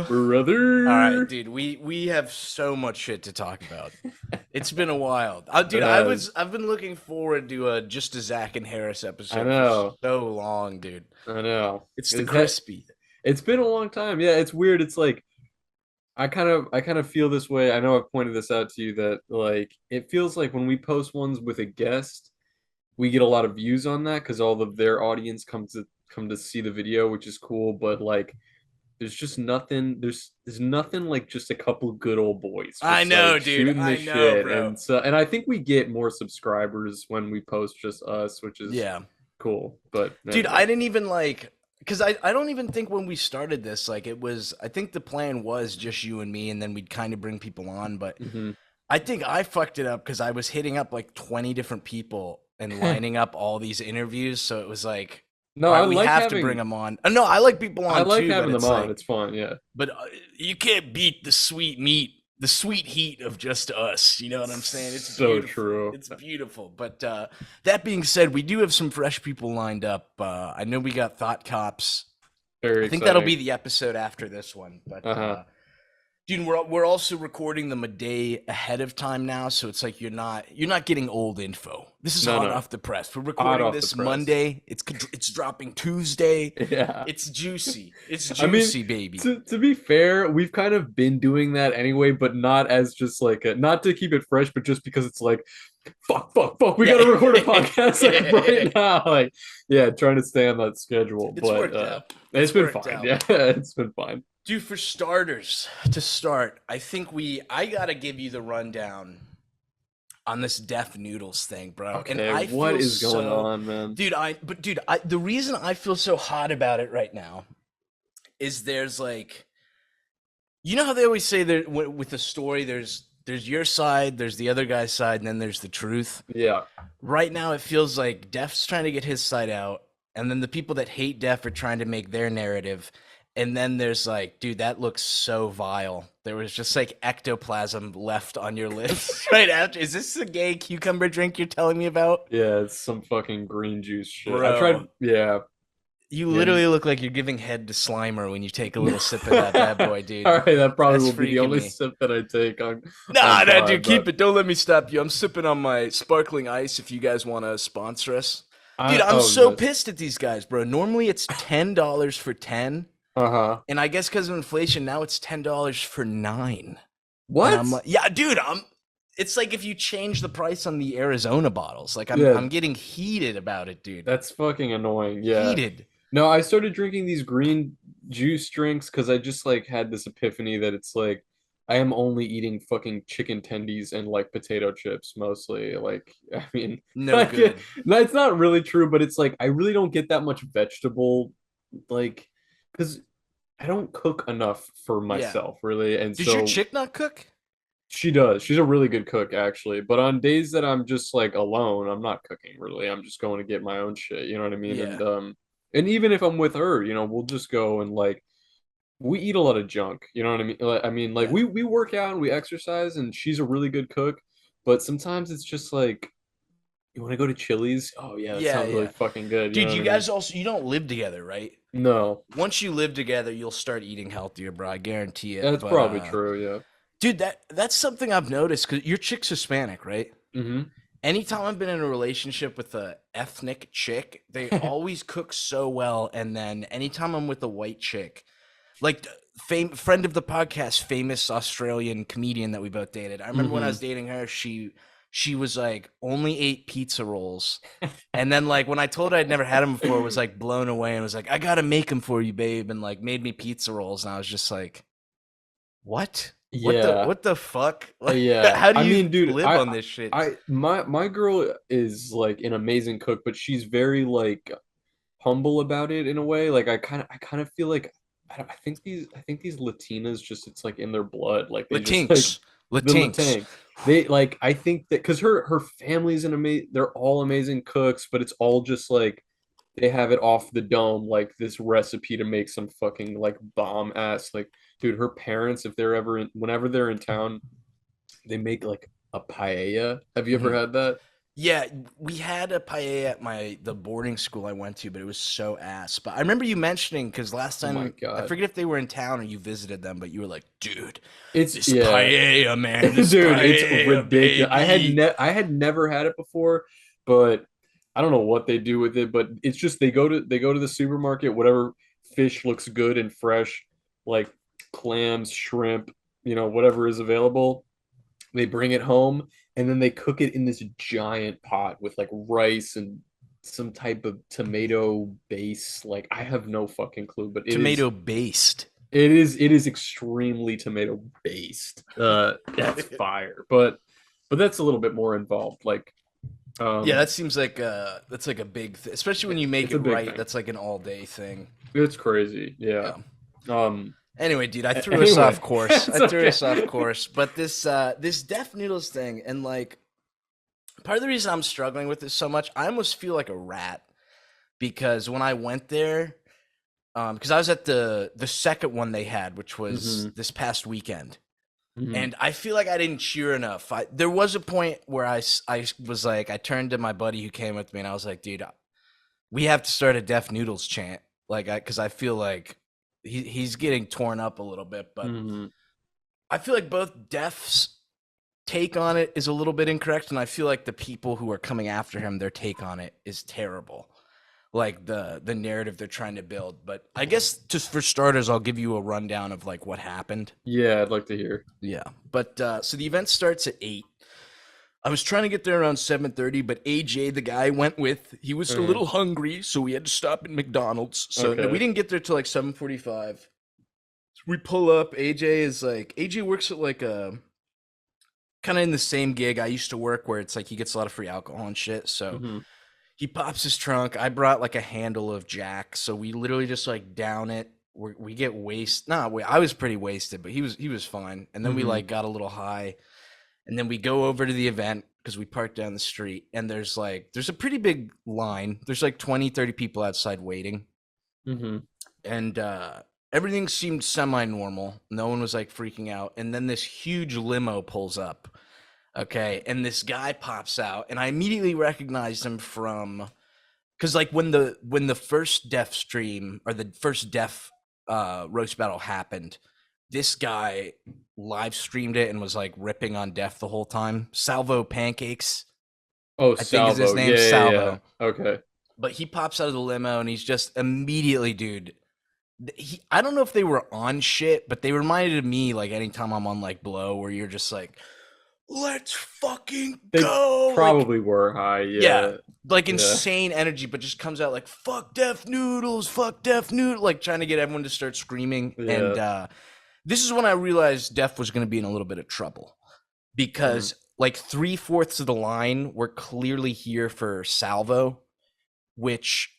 Brother. All right, dude. We have so much shit to talk about. It's been a while, dude. It has. I've been looking forward to just a Zach and Harris I episode for know. so long, dude. I know. It's the crispy. It's been a long time. Yeah, it's weird. It's like I kind of feel this way. I know I've pointed this out to you that like it feels like when we post ones with a guest, we get a lot of views on that because all of their audience come to see the video, which is cool. But like, there's just nothing. There's nothing like just a couple good old boys I just know, like dude. shooting the I know, shit, bro. and I think we get more subscribers when we post just us, which is Yeah, cool. But dude. anyway, I didn't even like because I don't even think when we started this like it was. I think the plan was just you and me, and then we'd kind of bring people on. But mhm. I think I fucked it up because I was hitting up like 20 different people and lining up all these interviews. So it was like, No, all I right, we like have to bring having them on. No, I like people I on like too, but having them it's on. like, It's fun. Yeah, but you can't beat the sweet meat, the sweet heat of just us. You know what I'm saying? It's so beautiful. true. It's beautiful. But that being said, we do have some fresh people lined up. I know we got Thought Cops. Very I think that'll exciting. be the episode after this one. But Uh-huh. dude, we're also recording them a day ahead of time now, so it's like you're not getting old info. This is No, hot no, off the press. We're hot recording off the this press. Monday. It's dropping Tuesday. Yeah. It's juicy. It's I mean, juicy, baby. to be fair, we've kind of been doing that anyway, but not as just like not to keep it fresh, but just because it's like, fuck, we gotta record a podcast like right now. Like, yeah, trying to stay on that schedule. It's But worked out. it's been Worked fine. out. Yeah, it's been fine. Dude, for starters, to start, I think I gotta give you the rundown on this Def Noodles thing, bro. And Okay, I what feel is going so, on, man? dude. The reason I feel so hot about it right now is there's like, you know how they always say that with a story, there's your side, there's the other guy's side, and then there's the truth. Yeah, Right now, it feels like Def's trying to get his side out, and then the people that hate Def are trying to make their narrative. And then there's like, dude, that looks so vile. There was just like ectoplasm left on your lips right after. Is this the gay cucumber drink you're telling me about? yeah, it's some fucking green juice shit. I tried. Bro, Yeah, you yeah. literally look like you're giving head to Slimer when you take a little sip of that bad boy, dude. All right, that probably That's will be the freaking only me. sip that I take on Nah, dude, pod, keep but it. Don't let me stop you. I'm sipping on my sparkling ice if you guys want to sponsor us. Dude, I'm oh, so nice. pissed at these guys, bro. Normally it's $10 for 10, Uh-huh. and I guess because of inflation, now it's $10 for 9. What? And I'm like, yeah, dude, it's like if you change the price on the Arizona bottles. Like Yeah. I'm getting heated about it, dude. That's fucking annoying. Yeah. Heated. No, I started drinking these green juice drinks because I just like had this epiphany that it's like I am only eating fucking chicken tendies and like potato chips mostly. Like, I mean, No like, good. no, it's not really true, but it's like I really don't get that much vegetable, like, because I don't cook enough for Yeah. myself, really. And Did so your chick not cook? she does. She's a really good cook, actually. But on days that I'm just like alone, I'm not cooking really. I'm just going to get my own shit. You know what I mean? Yeah. And even if I'm with her, we'll just go and like we eat a lot of junk. You know what I mean? Like Yeah. we work out and we exercise, and she's a really good cook. But sometimes it's just like you want to go to Chili's. Oh yeah, that Yeah, sounds really yeah. fucking good. You Dude, know you what I mean? guys also you don't live together, right? No, Once you live together, you'll start eating healthier, bro. I guarantee it. that's But probably true. Yeah. dude, that's something I've noticed because your chick's Hispanic, right? Mm-hmm. Anytime I've been in a relationship with a ethnic chick, they always cook so well. And then anytime I'm with a white chick, like friend of the podcast, famous Australian comedian that we both dated. I remember when I Mm-hmm. was dating her, she was like only ate pizza rolls. And then like when I told her I'd never had them before, was like blown away and was like, I gotta make them for you, babe, and like made me pizza rolls. And I was just like, what? Yeah. What the fuck? Like, Yeah. how do I you mean, dude, live on this shit? my girl is like an amazing cook, but she's very like humble about it in a way. Like I kind of feel like I think these Latinas just it's like in their blood. Like they just like Latinx. the Latinx. Latang. They like I think that because her family's an amazing they're all amazing cooks, but it's all just like they have it off the dome, like this recipe to make some fucking like bomb ass like dude, her parents, if they're ever whenever they're in town, they make like a paella. Have you ever Mhm. had that? Yeah, we had a paella at the boarding school I went to, but it was so ass. But I remember you mentioning because last Oh my time I God. forget if they were in town or you visited them, but you were like, "Dude, It's this yeah. paella, man, this Dude, it's paella, ridiculous. baby." I had never had it before, but I don't know what they do with it, but it's just they go to the supermarket, whatever fish looks good and fresh, like clams, shrimp, whatever is available. They bring it home and then they cook it in this giant pot with like rice and some type of tomato base. Like I have no fucking clue, but Tomato based. it is extremely tomato based. That's fire. But that's a little bit more involved. Like Yeah, that um seems like that's like a big especially when you make it's a it big right. thing. That's like an all day thing. It's crazy. Yeah. Yeah. Um Anyway, dude, I threw us anyway, off course. I it's threw okay. us off course. But this Def Noodles thing, and like part of the reason I'm struggling with this so much, I almost feel like a rat because when I went there, because I was at the second one they had, which was Hmm. this past weekend, Hmm. and I feel like I didn't cheer enough. There was a point where I was like, I turned to my buddy who came with me, and I was like, dude, we have to start a Def Noodles chant, like, because I feel like he's getting torn up a little bit, but Hmm. I feel like both Def's take on it is a little bit incorrect, and I feel like the people who are coming after him, their take on it is terrible. Like the narrative they're trying to build. But I guess just for starters, I'll give you a rundown of like what happened. Yeah, I'd like to hear. Yeah. But so the event starts at 8. I was trying to get there around 7:30, but AJ, the guy I went with, he was a Uh, little hungry, so we had to stop at McDonald's. So no, we okay. didn't get there till like 7:45. We pull up. AJ works at like a kind of in the same gig I used to work where it's like he gets a lot of free alcohol and shit. So Hmm. he pops his trunk. I brought like a handle of Jack, so we literally just like down it. We get wasted. Nah, wait, I was pretty wasted, but he was fine. And then we Hmm. like got a little high, and then we go over to the event because we parked down the street, and there's a pretty big line. There's like 20, 30 people outside waiting, Hmm. and everything seemed semi-normal. No one was like freaking out, and then this huge limo pulls up. Okay, and this guy pops out, and I immediately recognized him from because like when the first Def stream or the first Def roast battle happened, this guy live streamed it and was like ripping on Def the whole time. Salvo Pancakes, Oh, I think is his salvo. name, Yeah, yeah, yeah. Salvo. Okay. But he pops out of the limo and he's just immediately, dude. I don't know if they were on shit, but they reminded me like anytime I'm on like Blow, where you're just like, let's fucking They go, like probably were high. yeah, Yeah. like Yeah. insane energy, but just comes out like fuck Def Noodle, like trying to get everyone to start screaming. And Yeah. this is when I realized Def was going to be in a little bit of trouble Mm. because like 3/4 of the line were clearly here for Salvo, which,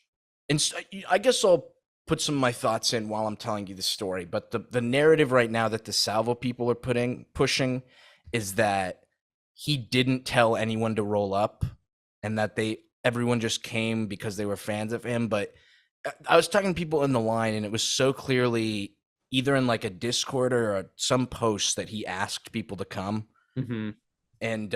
and I guess I'll put some of my thoughts in while I'm telling you the story. But the narrative right now that the Salvo people are pushing is that he didn't tell anyone to roll up, and that everyone just came because they were fans of him. But I was talking to people in the line, and it was so clearly either in like a Discord or some post that he asked people to come. Hmm. And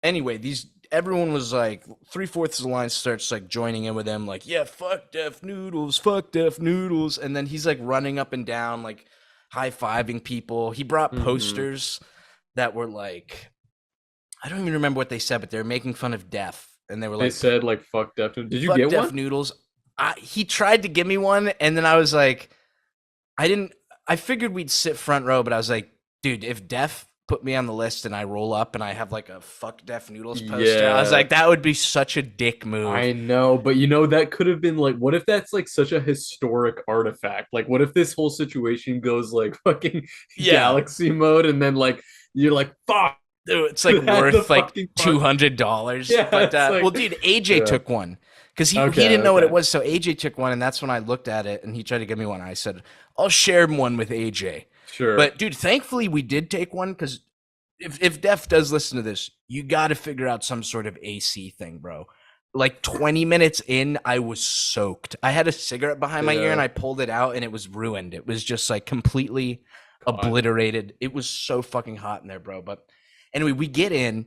anyway, these everyone was like 3/4 of the line starts like joining in with him, like, yeah, fuck Def Noodles. And then he's like running up and down, like high-fiving people. He brought Hmm. posters that were like, I don't even remember what they said, but they were making fun of Def. And they were They like, said like fuck definitely. Did you fuck get Def one? Noodles. He tried to give me one, and then I was like, I didn't. I figured we'd sit front row, but I was like, dude, if Def put me on the list and I roll up and I have like a fuck Def Noodles poster, I was Yeah. like, that would be such a dick move. I know, but that could have been like, what if that's like such a historic artifact? Like, what if this whole situation goes like fucking Yeah, galaxy mode and then like you're like, fuck, dude, it's like had the worth like fucking part. $200. Yeah, But it's well, like, dude, AJ yeah. took one because he Okay, didn't know what it okay. was, so AJ took one, and that's when I looked at it, and he tried to give me one. I said, I'll share one with AJ. Sure. But dude, thankfully we did take one because if Def does listen to this, you got to figure out some sort of AC thing, bro. Like 20 minutes in, I was soaked. I had a cigarette behind my ear and Yeah. I pulled it out and it was ruined. It was just like completely God. obliterated. It was so fucking hot in there, bro. But anyway, we get in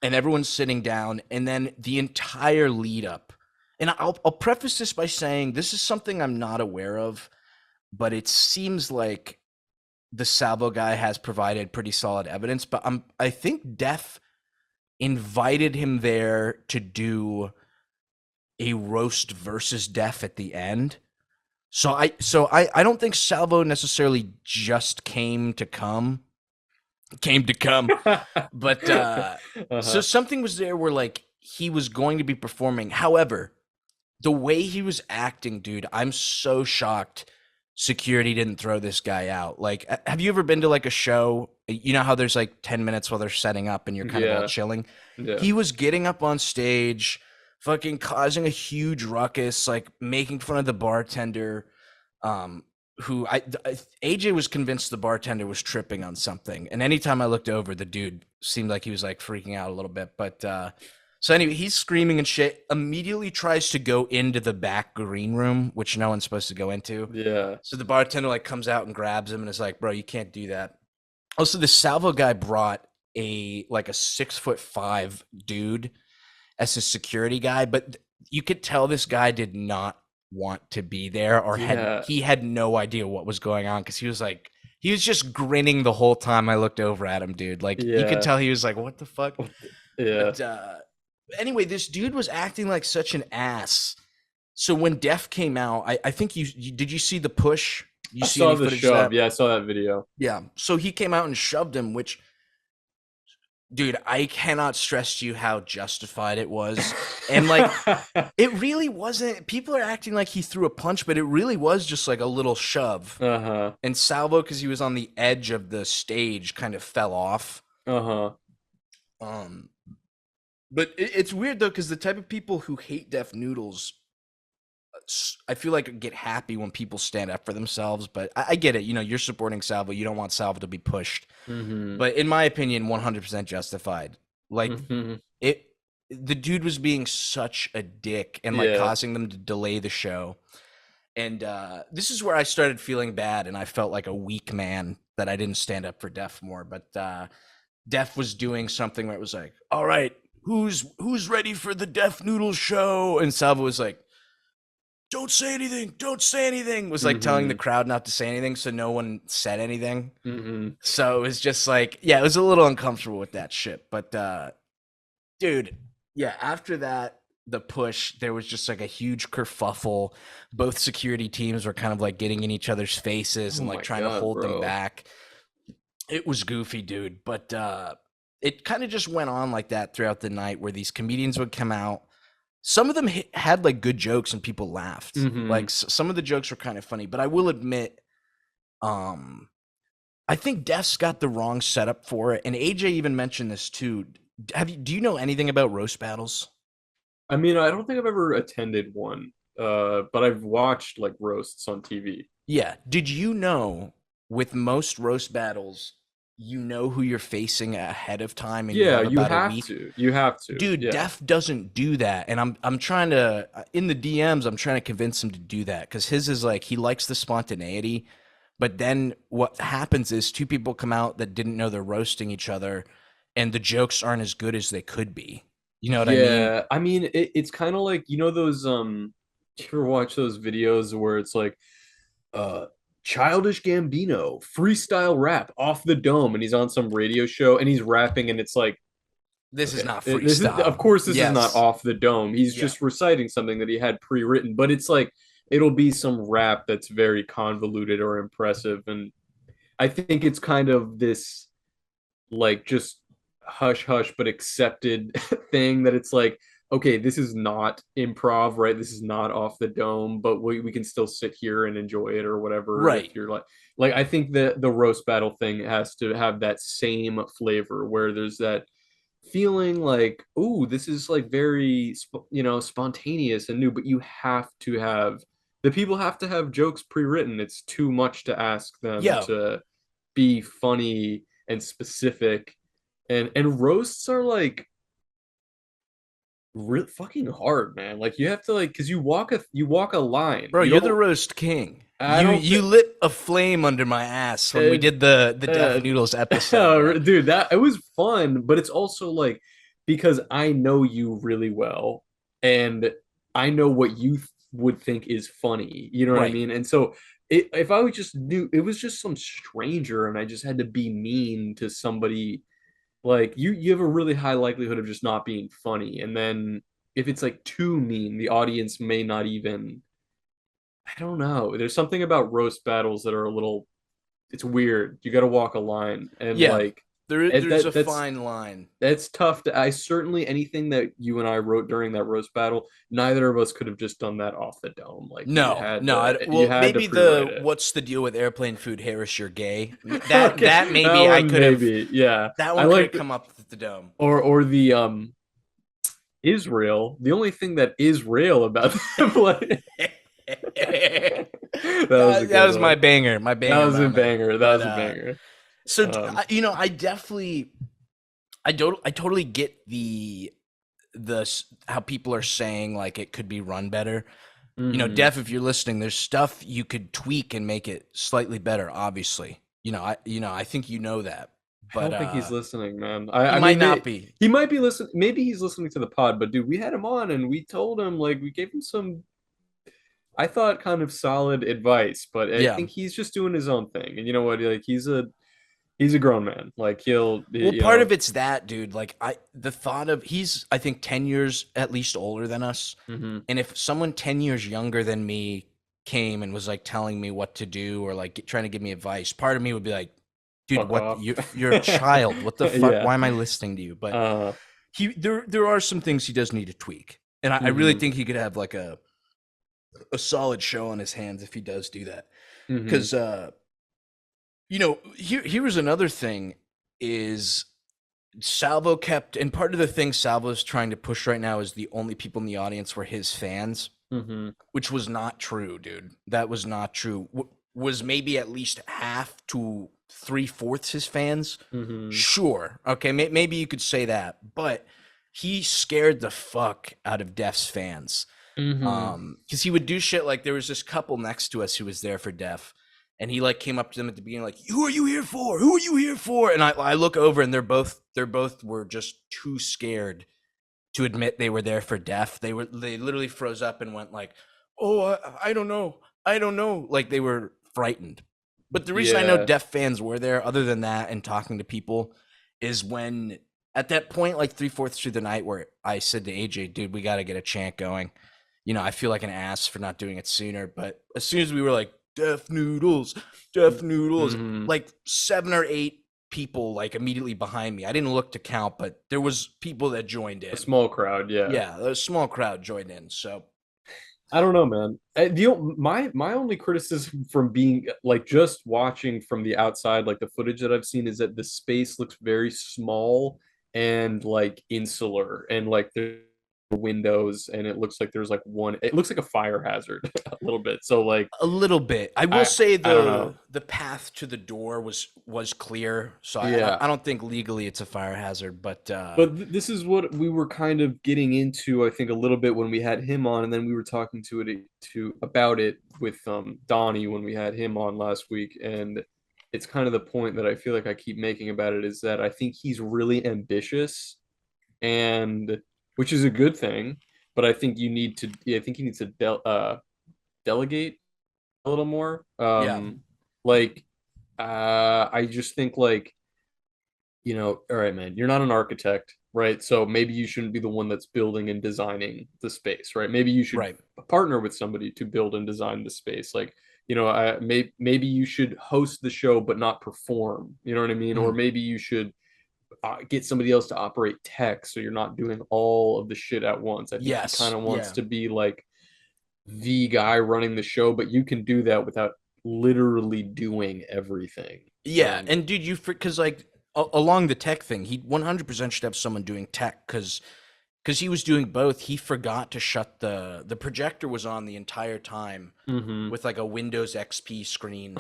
and everyone's sitting down, and then the entire lead up. And I'll preface this by saying this is something I'm not aware of, but it seems like the Salvo guy has provided pretty solid evidence. But I think Def invited him there to do a roast versus Def at the end. So I don't think Salvo necessarily just came to come, but so something was there where like he was going to be performing. However, the way he was acting, dude, I'm so shocked security didn't throw this guy out. Like, have you ever been to like a show? You know how there's like 10 minutes while they're setting up and you're kind of all chilling? Yeah. He was getting up on stage, fucking causing a huge ruckus, like making fun of the bartender, who AJ was convinced the bartender was tripping on something. And anytime I looked over, the dude seemed like he was like freaking out a little bit. But so anyway, he's screaming and shit, immediately tries to go into the back green room, which no one's supposed to go into. Yeah. So the bartender like comes out and grabs him and is like, bro, you can't do that. Also, the Salvo guy brought a 6'5" dude as his security guy, but you could tell this guy did not want to be there, or he had no idea what was going on, because he was just grinning the whole time I looked over at him, dude. Like you could tell he was like, what the fuck? Yeah. But, anyway, this dude was acting like such an ass. So when Def came out, I think you did you see the push? I saw the shove. Yeah, I saw that video. Yeah. So he came out and shoved him, which, dude, I cannot stress to you how justified it was. And like, it really wasn't. People are acting like he threw a punch, but it really was just like a little shove. And Salvo, because he was on the edge of the stage, kind of fell off. But it's weird though, because the type of people who hate Def Noodles, I feel like get happy when people stand up for themselves. But I get it. You know, you're supporting Salvo. You don't want Salvo to be pushed. But in my opinion, 100% justified. Like the dude was being such a dick and like causing them to delay the show. And this is where I started feeling bad, and I felt like a weak man that I didn't stand up for Def more. But Def was doing something where it was like, all right, who's ready for the Def Noodles show? And Salvo was like, don't say anything, don't say anything, was like telling the crowd not to say anything, so no one said anything. So it was just like, yeah, it was a little uncomfortable with that shit. But dude, yeah, after that, the push, there was just like a huge kerfuffle. Both security teams were kind of like getting in each other's faces and like trying to hold them back. It was goofy, dude. But it kind of just went on like that throughout the night, where these comedians would come out. Some of them had like good jokes and people laughed. Like some of the jokes were kind of funny, but I will admit, I think Def's got the wrong setup for it. And AJ even mentioned this too. Do you know anything about roast battles? I mean, I don't think I've ever attended one, but I've watched like roasts on TV. Yeah. Did you know with most roast battles, you know who you're facing ahead of time, and you have to. You have to. Dude, Def doesn't do that. And I'm trying to, in the DMs, I'm trying to convince him to do that, because his is like, he likes the spontaneity. But then what happens is two people come out that didn't know they're roasting each other, and the jokes aren't as good as they could be. You know what I mean? Yeah, I mean, it's kind of like, you know, those you ever watch those videos where it's like Childish Gambino freestyle rap off the dome, and he's on some radio show and he's rapping, and it's like, this is not freestyle. Of course this is not off the dome. He's just reciting something that he had pre-written, but it's like, it'll be some rap that's very convoluted or impressive. And I think it's kind of this like just hush hush but accepted thing, that it's like, okay, this is not improv, right? This is not off the dome, but we can still sit here and enjoy it or whatever. Right. If you're like I think the roast battle thing has to have that same flavor, where there's that feeling like, oh, this is like very, you know, spontaneous and new, but you have to have, the people have to have jokes pre-written. It's too much to ask them to be funny and specific. And roasts are like real fucking hard, man. Like you have to, like, because you walk a line, bro. You're the roast king. You lit a flame under my ass when we did the Def Noodles episode. Dude, that it was fun, but it's also like, because I know you really well and I know what you would think is funny. You know what I Right. mean? And so if I would just knew it was just some stranger and I just had to be mean to somebody, like you have a really high likelihood of just not being funny. And then if it's like too mean, the audience may not even, I don't know. There's something about roast battles that are a little, it's weird. You got to walk a line and Yeah. like There's a that's fine line. tough to, I certainly, anything that you and I wrote during that roast battle, neither of us could have just done that off the dome. Like No, no. you Well, had to maybe pre-write the it. what's the deal with airplane food, Harris? You're gay. Okay, That that maybe I one could have. maybe. Yeah. That I one could have like come up with the dome. or the Israel. The only thing that is real about them, like, that, that was a that good was my one. banger, my That banger was a moment. banger. That But was a banger. so Um, I definitely, I totally get the how people are saying like it could be run better. mhm. Def, if you're listening, there's stuff you could tweak and make it slightly better. Obviously, I think you know that, I but don't think he's listening, man. he I might mean, not be. he might be listening. Maybe he's listening to the pod, but dude, we had him on and we told him, like, we gave him some, I thought, kind of solid advice, but I Yeah. think he's just doing his own thing. And you know what? Like, he's a grown man. Like, he'll, Well, you part of know. it's that, dude. Like the thought of he's, I think, 10 years at least older than us, Mhm. and if someone 10 years younger than me came and was like telling me what to do or like trying to give me advice, part of me would be like, dude, Fuck what off. you're a child. What the fuck? Yeah. Why am I listening to you? But Uh, there are some things he does need to tweak, and I really mhm. think he could have like a solid show on his hands if he does do that. Mhm. Because here was another thing is Salvo kept, and part of the thing Salvo's trying to push right now is the only people in the audience were his fans, Mhm. which was not true, dude. That was not true. Was maybe at least half to three-fourths his fans. Mhm. Sure. Okay, maybe you could say that, but he scared the fuck out of Def's fans. Mhm. Because he would do shit like there was this couple next to us who was there for Def, and he like came up to them at the beginning like, "Who are you here for? Who are you here for?" And I look over and they're both were just too scared to admit they were there for Def. They literally froze up and went like, "Oh, I don't know, I don't know," like they were frightened. But the reason I know Yeah. Def fans were there, other than that, and talking to people, is when at that point, like three-fourths through the night, where I said to AJ, "Dude, we got to get a chant going." I feel like an ass for not doing it sooner. But as soon as we were like, Def Noodles, Mhm. like 7 or 8 people like immediately behind me. I didn't look to count, but there was people that joined A in. small crowd, yeah. Yeah, a small crowd joined in. So I don't know, man. My only criticism from being like just watching from the outside, like the footage that I've seen, is that the space looks very small and like insular, and like there's windows, and it looks like there's like one. It looks like a fire hazard a little bit. So like a little bit. I will I say I don't know. the path to the door was clear. So Yeah, I don't think legally it's a fire hazard, but but this is what we were kind of getting into, I think, a little bit when we had him on, and then we were talking to about it with Donnie when we had him on last week, and it's kind of the point that I feel like I keep making about it, is that I think he's really ambitious, and which is a good thing, but I think I think he needs to delegate a little more. yeah, Like I just think, like, all right, man, you're not an architect, right? So maybe you shouldn't be the one that's building and designing the space, right? Maybe you should right. partner with somebody to build and design the space. Like, maybe you should host the show but not perform. You know what I mean? Or Mhm. maybe you should get somebody else to operate tech so you're not doing all of the shit at once. I think he kind Yes, of wants yeah. to be like the guy running the show, but you can do that without literally doing everything. Yeah, and dude, because like along the tech thing, he 100% should have someone doing tech because he was doing both. He forgot to shut the projector was on the entire time Mhm. with like a Windows XP screen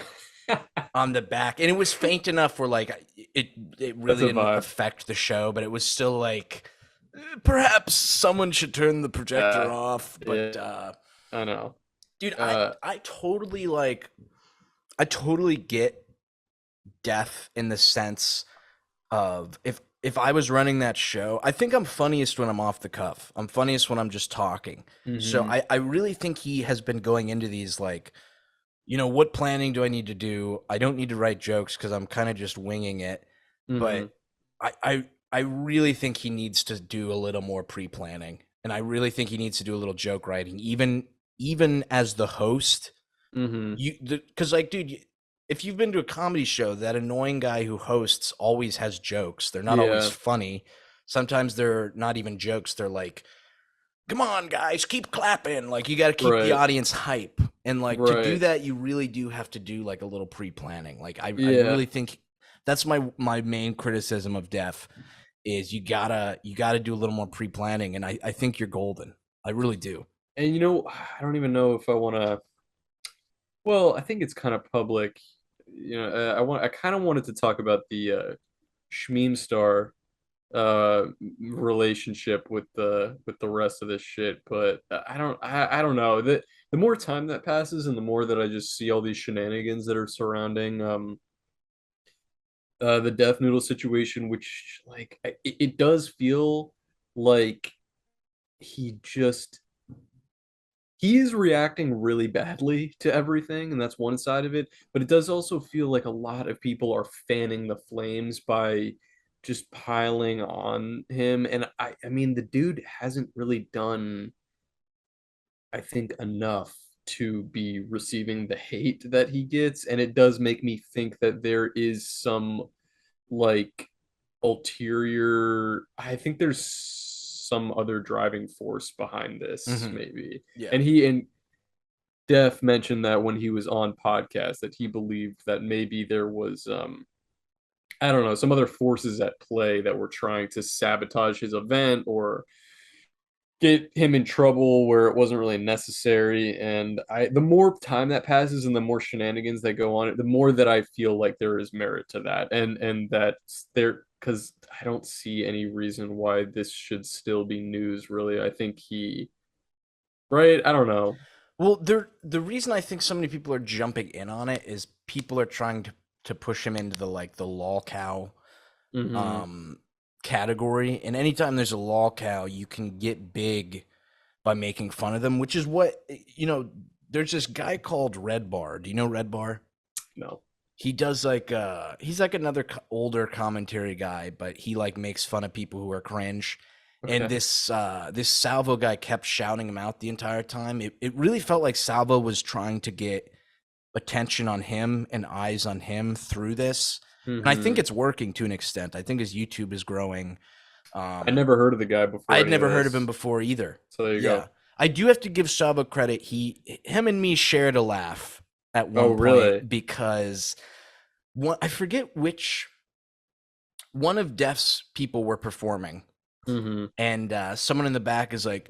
on the back, and it was faint enough where like it That's really a didn't vibe. affect the show, but it was still like perhaps someone should turn the projector Yeah, off. But yeah, I know. dude, Uh, I totally like I totally get death in the sense of if I was running that show, I think I'm funniest when I'm off the cuff. I'm funniest when I'm just talking. So Mm-hmm. I really think he has been going into these like, what planning do I need to do? I don't need to write jokes because I'm kind of just winging it. Mm-hmm. But I really think he needs to do a little more pre-planning. And I really think he needs to do a little joke writing, even as the host. Mm-hmm. Because like, dude, if you've been to a comedy show, that annoying guy who hosts always has jokes. They're not always Yeah. funny. Sometimes they're not even jokes. They're like, come on, guys, keep clapping. Like, you got to keep the Right. audience hype. And like, to do Right. that, you really do have to do like a little pre-planning. Like, I Yeah. really think that's my main criticism of Def is you gotta do a little more pre-planning. And I think you're golden. I really do. And I don't even know if I want to. Well, I think it's kind of public. I kind of wanted to talk about the Shmeem Star relationship with the rest of this shit, but I don't know. The more time that passes and the more that I just see all these shenanigans that are surrounding the Death Noodle situation, which like it does feel like he just he is reacting really badly to everything, and that's one side of it. But it does also feel like a lot of people are fanning the flames by just piling on him. And I mean, the dude hasn't really done, I think, enough to be receiving the hate that he gets. And it does make me think that there is some like ulterior, I think there's some other driving force behind this, Hmm. maybe. Yeah. And Def mentioned that when he was on podcast that he believed that maybe there was I don't know, some other forces at play that were trying to sabotage his event or get him in trouble where it wasn't really necessary. And the more time that passes and the more shenanigans that go on, the more that I feel like there is merit to that. And that there, because I don't see any reason why this should still be news, really. I think right? I don't know. Well, the reason I think so many people are jumping in on it is people are trying to push him into the like the lol cow Hmm. um category. And anytime there's a lol cow, you can get big by making fun of them, which is what there's this guy called Red Bar. Do you know Red Bar? No. He does like he's like another older commentary guy, but he like makes fun of people who are cringe. And Okay. this Salvo guy kept shouting him out the entire time. It really felt like Salvo was trying to get attention on him and eyes on him through this. And I think Hmm. it's working to an extent. I think his YouTube is growing. I Um, never heard of the guy I before had any of never heard of him this. before either. So there you Yeah. go. I do have to give Salvo credit. Him and me shared a laugh at Oh, one really? point because I forget which one of Def's people were performing, Hmm. and someone in the back is like,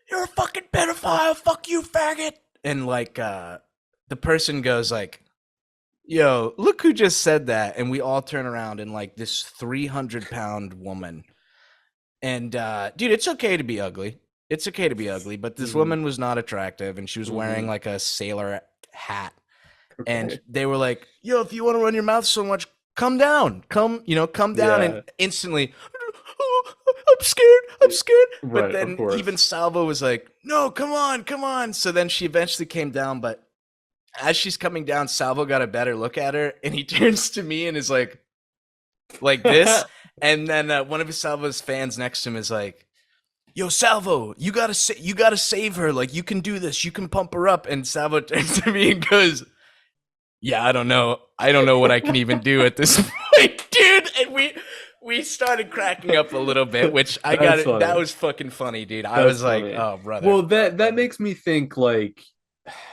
"You're a fucking pedophile, fuck you, faggot," and like the person goes like, "Yo, look who just said that," and we all turn around and like this 300-pound woman, and dude, it's okay to be ugly. It's okay to be ugly, but this Hmm. woman was not attractive, and she was wearing Hmm. like a sailor hat. And Okay. they were like, "Yo, if you want to run your mouth so much, come down, come down." And Yeah. instantly, "Oh, I'm scared, I'm scared." But Right, of then even course. Salvo was like, "No, come on, come on." So then she eventually came down. But as she's coming down, Salvo got a better look at her, and he turns to me and is like this. And then one of his Salvo's fans next to him is like, "Yo, Salvo, you gotta save her. Like, you can do this. You can pump her up." And Salvo turns to me and goes, "Yeah, I don't know. I don't know what I can even do at this point, dude." And we started cracking up a little bit, which I got That's it. That funny. was fucking funny, dude. I That's was like, funny. "Oh, brother." Well, that makes me think like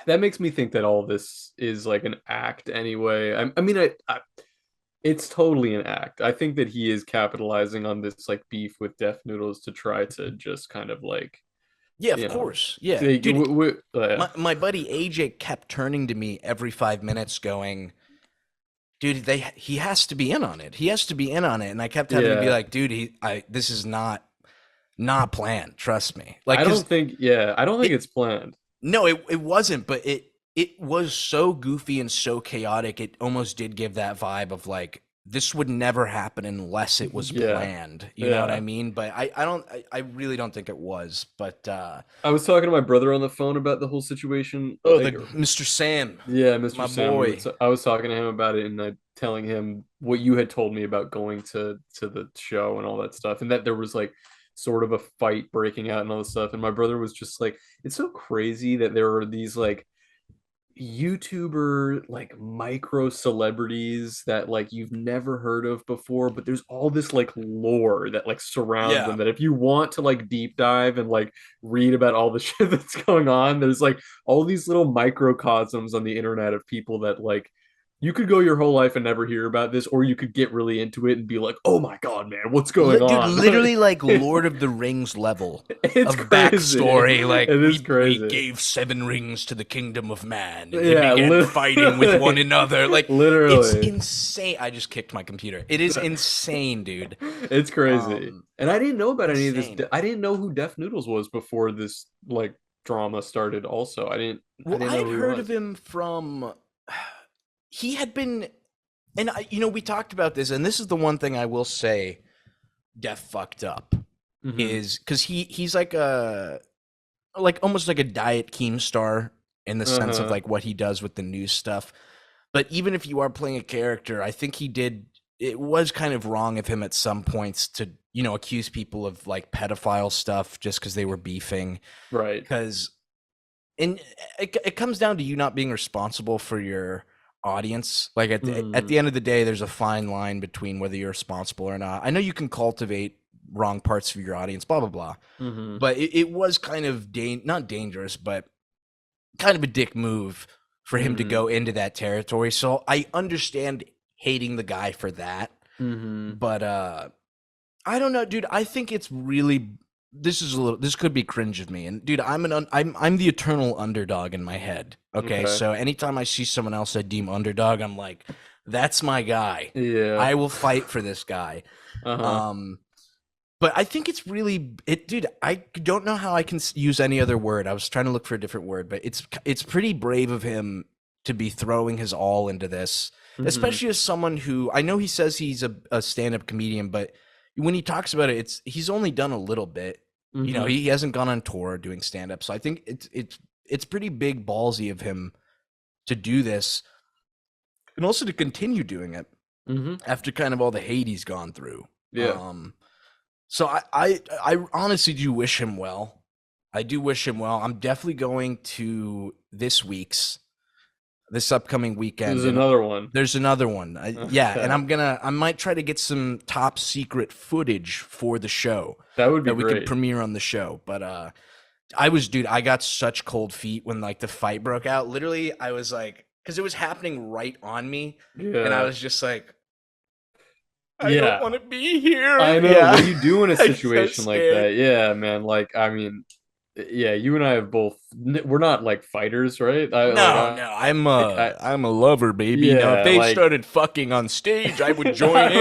that makes me think that all this is like an act anyway. I mean, it's totally an act. I think that he is capitalizing on this like beef with Def Noodles to try to just kind of like, Yeah, of you know, course. Yeah, they, dude. yeah. My buddy AJ kept turning to me every 5 minutes, going, "Dude, he has to be in on it. He has to be in on it." And I kept having to be Yeah. like, "Dude, this is not planned. Trust me." Like, I because don't think, yeah, I don't think it it's planned. no, it wasn't, but it was so goofy and so chaotic. It almost did give that vibe of like this would never happen unless it was Yeah. planned. You know what I Yeah. mean? But I really don't think it was. But I was talking to my brother on the phone about the whole situation. oh, the Like, Mr. Sam, yeah, Mr. my Sam, boy. I was talking to him about it and I telling him what you had told me about going to the show and all that stuff, and that there was like sort of a fight breaking out and all this stuff. And my brother was just like, it's so crazy that there are these like YouTuber like micro celebrities that like you've never heard of before, but there's all this like lore that like surrounds them Yeah. that if you want to like deep dive and like read about all the shit that's going on, there's like all these little microcosms on the internet of people that like you could go your whole life and never hear about this, or you could get really into it and be like, oh my God, man, what's going Dude, on? literally like Lord of the Rings level It's of crazy. backstory. Like It is we crazy. gave 7 rings to the kingdom of man, and they Yeah, began fighting with one literally. another. Like it's Literally. insane. I just kicked my computer. It is insane, dude. It's crazy. And I didn't know about any of this. Insane. I didn't know who Def Noodles was before this like drama started also. I Well, didn't I know had who he heard of was. him from. He had been, and we talked about this, and this is the one thing I will say. Def fucked up Hmm. is because he's like a like almost like a diet Keemstar in the sense of Uh-huh. like what he does with the news stuff. But even if you are playing a character, I think it was kind of wrong of him at some points to, accuse people of like pedophile stuff just because they were beefing. Right. Because, and it comes down to you not being responsible for your audience. Like at Hmm. the end of the day, there's a fine line between whether you're responsible or not. I know you can cultivate wrong parts of your audience, blah, blah, blah. Hmm. But it was kind of not dangerous, but kind of a dick move for him to Hmm. go into that territory. So I understand hating the guy for that. Hmm. But I don't know, dude. I think it's really this could be cringe of me. And dude, I'm the eternal underdog in my head. Okay? Okay. So anytime I see someone else I deem underdog, I'm like, that's my guy. Yeah. I will fight for this guy. Uh-huh. Um but I think it's really dude. I don't know how I can use any other word. I was trying to look for a different word, but it's pretty brave of him to be throwing his all into this, Hmm. especially as someone who I know he says he's a stand-up comedian, but when he talks about it, he's only done a little bit. Hmm. He hasn't gone on tour doing stand-up, so I think it's pretty big ballsy of him to do this and also to continue doing it Hmm. after kind of all the hate he's gone through. Yeah. Um, so I honestly do wish him well. I do wish him well. I'm definitely going to this upcoming weekend, There's and another one. there's another one. Yeah, and Okay. I might try to get some top secret footage for the show That would be that we could great. premiere on the show. But dude, I got such cold feet when like the fight broke out. Literally, I was like, because it was happening right on me, and I Yeah. was just like, I don't Yeah. want to be here. I know. Yeah, What do you do in a I'm so situation like scared. that? Yeah, man. Like, I mean, yeah, you and I have both. We're not like fighters, right? No, no, I'm a lover, baby. Now, if Yeah, they like started fucking on stage, I would join I in.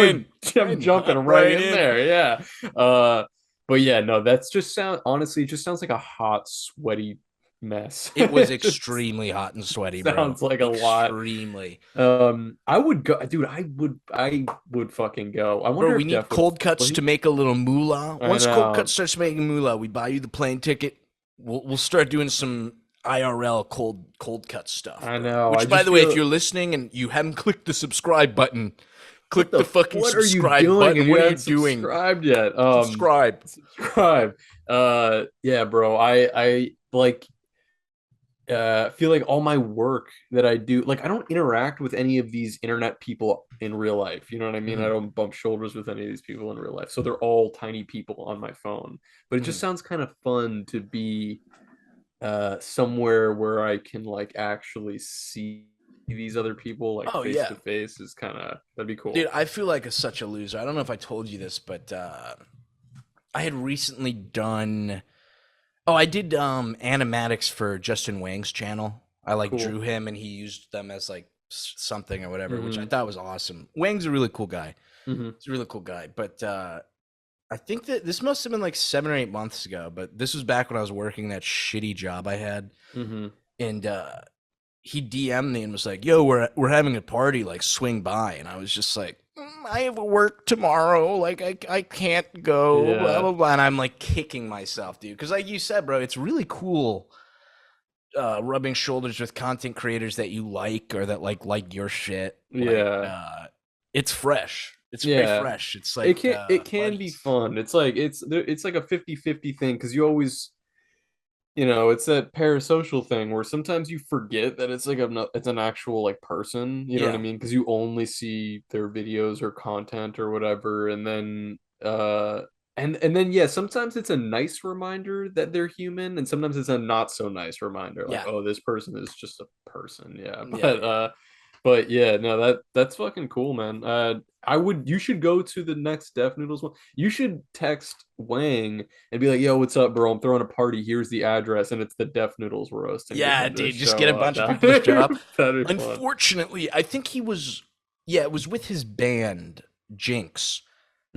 would. I'm I'd jumping hop right right in in. there. Yeah. Uh, but yeah, no, that's just sound. Honestly, it just sounds like a hot, sweaty mess. It was It just extremely hot and sweaty, bro. sounds like a lot. Extremely. I would go, dude. I would fucking go. I Bro, wonder we if need Def would. cold Will cuts to he? make a little moolah. I Once cold cuts know. starts making moolah, we buy you the plane ticket. We'll start doing some IRL cold cut stuff, I bro. know. I Which, by just the way, if feel. you're listening and you haven't clicked the subscribe button, What click the the fucking what are you subscribe doing if button. you What are you haven't doing? subscribed yet? Subscribe. Subscribe. Yeah, bro. I like feel like all my work that I do, like I don't interact with any of these internet people in real life. You know what I mean? I Mhm, don't bump shoulders with any of these people in real life. So they're all tiny people on my phone. But it just mhm. sounds kind of fun to be somewhere where I can like actually see these other people like Oh face yeah, to face is kind of that'd be dude. cool. I feel like such a loser. I don't know if I told you this, but I had recently done. Oh, I did animatics for Justin Wang's channel. I like Cool. drew him and he used them as like something or whatever, which I Hmm. thought was awesome. Wang's a really cool guy. Hmm. He's a really cool guy. But I think that this must have been like 7 or 8 months ago, but this was back when I was working that shitty job I had. Hmm. And he DM'd me and was like, "Yo, we're having a party, like swing by." And I was just like, I have work tomorrow, like I can't go, blah Yeah. blah blah. And I'm like kicking myself, dude, because like you said, bro, it's really cool rubbing shoulders with content creators that you like or that like your shit. Like Yeah. it's fresh. It's very Yeah. fresh. It's like It can be buddies. fun. It's like a 50-50 thing because you always, it's that parasocial thing where sometimes you forget that it's an actual like person, you know what I Yeah. mean? Because you only see their videos or content or whatever, and then and then yeah, sometimes it's a nice reminder that they're human, and sometimes it's a not so nice reminder, like, Yeah. oh, this person is just a person, yeah. Yeah, yeah. But yeah, no, that's fucking cool, man. You should go to the next Def Noodles one. You should text Wang and be like, "Yo, what's up, bro? I'm throwing a party. Here's the address, and it's the Def Noodles roast," and get Yeah, him to dude, just get show a up. bunch of people to show up. That'd be fun. Unfortunately, I think he was, yeah, it was with his band, Jinx.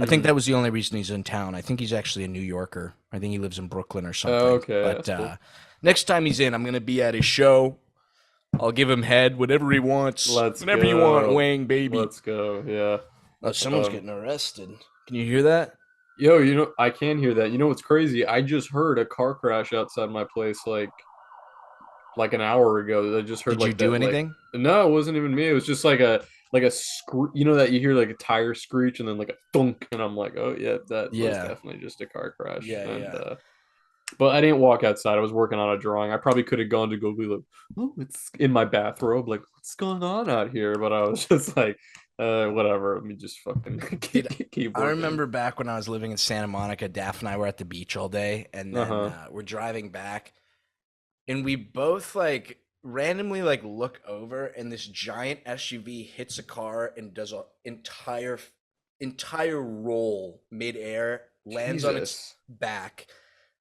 I think Hmm. that was the only reason he's in town. I think he's actually a New Yorker. I think he lives in Brooklyn or Oh, something. okay, But that's cool. next time he's in, I'm gonna be at his show. I'll give him head, whatever he wants. Let's Whatever you want, go. Wang, baby. Let's go. Yeah. Oh, someone's Um, getting arrested. Can you hear that? yo, I can hear that. You know what's crazy? I just heard a car crash outside my place, like an hour ago. I just heard Did you like do that. Like, anything? no, it wasn't even me. It was just like a screech. You know that you hear like a tire screech and then like a thunk, and I'm like, oh yeah, that was Yeah. definitely just a car crash. Yeah, And yeah. but I didn't walk outside. I was working on a drawing. I probably could have gone to go be like, oh, it's in my bathrobe. Like, what's going on out here? But I was just like, whatever. Let me just fucking Dude, keep I working. remember back when I was living in Santa Monica, Daph and I were at the beach all day, and then Uh-huh. we're driving back, and we both like randomly like look over, and this giant SUV hits a car and does a entire roll midair, lands on its Jesus. back,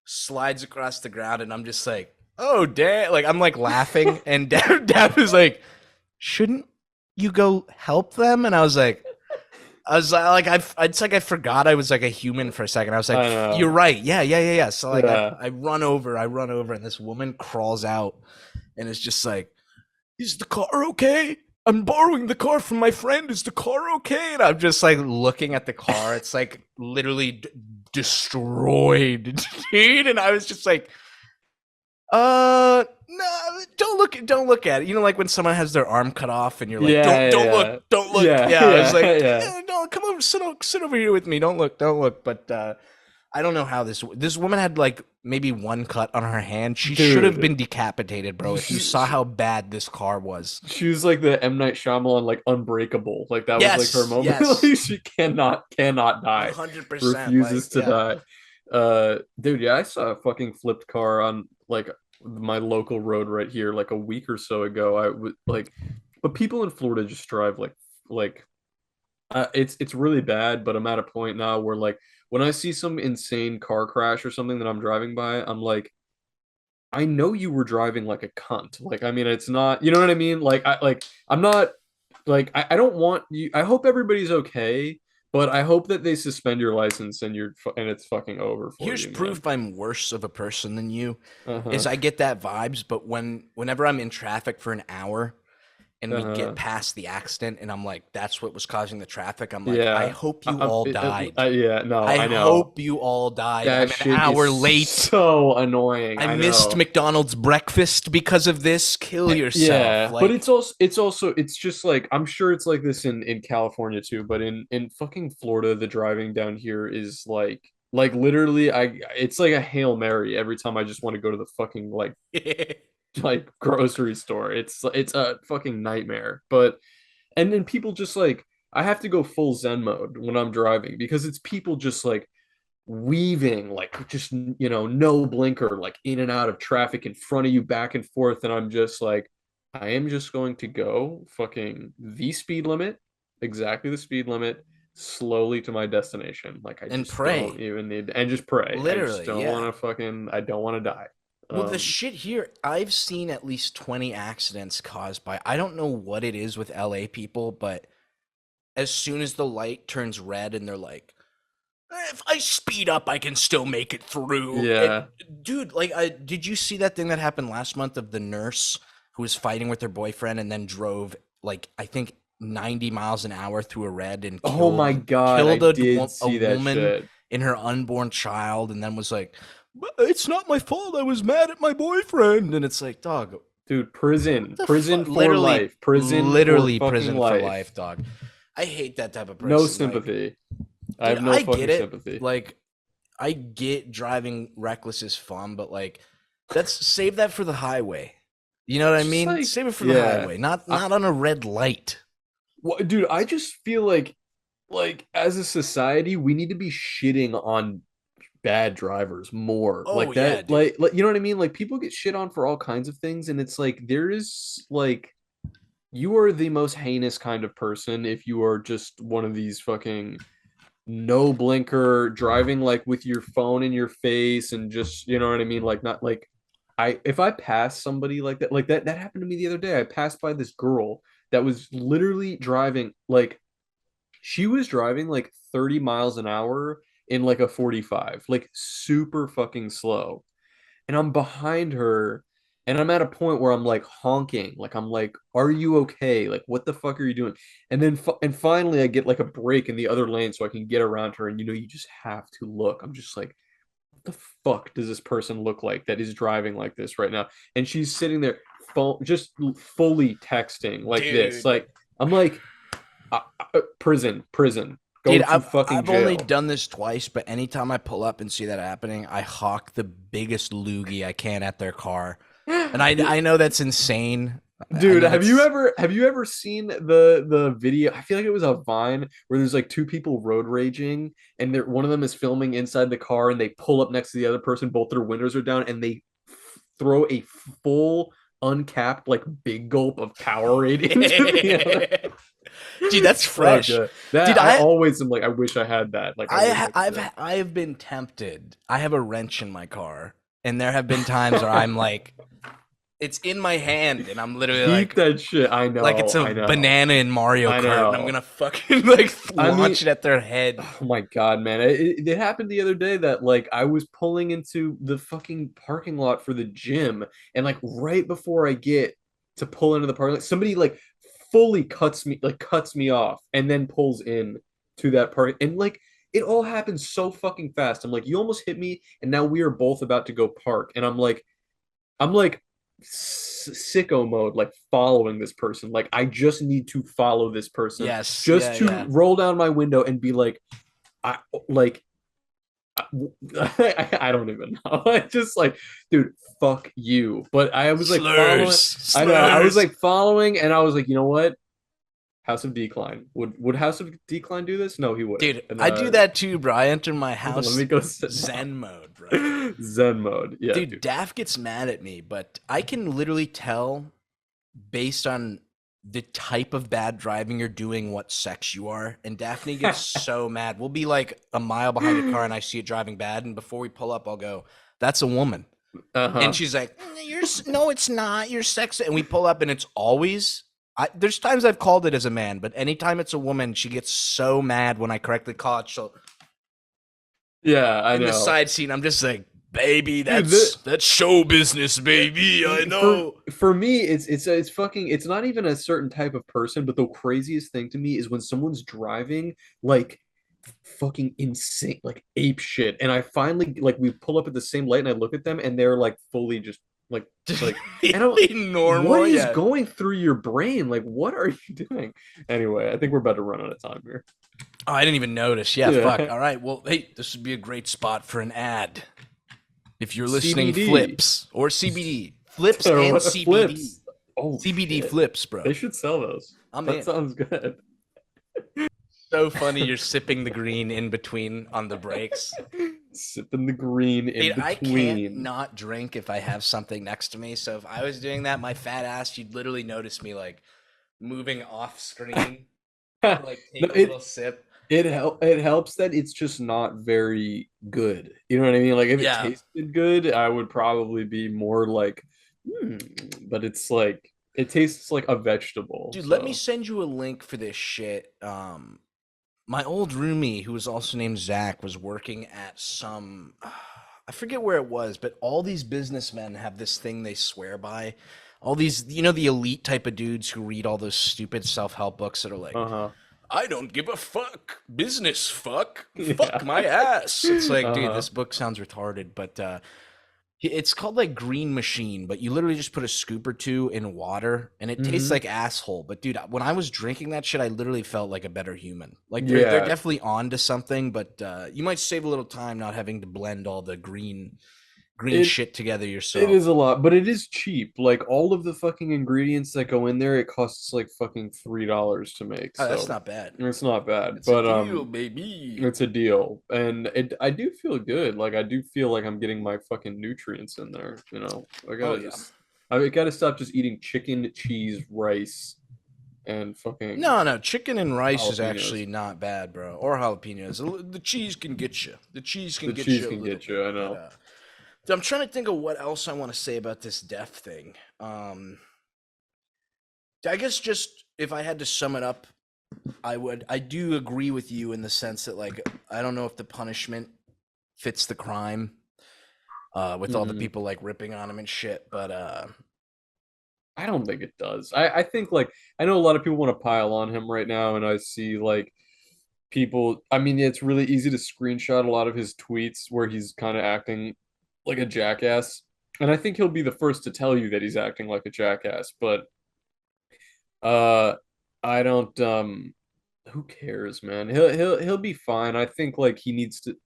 slides across the ground, and I'm just like, oh damn! Like I'm like laughing, and Daph is like, shouldn't you go help them? And I was like, it's like I forgot I was like a human for a second. I was like, I you're know. right. Yeah, yeah, yeah, yeah. So like Yeah. I run over, and this woman crawls out and is just like, is the car okay? I'm borrowing the car from my friend. Is the car okay? And I'm just like looking at the car. It's like literally destroyed, dude. And I was just like, no, don't look at it. You know, like when someone has their arm cut off and you're like, Yeah, don't look. yeah, Yeah, I was yeah, like, yeah, no, come over, sit over here with me. Don't look. But I don't know how this woman had like maybe one cut on her hand. She should have dude. been decapitated, bro. If you saw how bad this car was. She was like the M. Night Shyamalan, like Unbreakable. Like that was like her Yes, moment. yes, Like she cannot die, 100%. Like, refuses to yeah. die. Dude, yeah, I saw a fucking flipped car on like my local road right here like a week or so ago. I would like, but people in Florida just drive like it's really bad. But I'm at a point now where like when I see some insane car crash or something that I'm driving by, I'm like, I know you were driving like a cunt. Like, I mean, it's not, you know what I mean? I'm not like, I don't want you, I hope everybody's okay, but I hope that they suspend your license and and it's fucking over for Here's you, man. proof I'm worse of a person than you. Is Uh-huh. I get that vibes, but whenever I'm in traffic for an hour and we get Uh-huh. past the accident and I'm like, that's what was causing the traffic. I'm like, I Yeah. hope you all died. Yeah, no, I I know. hope you all died. That I'm an shit is hour late. so annoying. I I missed know. McDonald's breakfast because of this. Kill yourself. Yeah, but Like, it's just like I'm sure it's like this in California too, but in fucking Florida, the driving down here is like literally I it's like a Hail Mary every time I just want to go to the fucking like grocery store. It's a fucking nightmare. But and then people just like I have to go full Zen mode when I'm driving because it's people just like weaving like just no blinker like in and out of traffic in front of you back and forth, and I'm just like I am just going to go fucking the speed limit, exactly the speed limit, slowly to my destination. Like I and just don't pray. even need, and just pray. I just Literally, don't yeah. want to fucking I don't want to die. Well, the um shit here, I've seen at least 20 accidents caused by, I don't know what it is with LA people, but as soon as the light turns red and they're like, if I speed up, I can still make it through. And yeah. dude, like, did you see that thing that happened last month of the nurse who was fighting with her boyfriend and then drove like I think 90 miles an hour through a red and Oh my killed God, I killed did a see that woman shit. and her unborn child, and then was like, "But it's not my fault. I was mad at my boyfriend." And it's like, dog, Dude, what prison. the Prison fuck? for life. Prison for Literally fucking prison for life. life, dog. I hate that type of No person. Like, sympathy. I dude, have no I get fucking it. sympathy. Like, I get driving reckless is fun, but like, that's save that for the highway. You know what I It's just mean? like, Save it for the yeah. highway, not I, on a red light. well, dude, I just feel like as a society, we need to be shitting on bad drivers more. Oh Like yeah, that, dude. you know what I mean? Like people get shit on for all kinds of things, and it's like there is like you are the most heinous kind of person if you are just one of these fucking no blinker driving like with your phone in your face and just you know what I mean? Like not like I if I pass somebody like that happened to me the other day. I passed by this girl that was literally driving like she was driving like 30 miles an hour in like a 45, like super fucking slow. And I'm behind her and I'm at a point where I'm like honking, like I'm like, "Are you okay? Like what the fuck are you doing?" And then and finally I get like a break in the other lane so I can get around her and you just have to look. I'm just like, "What the fuck does this person look like that is driving like this right now?" And she's sitting there just fully texting like this. Dude. Like I'm like prison, go Dude, to fucking I've only jail. done this twice, but anytime I pull up and see that happening, I hawk the biggest loogie I can at their car. And I know that's insane. I Dude, know that's have you ever seen the video? I feel like it was a Vine where there's like two people road raging and one of them is filming inside the car and they pull up next to the other person, both their windows are down and they throw a full uncapped like big gulp of Powerade into the other. Dude, that's So fresh. good. That Dude, I always am like, I wish I had that. Like I wish I could do that. I have been tempted. I have a wrench in my car, and there have been times where I'm like, it's in my hand, and I'm literally Keep that shit. like it's a I know, banana in Mario I Kart, and I'm know. gonna fucking like I mean, launch it at their head. oh my God, man. It happened the other day that like I was pulling into the fucking parking lot for the gym and like right before I get to pull into the parking lot, somebody like fully cuts me off and then pulls in to that park and like it all happens so fucking fast. I'm like, you almost hit me and now we are both about to go park. And I'm like sicko mode, like following this person. Like I just need to follow this person Yes, just yeah, to yeah. roll down my window and be like, I like I don't even know. I just like, dude, fuck you. But I was like Slurs, following. I know. I was slurs. like following, and I was like, you know what? House of Decline. Would House of Decline do this? No, he wouldn't. Dude, And I do that too, bro. I enter my let house me go sit Zen mode, bro. down. Zen mode. Yeah, Dude, dude. Daff gets mad at me, but I can literally tell based on the type of bad driving you're doing what sex you are. And Daphne gets so mad. We'll be like a mile behind a car and I see it driving bad. And before we pull up, I'll go, "That's a woman." And Uh-huh. she's like, no, it's not. You're sexist." And we pull up and it's always, there's times I've called it as a man, but anytime it's a woman, she gets so mad when I correctly call it. So Yeah, I in the know. side seat, I'm just like, "Baby, Dude, that's show business, baby. I know." for me it's fucking it's not even a certain type of person, but the craziest thing to me is when someone's driving like fucking insane, like ape shit. And I finally like we pull up at the same light and I look at them and they're like fully just like and I'm what Normal, is yeah. going through your brain? Like what are you doing? Anyway, I think we're about to run out of time here. Oh, I didn't even notice. Yeah, fuck. Yeah. All right. Well, hey, this would be a great spot for an ad. If you're listening, CBD Flips or CBD. Flips or and what CBD. flips. Oh CBD shit. Flips, bro. They should sell those. I'm That in. sounds good. So funny you're sipping the green in between on the breaks. Sipping the green in Dude, I can't between. not drink if I have something next to me. So if I was doing that, my fat ass, you'd literally notice me like moving off screen to like No, take a little sip. it helps that it's just not very good. You know what I mean? Like if it Yeah. tasted good, I would probably be more like, hmm. But it's like it tastes like a vegetable. Dude, let me So send you a link for this shit. My old roomie, who was also named Zach, was working at some, I forget where it was, but all these businessmen have this thing they swear by. all these, you know, the elite type of dudes who read all those stupid self-help books that are like, Uh-huh. I don't give a fuck. Business fuck Yeah. my ass. It's like, dude, Uh-huh. this book sounds retarded, but it's called like Green Machine, but you literally just put a scoop or two in water and it tastes Hmm. like asshole. But dude, when I was drinking that shit, I literally felt like a better human. Like they're Yeah. definitely on to something, but you might save a little time not having to blend all the green It shit together it yourself. is a lot, but it is cheap. Like all of the fucking ingredients that go in there, it costs like fucking $3 to make. Oh, that's So not bad. it's not bad. It's a But deal, baby. it's a deal. And I do feel good. Like I do feel like I'm getting my fucking nutrients in there, you know. Oh yeah. I gotta stop just eating chicken, cheese, rice, and fucking No, no, chicken and rice is jalapenos. actually not bad, bro. Or jalapenos. The cheese can get you. The cheese The can get cheese you a can little get you, bit. I But know. I'm trying to think of what else I want to say about this death thing. I guess just if I had to sum it up, I do agree with you in the sense that like I don't know if the punishment fits the crime with all the Hmm. people like ripping on him and shit, but I don't think it does. I think like I know a lot of people want to pile on him right now, and I see like people. I mean, it's really easy to screenshot a lot of his tweets where he's kind of acting like a jackass, and I think he'll be the first to tell you that he's acting like a jackass. But uh, I don't. Who cares, man? He'll be fine. I think like he needs to.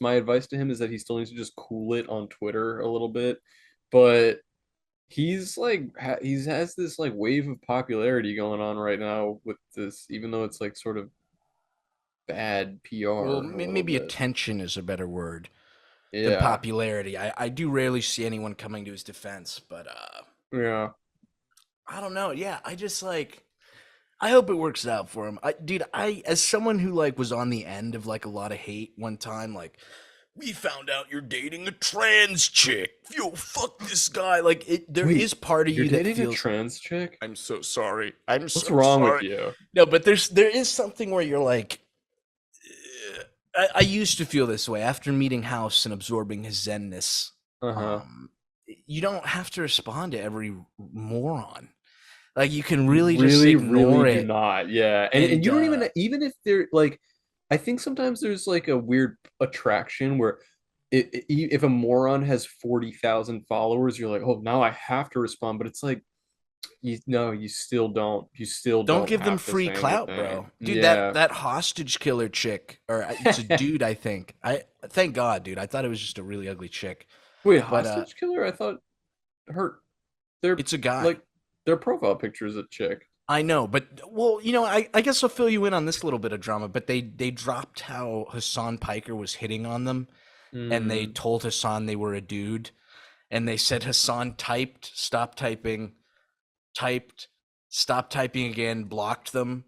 My advice to him is that he still needs to just cool it on Twitter a little bit, but he's like he's has this like wave of popularity going on right now with this, even though it's like sort of bad well, PR a little maybe bit. attention is a better word than Yeah, popularity. I do rarely see anyone coming to his defense, but yeah. I don't know. Yeah, I just like I hope it works out for him. Dude, I as someone who like was on the end of like a lot of hate one time, like we found out you're dating a trans chick. Yo, fuck this guy. Like there Wait, is part of you're you that dating a feels trans chick? I'm so sorry. I'm What's so wrong with sorry. you? No, but there is something where you're like I used to feel this way after meeting House and absorbing his zenness. Uh-huh. Um, you don't have to respond to every moron. Like you can You really just really, really ignore do it. not. Yeah. And And you don't even if they're like I think sometimes there's like a weird attraction where if a moron has 40,000 followers, you're like, oh, now I have to respond. But it's like, you no, you still don't. You still don't don't give them have to free say clout, anything. bro. Dude, that Yeah. that hostage killer chick, or it's a dude, I think. I thank God, dude. I thought it was just a really ugly chick, Wait, but hostage killer? I thought her their it's a guy. like their profile picture is a chick. I know, but well, you know, I guess I'll fill you in on this little bit of drama. But they dropped how Hassan Piker was hitting on them, and they Mm. told Hassan they were a dude, and they said Hassan typed, stopped typing, typed, stopped typing again, blocked them,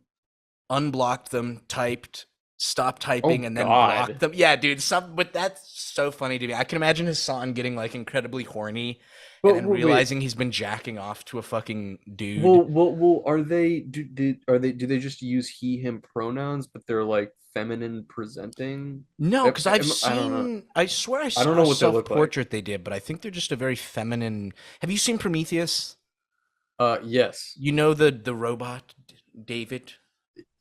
unblocked them, typed, stopped typing, Oh and then blocked God. them. Yeah, dude, but that's so funny to me. I can imagine Hassan getting like incredibly horny and then Wait. realizing he's been jacking off to a fucking dude. Well, are they do they just use he him pronouns, but they're like feminine presenting? No, because I don't know. I swear I I don't saw know a what they self look like. portrait they did, but I think they're just a very feminine. Have you seen Prometheus? Yes. You know the robot, David?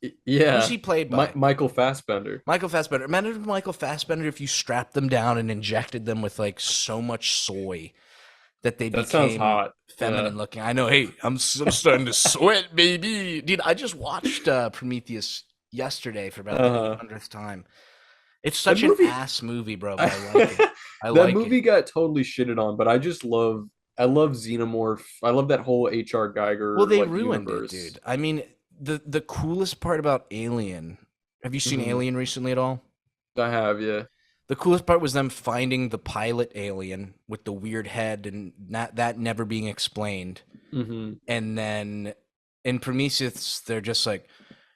Who's Yeah. he played by? Michael Fassbender. Michael Fassbender. Imagine Michael Fassbender if you strapped them down and injected them with like so much soy that they That sounds became hot. Yeah. feminine looking. I know. Hey, I'm starting to sweat, baby. Dude, I just watched Prometheus yesterday for about the Uh-huh. 800th time. It's That such an movie ass movie, bro, but I like it. that I like it. movie got totally shitted on, but I love Xenomorph. I love that whole H.R. Well, Geiger they like ruined it, universe. dude. I mean, the coolest part about Alien. Have you seen Hmm. Alien recently at all? I have, yeah. The coolest part was them finding the pilot alien with the weird head and that never being explained. Hmm. And then in Prometheus, they're just like,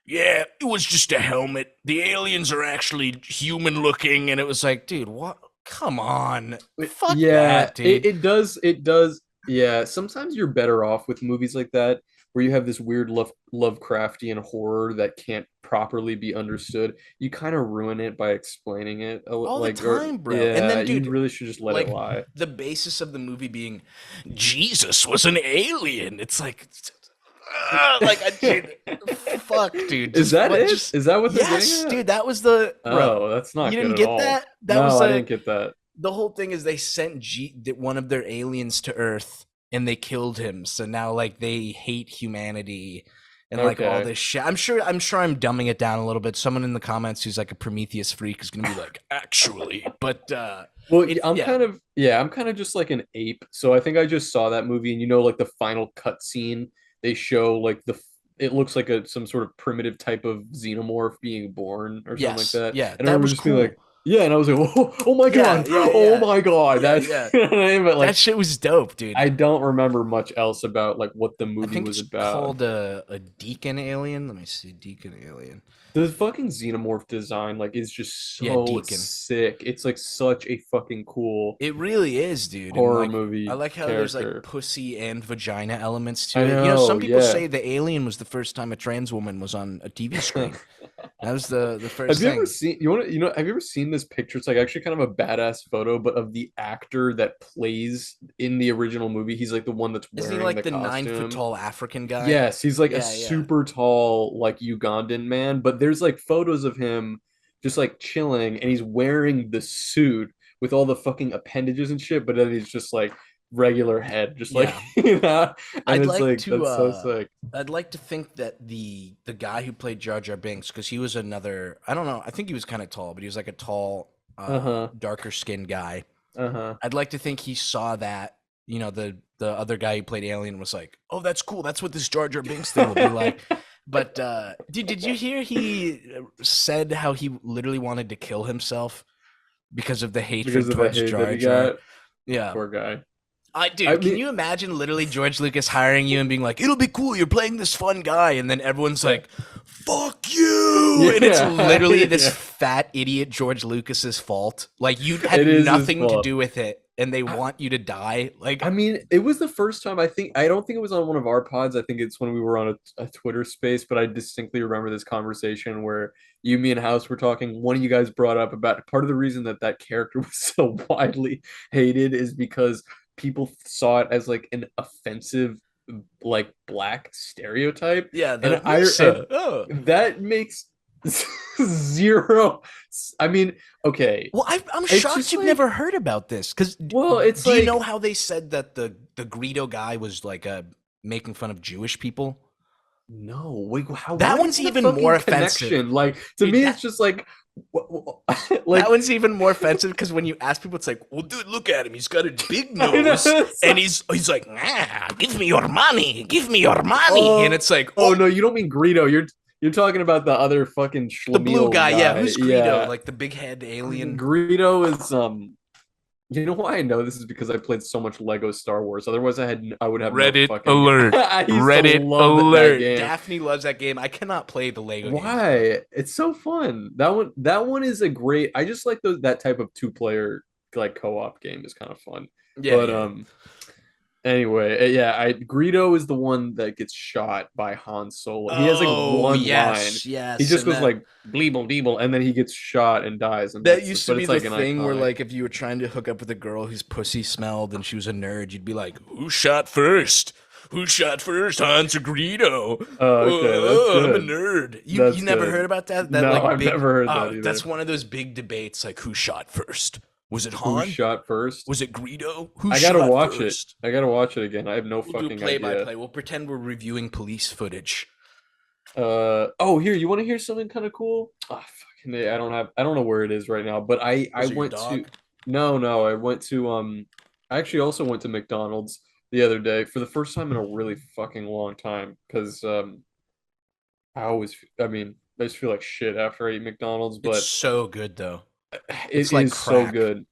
yeah, it was just a helmet. The aliens are actually human looking. And it was like, dude, what? Come on. Fuck Yeah, that, dude. it does. It does. Yeah, sometimes you're better off with movies like that where you have this weird Lovecraftian horror that can't properly be understood, you kind of ruin it by explaining it All the like, or time, bro. And yeah, then, you dude, really should just let it like lie. the basis of the movie being Jesus was an alien. It's like, like I dude, fuck, dude. Is Just that what? it? Just Is that what they're getting yes, at? dude. That was the bro. Oh, that's You not good didn't at get all. that? That was No, I didn't get that. the whole thing is they sent one of their aliens to Earth and they killed him. So now like they hate humanity and like all Okay. this shit. I'm sure I'm dumbing it down a little bit. Someone in the comments who's like a Prometheus freak is gonna be like, actually, but Well, it's I'm yeah. kind of yeah, I'm kind of just like an ape. So I think I just saw that movie, and like the final cut scene, they show like it looks like a some sort of primitive type of xenomorph being born or something like Yes, that. yeah, And I that remember was just being cool. like, yeah, and I was like, oh my Yeah, God, yeah, oh yeah, my God, yeah, that's yeah. you know what I mean? But That like, shit was dope, dude. I don't remember much else about like what the I movie think was it's about. called a deacon alien. Let me see, deacon alien. The fucking xenomorph design like is just Yeah, so deacon. sick. It's like such a fucking cool It really is, dude. And horror like I movie like how there's like character. pussy and vagina elements to I it. know, Some people yeah. say the alien was the first time a trans woman was on a TV screen. That was the Have first you ever thing. seen have you ever seen this picture? It's like actually kind of a badass photo, but of the actor that plays in the original movie. He's like the one that's Isn't he wearing like the the 9 foot costume. tall African guy? Yes, he's like a Yeah, yeah. super tall, like Ugandan man, but there's like photos of him just like chilling and he's wearing the suit with all the fucking appendages and shit, but then he's just like regular head, just like Yeah. and I'd it's like like to that's so sick. I'd like to think that the guy who played Jar Jar Binks, because he was another, I don't know, I think he was kind of tall, but he was like a tall, Uh-huh. darker skinned guy. Uh-huh. I'd like to think he saw that, the other guy who played Alien was like, "Oh, that's cool. That's what this Jar Jar Binks thing will be like." But dude, did you hear he said how he literally wanted to kill himself because of the Because hatred of the towards hate that Jar he Jar? got. Yeah. Poor guy. I Dude, can mean, you imagine literally George Lucas hiring you and being like, "It'll be cool. You're playing this fun guy," and then everyone's like, "Fuck you," and it's yeah, literally this yeah. fat idiot George Lucas's fault. Like you It had is his nothing to fault. do with it, and they I, want you to die. I Like, mean, it was the first time I don't think it was on one of our pods. I think it's when we were on a Twitter space, but I distinctly remember this conversation where you, me, and House were talking. One of you guys brought up about part of the reason that that character was so widely hated is because people saw it as like an offensive like black stereotype. yeah, And the and Misa. Oh. that makes zero. I mean, okay, Well, I'm it's shocked just you've like, never heard about this. Because well, it's do you know like, how they said that the Greedo guy was like making fun of Jewish people? no, wait, how, That what one's is the even more fucking offensive, connection? Like, to dude. me, That it's just like, that like, one's even more offensive because when you ask people, it's like, "Well, dude, look at him. He's got a big I know, nose, and he's like, give me your money, give me your money," and oh, it's like, oh "Oh, no, you don't mean Greedo. You're talking about the other fucking the blue schlemiel guy, yeah, guy. who's Greedo? Yeah, Like the big head alien." Greedo is You know why I know this is because I played so much Lego Star Wars. Otherwise, I would have no Reddit fucking. alert. I used to Reddit love that alert. game. Daphne loves that game. I cannot play the Lego games, bro. Why? It's so fun. That one is a great. I just like that type of two-player like co-op game is kind of fun. Yeah, But yeah. anyway, yeah, I Greedo is the one that gets shot by Han Solo. He has like Oh, one line. yes, He yes. just And goes like bleeble deeble and then he gets shot and dies and that that's used to but be it's the like an thing where, iconic. like, if you were trying to hook up with a girl whose pussy smelled and she was a nerd, you'd be like, "Who shot first? Who shot first? Hans or Greedo? Oh, okay, that's Oh, I'm a good. nerd." You That's never heard good. about that? That No, like I've big. never heard that either. That's one of those big debates. Like, who shot first? Was it Who Han? shot first? Was it Greedo? Who I gotta shot watch it. first? I gotta watch it again. I have no We'll do fucking play by idea. play. We'll pretend we're reviewing police footage. Oh, here, you want to hear something kind of cool? Ah, fucking A, I don't know where it is right now, but I Was it your went to dog? no, I went to I actually also went to McDonald's the other day for the first time in a really fucking long time because I mean, I just feel like shit after I eat McDonald's, It's but so good though. It's it like is so crack. good.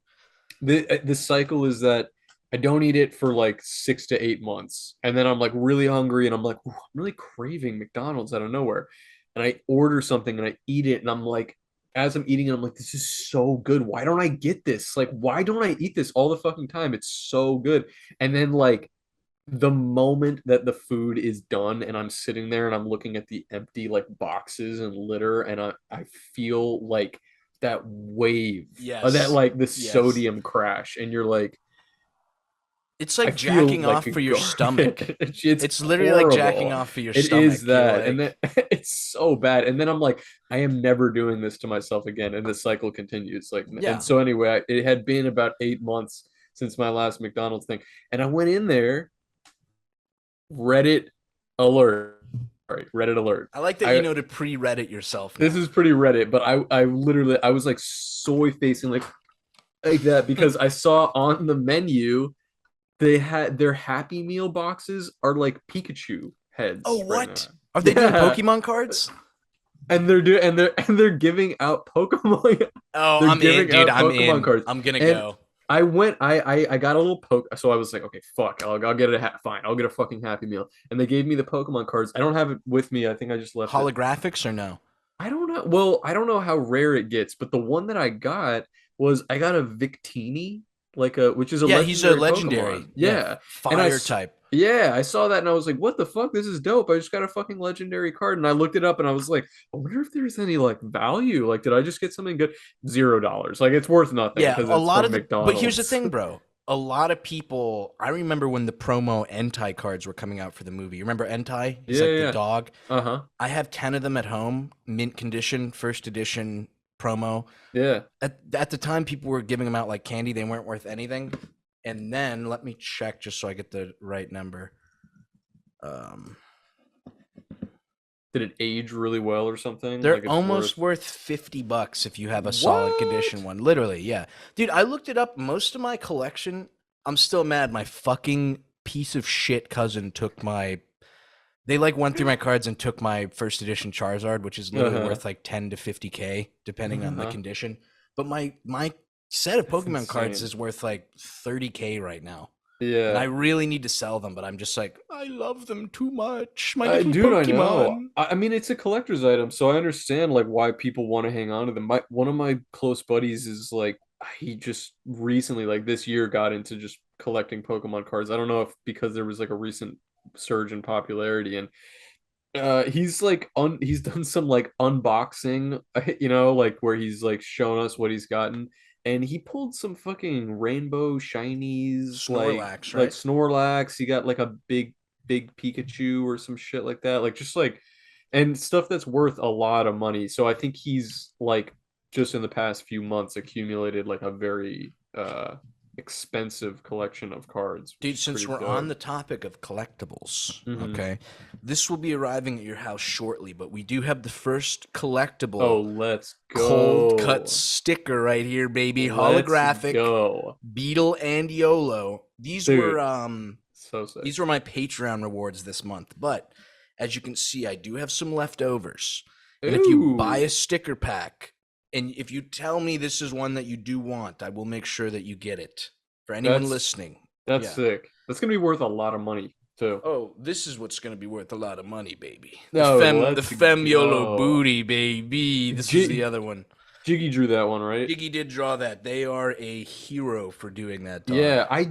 The cycle is that I don't eat it for like 6 to 8 months, and then I'm like really hungry, and I'm like, "Ooh, I'm really craving McDonald's out of nowhere," and I order something and I eat it, and I'm like, as I'm eating it, I'm like, this is so good. Why don't I get this? Like, why don't I eat this all the fucking time? It's so good. And then like the moment that the food is done and I'm sitting there and I'm looking at the empty like boxes and litter and I feel like that wave that Yes. like the Yes. sodium crash and you're like It's I like feel jacking like off a for your stomach. garbage. It's It's literally like jacking horrible. off for your It is stomach. You're that. And then like, it's so bad. And then I'm like, I am never doing this to myself again. And the cycle continues. Like, and yeah. so anyway, it had been about 8 months since my last McDonald's thing. And I went in there, Reddit alert. Right, Reddit alert. I like that you I know to pre-Reddit yourself This now. is pretty Reddit, but I literally I was like soy facing like that because I saw on the menu they had their Happy Meal boxes are like Pikachu Oh, heads right now. what? Are they doing Yeah, Pokemon cards? and they're giving out Pokemon. Oh, They're I'm in, giving dude. out I'm Pokemon in. cards, I'm gonna and go. I got a little poke, so I was like, okay, fuck, I'll get fine, I'll get a fucking Happy Meal, and they gave me the Pokemon cards. I don't have it with me. I think I just left it. Holographics or no? I don't know. Well, I don't know how rare it gets, but the one that I got a Victini, which is a Yeah, he's a legendary legendary. Pokemon. Yeah, Yeah. And fire type. yeah, I saw that and I was like, what the fuck? This is dope. I just got a fucking legendary card. And I looked it up and I was like, I wonder if there's any like value. Like, did I just get something good? $0. Like it's worth nothing Yeah, because a it's lot from of the. But here's the McDonald's. thing, bro. A lot of people. I remember when the promo Entai cards were coming out for the movie. You remember Entai? He's Yeah, like the yeah. dog. Uh-huh. I have 10 of them at home, mint condition, first edition promo. Yeah. At the time, people were giving them out like candy. They weren't worth anything. And then let me check just so I get the right number. Um, Did it age really well or something? they're Like it's almost worth worth $50 if you have a solid condition what? one. Literally, yeah. Dude, I looked it up. Most of my collection, I'm still mad. My fucking piece of shit cousin took my. They like went through my cards and took my first edition Charizard, which is literally Uh-huh. worth like 10 to 50K depending on the Uh-huh. condition. But my set of That's Pokemon cards insane. is worth like 30K right now. And I Yeah. really need to sell them, but I'm just like, I love them too much. My little Dude, I know. Pokemon. I mean, it's a collector's item, so I understand like why people want to hang on to them. One of my close buddies is like he just recently, like this year, got into just collecting Pokemon cards. I don't know if because there was like a recent surge in popularity, and he's done some like unboxing, like where he's like shown us what he's gotten, and he pulled some fucking rainbow shinies, Snorlax, like right? Snorlax. He got like a big Pikachu or some shit like that, like just like and stuff that's worth a lot of money. So I think he's like just in the past few months accumulated like a very expensive collection of cards, which Dude, is since pretty we're on dope. the topic of collectibles, Hmm. okay, this will be arriving at your house shortly, but we do have the first Oh, collectible let's cold cut go. sticker right here, baby. Let's Holographic go. Beetle and YOLO. Dude, so sick. These were my Patreon rewards this month, but as you can see, I do have some leftovers. And if you buy a Ooh, sticker pack, and if you tell me this is one that you do want, I will make sure that you get it. For anyone that's listening, that's yeah. sick. That's gonna be worth a lot of money too. Oh, this is what's going to be worth a lot of money, baby. No, The let's fem YOLO go. booty, baby. This is the J other one. Jiggy drew that one, right? Jiggy did draw that. They are a hero for doing that, dog. Yeah, I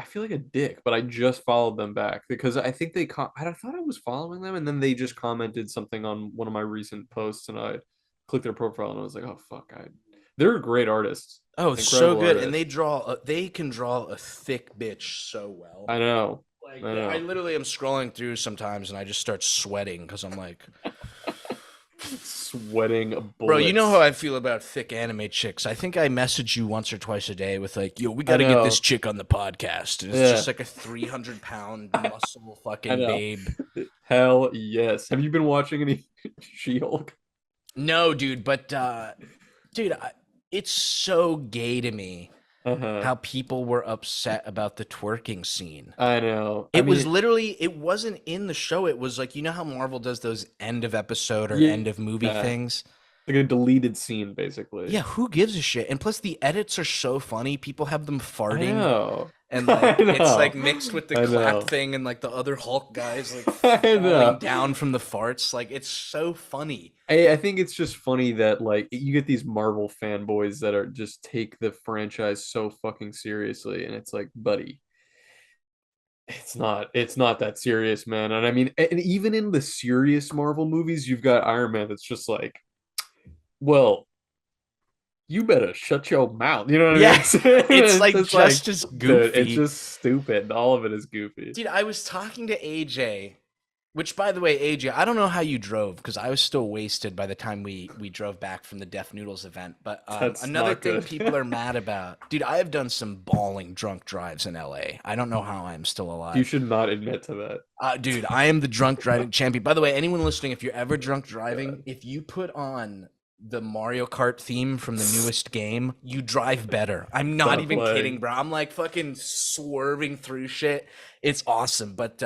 feel like a dick, but I just followed them back because I think I thought I was following them and then they just commented something on one of my recent posts and I clicked their profile and I was like, "Oh fuck, they're great artists. Oh, so Incredible good, and artists." they can draw a thick bitch so well. I know. Like I I know. literally am scrolling through sometimes, and I just start sweating because I'm like, Sweating bro, you know how bullets. I feel about thick anime chicks. I think I message you once or twice a day with like, yo, we I got to get this know. chick on the podcast, and it's Yeah, just like a 300-pound muscle I fucking know. babe. Hell yes. Have you been watching any She-Hulk? No, dude, but dude, it's so gay to me Uh-huh. how people were upset about the twerking scene. I know. I It was mean, literally, it wasn't in the show. It was like, you know how Marvel does those end of episode or yeah, end of movie things? like a deleted scene basically. Yeah, who gives a shit? And plus, the edits are so funny. People have them I farting, know. and I like it's like know. mixed with the I clap know. thing, and like the other Hulk guys like I falling know. down from the farts. Like it's so funny. I think it's just funny that like you get these Marvel fanboys that are just take the franchise so fucking seriously and it's like, buddy, it's not that serious, man. And I mean, and even in the serious Marvel movies, you've got Iron Man that's just like, well, you better shut your mouth. You know what I mean? Yeah, it's It's like just like, just as dude, it's goofy. just stupid. All of it is goofy. Dude, I was talking to AJ, which by the way, AJ, I don't know how you drove because I was still wasted by the time we drove back from the Def Noodles event. But That's another not thing good. people are mad about, dude, I have done some bawling drunk drives in LA. I don't know how I'm still You alive. should not admit to that. Dude, I am the drunk driving champion. By the way, anyone listening, if you're ever drunk driving, God. if you put on the Mario Kart theme from the newest game, you drive better. I'm not Stop even kidding, playing. bro. I'm like fucking swerving through shit. It's awesome. But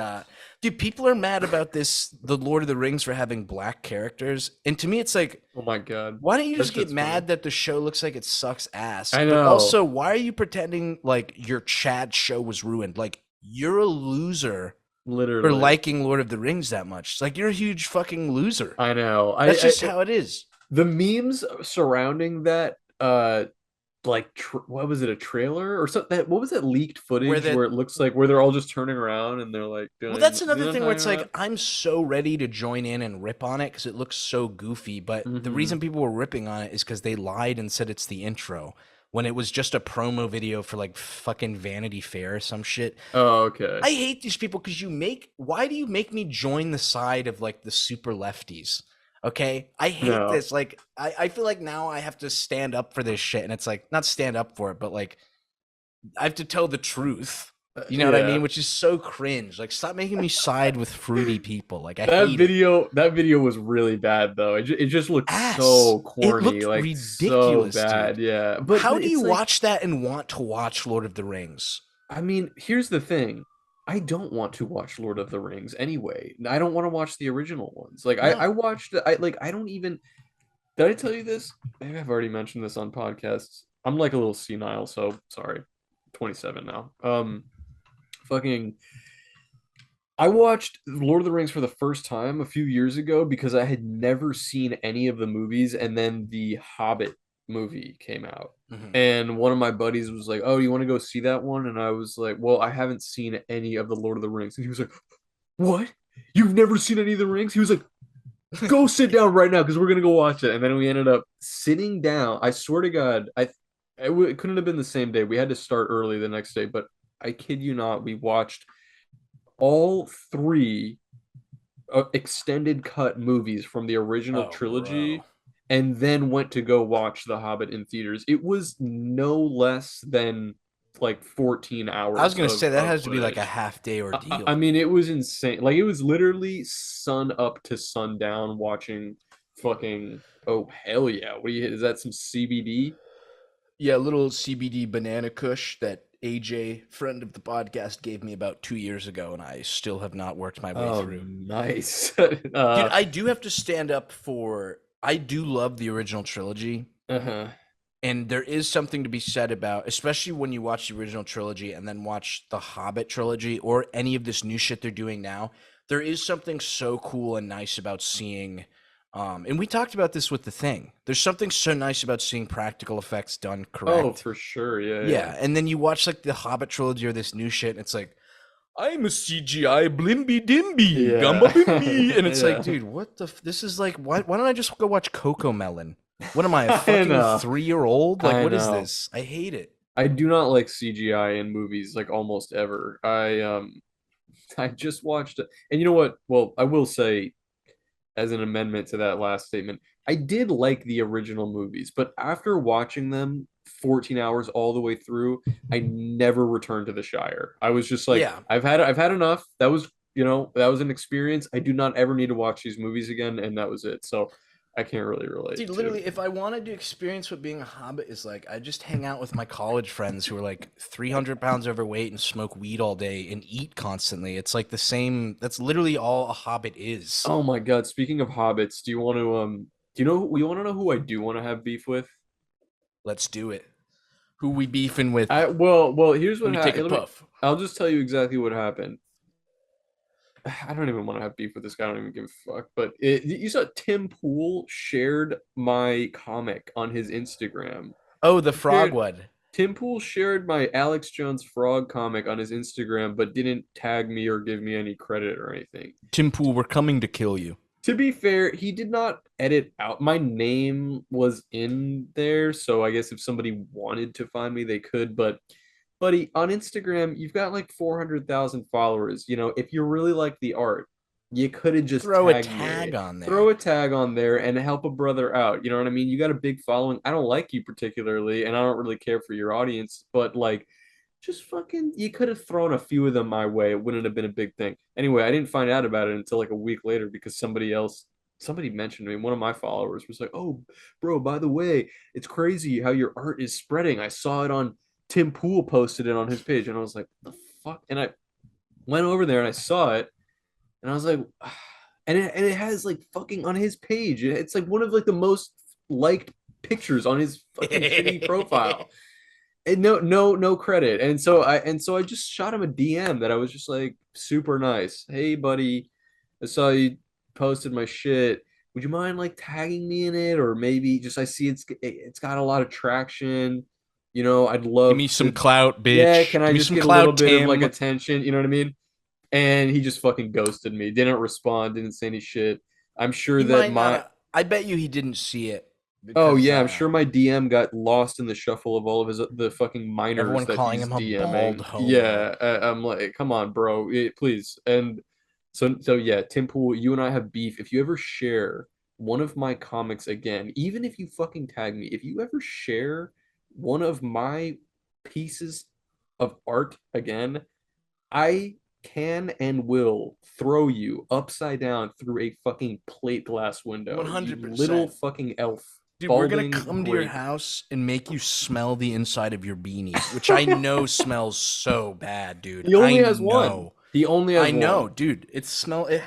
dude, people are mad about this, the Lord of the Rings for having black characters. And to me, it's like, Oh my God. why don't you That just get shit's funny. mad that the show looks like it sucks ass? I But know. also, why are you pretending like your Chad show was ruined? Like, you're a loser for Literally. liking Lord of the Rings that much. It's like you're a huge fucking loser. I know. That's just how it is. The memes surrounding that like what was it, a trailer or something, that what was that leaked Where footage that where it looks like where they're all just turning around and they're like well, doing, that's you another know what thing where I'm it's talking like about? I'm so ready to join in and rip on it because it looks so goofy. But the Mm-hmm. reason people were ripping on it is because they lied and said it's the intro when it was just a promo video for like fucking Vanity Fair or some shit. Oh, okay. I hate these people because why do you make me join the side of like the super lefties? Okay. I hate No. this. Like, I feel like now I have to stand up for this shit. And it's like, not stand up for it, but like, I have to tell the truth. You know what I Yeah. mean? Which is so cringe. Like, stop making me side with fruity people. Like, I That hate it. video, that video was really bad though. It just looked Ass. so It corny, looked like so ridiculous, bad. dude. Yeah. But How do you it's like, watch that and want to watch Lord of the Rings? I mean, here's the thing. I don't want to watch Lord of the Rings anyway. I don't want to watch the original ones. Like I No. watched I don't even, did I tell you this? Maybe I've already mentioned this on podcasts. I'm like a little senile, so sorry. 27 now. Fucking I watched Lord of the Rings for the first time a few years ago because I had never seen any of the movies, and then the Hobbit movie came out. Mhm. And one of my buddies was like, "Oh, you want to go see that one?" And I was like, "Well, I haven't seen any of the Lord of the Rings." And he was like, "What? You've never seen any of the rings?" He was like, "Go sit down right now because we're gonna go watch it." And then we ended up sitting down. I swear to God, it couldn't have been the same day. We had to start early the next day, but I kid you not, we watched all three extended cut movies from the original Oh, bro. trilogy and then went to go watch The Hobbit in theaters. It was no less than like 14 I was hours gonna say that of has to be like a footage. half day I ordeal. mean, it was insane. Like, it was literally sun up to sundown watching fucking, oh, hell yeah. What do you, is that some CBD? Yeah, a little CBD banana kush that AJ, friend of the podcast, gave me about 2 years ago, and I still have not worked my way Oh, through. nice. Dude, I do have to stand up for. I do love the original trilogy, Uh-huh. and there is something to be said about, especially when you watch the original trilogy and then watch the Hobbit trilogy or any of this new shit they're doing now. There is something so cool and nice about seeing. And we talked about this with The Thing. There's something so nice about seeing practical effects done Oh, correct. for sure. Yeah, yeah. Yeah, and then you watch like the Hobbit trilogy or this new shit, and it's like, I'm a CGI blimby dimby, gumba Yeah. bimby, and it's like, Yeah. dude, what the? This is like, why don't I just go watch Coco Melon? What am I, a I fucking know. 3 year old? Like, I what is know. this? I hate it. I do not like CGI in movies like almost ever. I just watched it. And you know what? Well, I will say as an amendment to that last statement, I did like the original movies, but after watching them 14 hours all the way through, I never returned to the Shire. I was just like, Yeah, I've had enough. That was, that was an experience. I do not ever need to watch these movies again, and that was it. So I can't really relate dude, to. literally, if I wanted to experience what being a Hobbit is like, I just hang out with my college friends who are like 300 pounds overweight and smoke weed all day and eat constantly. It's like the same. That's literally all a Hobbit is. Oh my God, speaking of hobbits, do you want to know who I do want to have beef with? Let's do it. Who we beefing with? Well, here's Let what me take a happened. puff. I'll just tell you exactly what happened. I don't even want to have beef with this guy. I don't even give a fuck. But you saw Tim Pool shared my comic on his Instagram. Oh, the He frog shared, one. Tim Pool shared my Alex Jones Frog comic on his Instagram, but didn't tag me or give me any credit or anything. Tim Pool, we're coming to kill you. To be fair, he did not edit out. My name was in there, so I guess if somebody wanted to find me, they could. But, buddy, on Instagram, you've got like 400,000 followers. You know, if you really like the art, you could have just Throw a tagged me. tag on Throw there. a tag on there and help a brother out. You know what I mean? You got a big following. I don't like you particularly, and I don't really care for your audience, but like, just fucking, you could have thrown a few of them my way. It wouldn't have been a big thing. Anyway, I didn't find out about it until like a week later because somebody mentioned me. One of my followers was like, "Oh, bro, by the way, it's crazy how your art is spreading. I saw it on Tim Pool posted it on his page." And I was like, "The fuck?" And I went over there and I saw it and I was like, and it has like fucking on his page. It's like one of like the most liked pictures on his fucking shitty profile. And no credit. And so I just shot him a DM that I was just like super nice. Hey buddy, I saw you posted my shit. Would you mind like tagging me in it? Or maybe just I see it's got a lot of traction. You know, I'd Give love me some to, clout, yeah, bitch. can I Give me just some get a little clout, bit of like Tim. attention? You know what I mean? And he just fucking ghosted me. Didn't respond, didn't say any shit. I'm sure He that might not. my I bet you he didn't see it Oh because yeah, I'm sure my DM got lost in the shuffle of all of his the fucking minors everyone that calling he's him a bald DMing. homo. Yeah, I'm like, come on, bro, please. And so yeah, Tim Pool, you and I have beef. If you ever share one of my comics again, even if you fucking tag me, if you ever share one of my pieces of art again, I can and will throw you upside down through a fucking plate glass window, you little 100%. fucking elf, Dude, we're gonna balding come to your Greg. house and make you smell the inside of your beanie, which I know smells so bad, dude. He I only has one. know. He only I has know, one. dude. It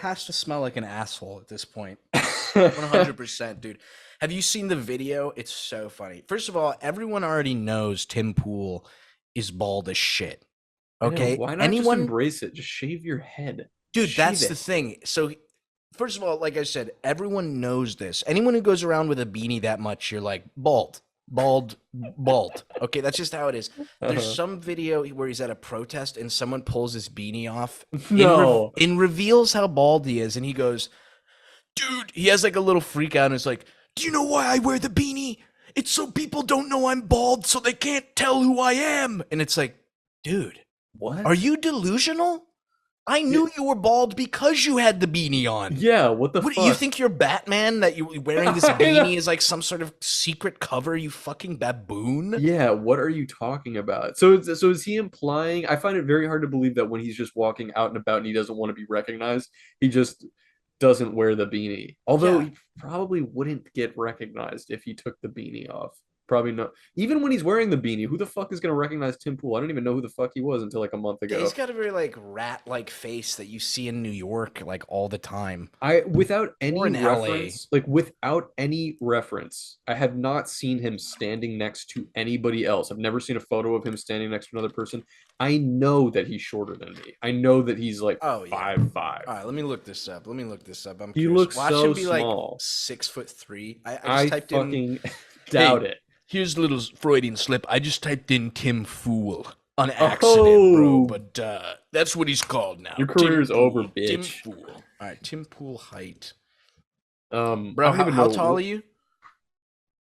has to smell like an asshole at this point. 100%, dude. Have you seen the video? It's so funny. First of all, everyone already knows Tim Pool is bald as shit. I know. Okay? Why not just Anyone, embrace it? Just shave your head. Just dude, shave that's the it. thing. So, first of all, like I said, everyone knows this. Anyone who goes around with a beanie that much, you're like, bald, bald, bald. Okay, that's just how it is. There's Uh-huh. some video where he's at a protest and someone pulls his beanie off No. and reveals how bald he is. And he goes, dude, he has like a little freak out and it's like, do you know why I wear the beanie? It's so people don't know I'm bald so they can't tell who I am. And it's like, dude, are What? you delusional? I knew you were bald because you had the beanie on. Yeah, what the What do you fuck? think you're Batman that you're wearing this I know. beanie is like some sort of secret cover, you fucking baboon? Yeah, what are you talking about? So is he implying? I find it very hard to believe that when he's just walking out and about and he doesn't want to be recognized, he just doesn't wear the beanie. Although Yeah. he probably wouldn't get recognized if he took the beanie off. Probably not. Even when he's wearing the beanie, who the fuck is gonna recognize Tim Pool? I don't even know who the fuck he was until like a month Yeah, he's ago. got a very like rat-like face that you see in New York like all the time. I without Or any in LA. reference, like without any reference, I have not seen him standing next to anybody else. I've never seen a photo of him standing next to another person. I know that he's shorter than me. I know that he's like Oh yeah. 5'5". All right, let me look this up. Let me look this up. I'm He curious. looks Watch so him be like small. 6'3". I just I typed in, fucking doubt hey, it. here's a little Freudian slip. I just typed in Tim Fool on accident, bro. Oh, But that's what he's called your now. career Tim is over, Pool. Tim bitch. Fool. All right, Tim Pool height. I Bro, don't even how tall are know. you?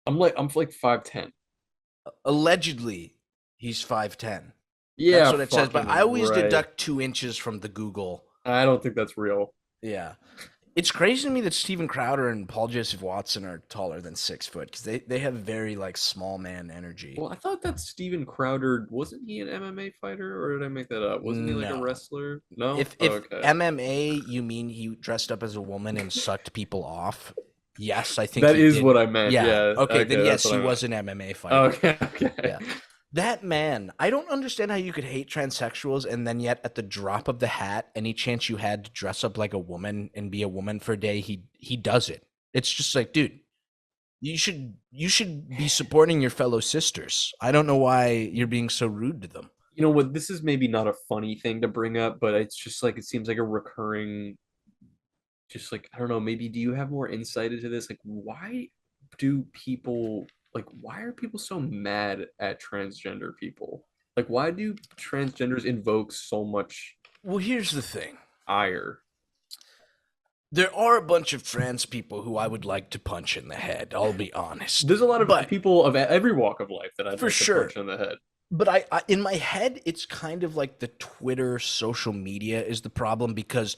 I'm like 5'10". Allegedly, he's 5'10". That's Yeah, what it says. But I fucking always right. deduct 2 inches from the Google. I don't think that's real. Yeah. It's crazy to me that Steven Crowder and Paul Joseph Watson are taller than 6 foot because they have very like small man energy. Well, I thought that Steven Crowder wasn't he an MMA fighter, or did I make that up? Wasn't he like a No. wrestler? No? If Oh, if okay. MMA you mean he dressed up as a woman and sucked people off? Yes, I think That he is did. what I meant. Yeah. Yeah. Okay, then Okay, that's yes, what he I meant. was an MMA fighter. Okay, okay. Yeah. That man, I don't understand how you could hate transsexuals and then yet at the drop of the hat, any chance you had to dress up like a woman and be a woman for a day, he does it. It's just like, dude, you should be supporting your fellow sisters. I don't know why you're being so rude to them. You know what? This is maybe not a funny thing to bring up, but it's just like it seems like a recurring, just like I don't know, maybe do you have more insight into this? Like, why do people like why are people so mad at transgender people? Like why do transgenders invoke so much Well, here's the thing. ire? There are a bunch of trans people who I would like to punch in the head, I'll be honest. There's a lot of But people of every walk of life that I'd for like to sure. punch in the head. But I in my head, it's kind of like the Twitter social media is the problem, because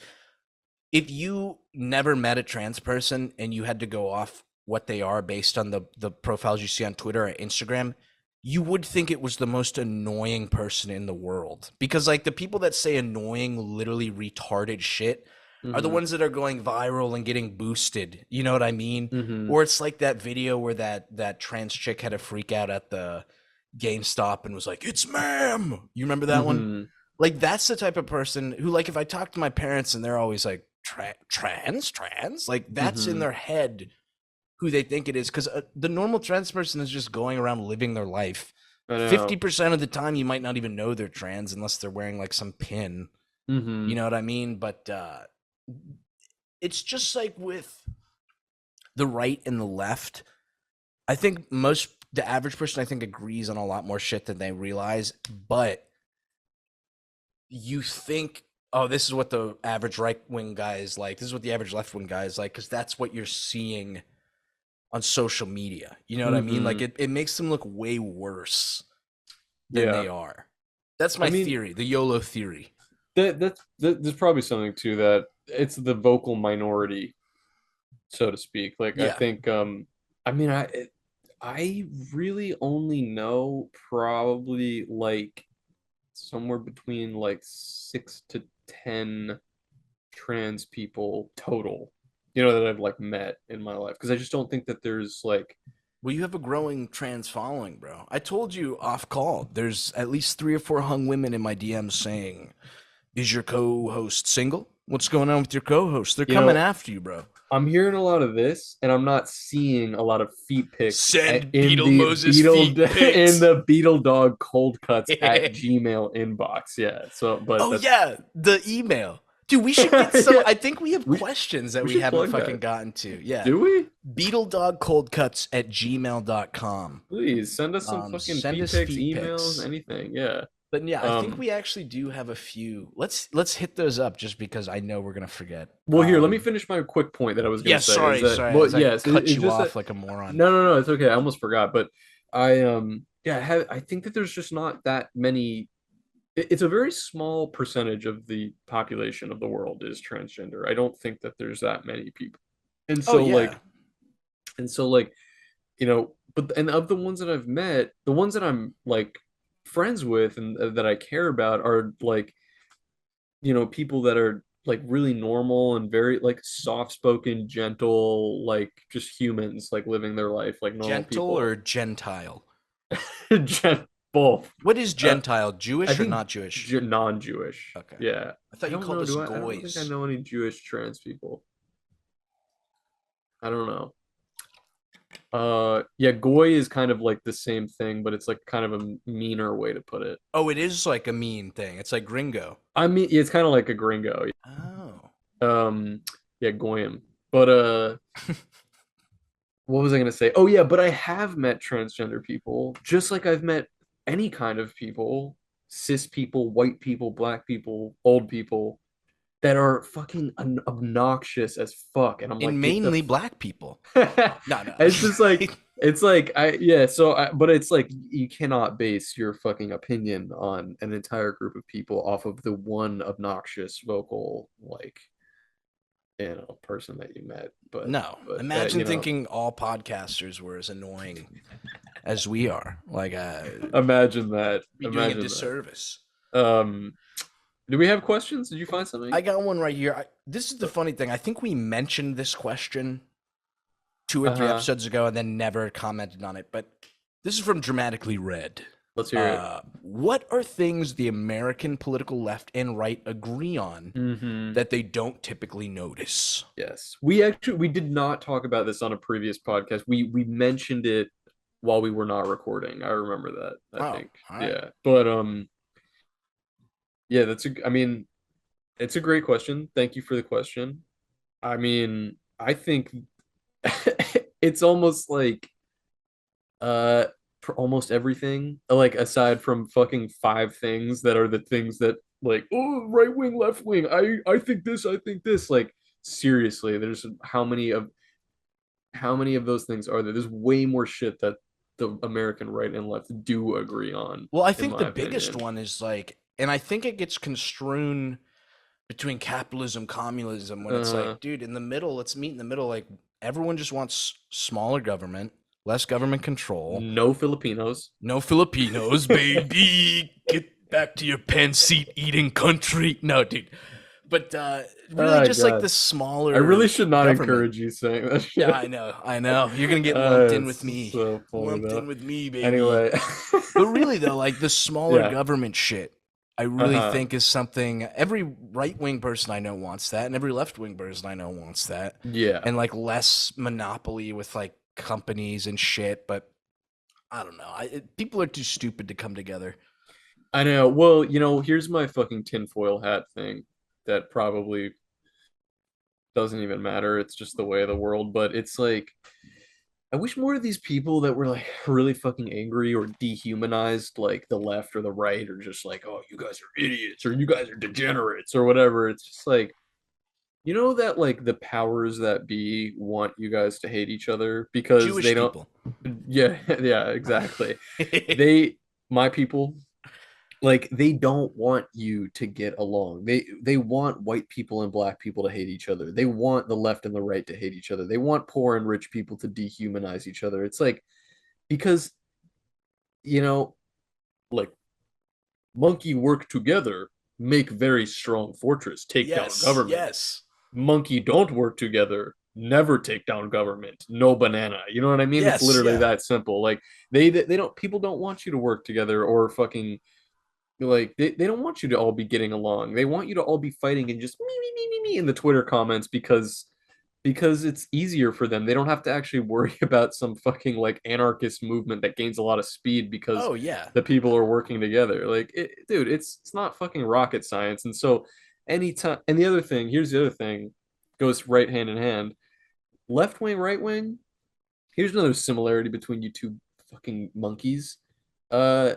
if you never met a trans person and you had to go off what they are based on the profiles you see on Twitter or Instagram, you would think it was the most annoying person in the world. Because like the people that say annoying, literally retarded shit are the Mm-hmm. ones that are going viral and getting boosted. You know what I mean? Mm-hmm. Or it's like that video where that trans chick had a freak out at the GameStop and was like, "It's ma'am." You remember that one? Mm-hmm. Like that's the type of person who, like, if I talk to my parents and they're always like trans, like that's in Mm-hmm. their head who they think it is, because the normal trans person is just going around living their life. I know. 50% of the time you might not even know they're trans unless they're wearing like some pin, Mm-hmm. you know what I mean? But it's just like with the right and the left, I think the average person, I think, agrees on a lot more shit than they realize. But you think, oh, this is what the average right wing guy is like. This is what the average left wing guy is like, because that's what you're seeing on social media. You know what I mean? Like Mm-hmm. it makes them look way worse than Yeah. they are. That's I my mean, theory, the YOLO theory. there's probably something to that. It's the vocal minority, so to speak. Like I Yeah. think I mean I really only know probably like somewhere between like 6 to 10 trans people total, that I've like met in my life. Because I just don't think that there's like, Well, you have a growing trans following, bro. I told you off call. There's at least 3 or 4 hung women in my DMs saying, "Is your co-host single? What's going on with your co-host? They're you coming know, after you, bro." I'm hearing a lot of this, and I'm not seeing a lot of feet pics Send in Beetle the Moses beetle feet in pics. the beetle dog cold cuts at Gmail inbox. Yeah. So, but Oh that's yeah, the email. Dude, we should get some. yeah. I think we have We sh- questions that we we should haven't plug fucking that. gotten to. Yeah. Do we? Beetledogcoldcuts at gmail.com. Please send us some fucking Send feet us pics, feet emails, pics. anything. Yeah. But yeah, I think Um. we actually do have a few. Let's hit those up just because I know we're gonna forget. Well, here, let me finish my quick point that I was going Yeah, to say is sorry, that, sorry, well, as I yes, cut it's you just that, off like a moron. no, no, no, it's okay. I almost forgot, but yeah, I think that there's just not that many. It's a very small percentage of the population of the world is transgender. I don't think that there's that many people. And Oh so, yeah. like, but, and of the ones that I've met, the ones that I'm like friends with and that I care about are like, people that are like really normal and very like soft-spoken, gentle, like just humans, like living their life like normal Gentle or people. Gentile? Both. What is Uh, Gentile? I Jewish or think not Jewish? non-Jewish. Okay. Yeah. I I thought you don't called know. us I don't think I goys. know any Jewish trans people. I don't know. Yeah, goy is kind of like the same thing, but it's like kind of a meaner way to put it. Oh, it is like a mean thing. It's like gringo. I mean, it's kind of like a gringo. Oh. Um, yeah, goyim. But what was I gonna say? Oh yeah, but I have met transgender people, just like I've met any kind of people, cis people, white people, black people, old people, that are fucking obnoxious as fuck. And I'm like, And get the mainly black people. No, no. it's just like it's like but it's like you cannot base your fucking opinion on an entire group of people off of the one obnoxious vocal like person that you met. But No. but Imagine thinking all podcasters were as annoying as we are. Like, imagine that. be doing a Imagine that. disservice. Um, do we have questions? Did you find something? I got one right here. This is the funny thing. I think we mentioned this question 2 or 3 Uh-huh. episodes ago and then never commented on it. But this is from Dramatically Read. Let's hear it. What are things the American political left and right agree on Mm-hmm. that they don't typically notice? Yes. We did not talk about this on a previous podcast. We mentioned it while we were not recording. I remember that, I Oh, think. all right. Yeah. But yeah, I mean, it's a great question. Thank you for the question. I mean, I think it's almost like Uh, for almost everything, like aside from fucking five things that are the things that like, oh, right wing, left wing. I think this, I think this. Like seriously, there's how many of those things are there? There's way more shit that the American right and left do agree on, Well, I in think the my biggest opinion. one is like, and I think it gets construed between capitalism, communism, when it's Uh, like, dude, in the middle, let's meet in the middle. Like, everyone just wants smaller government, less government control, no Filipinos. no Filipinos, baby. Get back to your pen seat eating country. No, dude. But really, Oh just like God, the I really smaller should not government. encourage you saying that Yeah, shit. I know, I know. You're gonna get lumped in with It's me. so funny Lumped though. in with me, baby. Anyway, But really, though, like the smaller yeah, government shit, I really uh-huh, think is something every right wing person I know wants that, and every left wing person I know wants that, yeah. and like less monopoly with like companies and shit. But I don't know. People are too stupid to come together. I know. Well, here's my fucking tinfoil hat thing that probably doesn't even matter. It's just the way of the world. But it's like, I wish more of these people that were like really fucking angry or dehumanized, like the left or the right, or just like, oh, you guys are idiots or you guys are degenerates or whatever. It's just like, that like the powers that be want you guys to hate each other because they Jewish don't, people. yeah, yeah, exactly. They, my people, like they don't want you to get along. They want white people and black people to hate each other. They want the left and the right to hate each other. They want poor and rich people to dehumanize each other. It's like because you know like monkey work together, make very strong fortress, take down Yes, government. yes, Monkey don't work together, never take down government. No banana. You know what I mean? It's yes, literally yeah. that simple. Like they don't people don't want you to work together or fucking like they don't want you to all be getting along. They want you to all be fighting and just me in the Twitter comments because it's easier for them. They don't have to actually worry about some fucking like anarchist movement that gains a lot of speed because Oh yeah, the people are working together. Like dude, it's not fucking rocket science. And so anytime and the other thing, here's the other thing, goes right hand in hand. Left wing, right wing, here's another similarity between you two fucking monkeys. Uh,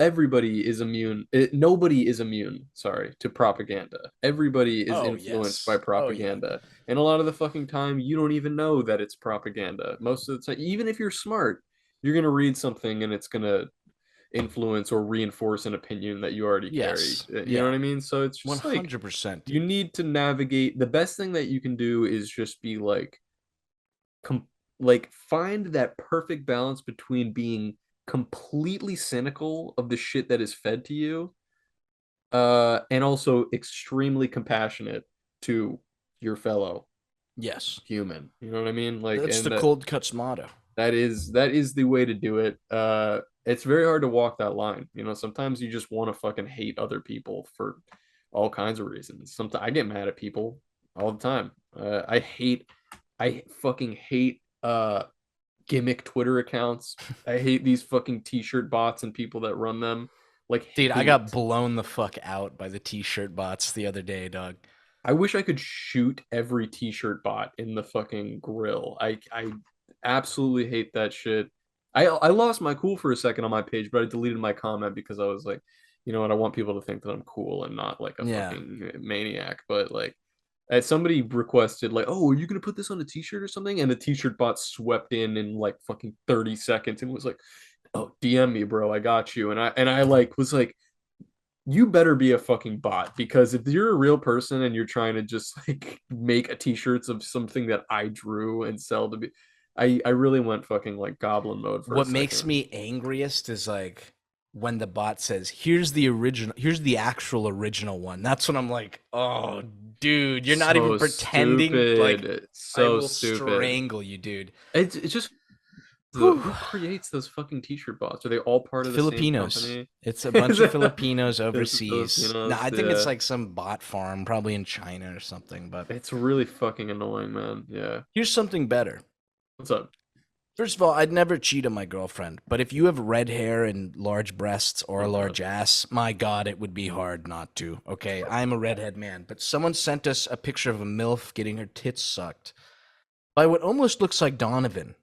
everybody is immune. Nobody is immune, sorry, to propaganda. Everybody is oh influenced by yes, oh yeah. propaganda. And a lot of the fucking time, you don't even know that it's propaganda. Most of the time, even if you're smart, you're gonna read something and it's gonna influence or reinforce an opinion that you already carry. Yes, You know yeah. what I mean? So it's One just like hundred percent, you dude. need to navigate. The best thing that you can do is just be com- like find that perfect balance between being completely cynical of the shit that is fed to you and also extremely compassionate to your fellow Yes, human. You know what I mean? Like that's and the that cold cuts motto. that is the way to do it. It's very hard to walk that line. Sometimes you just want to fucking hate other people for all kinds of reasons. Sometimes I get mad at people all the time. I fucking hate gimmick Twitter accounts. I hate these fucking t-shirt bots and people that run them. Like Dude, I got hate. blown the fuck out by the t-shirt bots the other day, dog. I wish I could shoot every t-shirt bot in the fucking grill. I absolutely hate that shit. I lost my cool for a second on my page, but I deleted my comment because I was like, you know what, I want people to think that I'm cool and not like a Yeah. fucking maniac. But like as somebody requested like, oh, are you gonna put this on a t-shirt or something? And the t-shirt bot swept in like fucking 30 seconds and was like, oh, DM me, bro, I got you. And I like was like, you better be a fucking bot because if you're a real person and you're trying to just like make a t-shirts of something that I drew and sell to be, I really went fucking like goblin mode for a What makes second. me angriest is like when the bot says, "Here's the original, here's the actual original one." That's when I'm like, "Oh, dude, you're not even So pretending. Like, stupid. I So will stupid. strangle you, dude." It's just Whew. who creates those fucking t-shirt bots? Are they all part of the same Filipinos. company? It's a Is bunch of it Filipinos just overseas. Nah, Filipinos? I think it's Yeah. like some bot farm, probably in China or something. But It's really fucking annoying, man. Yeah. here's something better. What's up? First of all, I'd never cheat on my girlfriend, but if you have red hair and large breasts or a Uh-huh. large ass, my God, it would be hard not to. Okay, I'm a redhead man, but someone sent us a picture of a MILF getting her tits sucked by what almost looks like Donovan.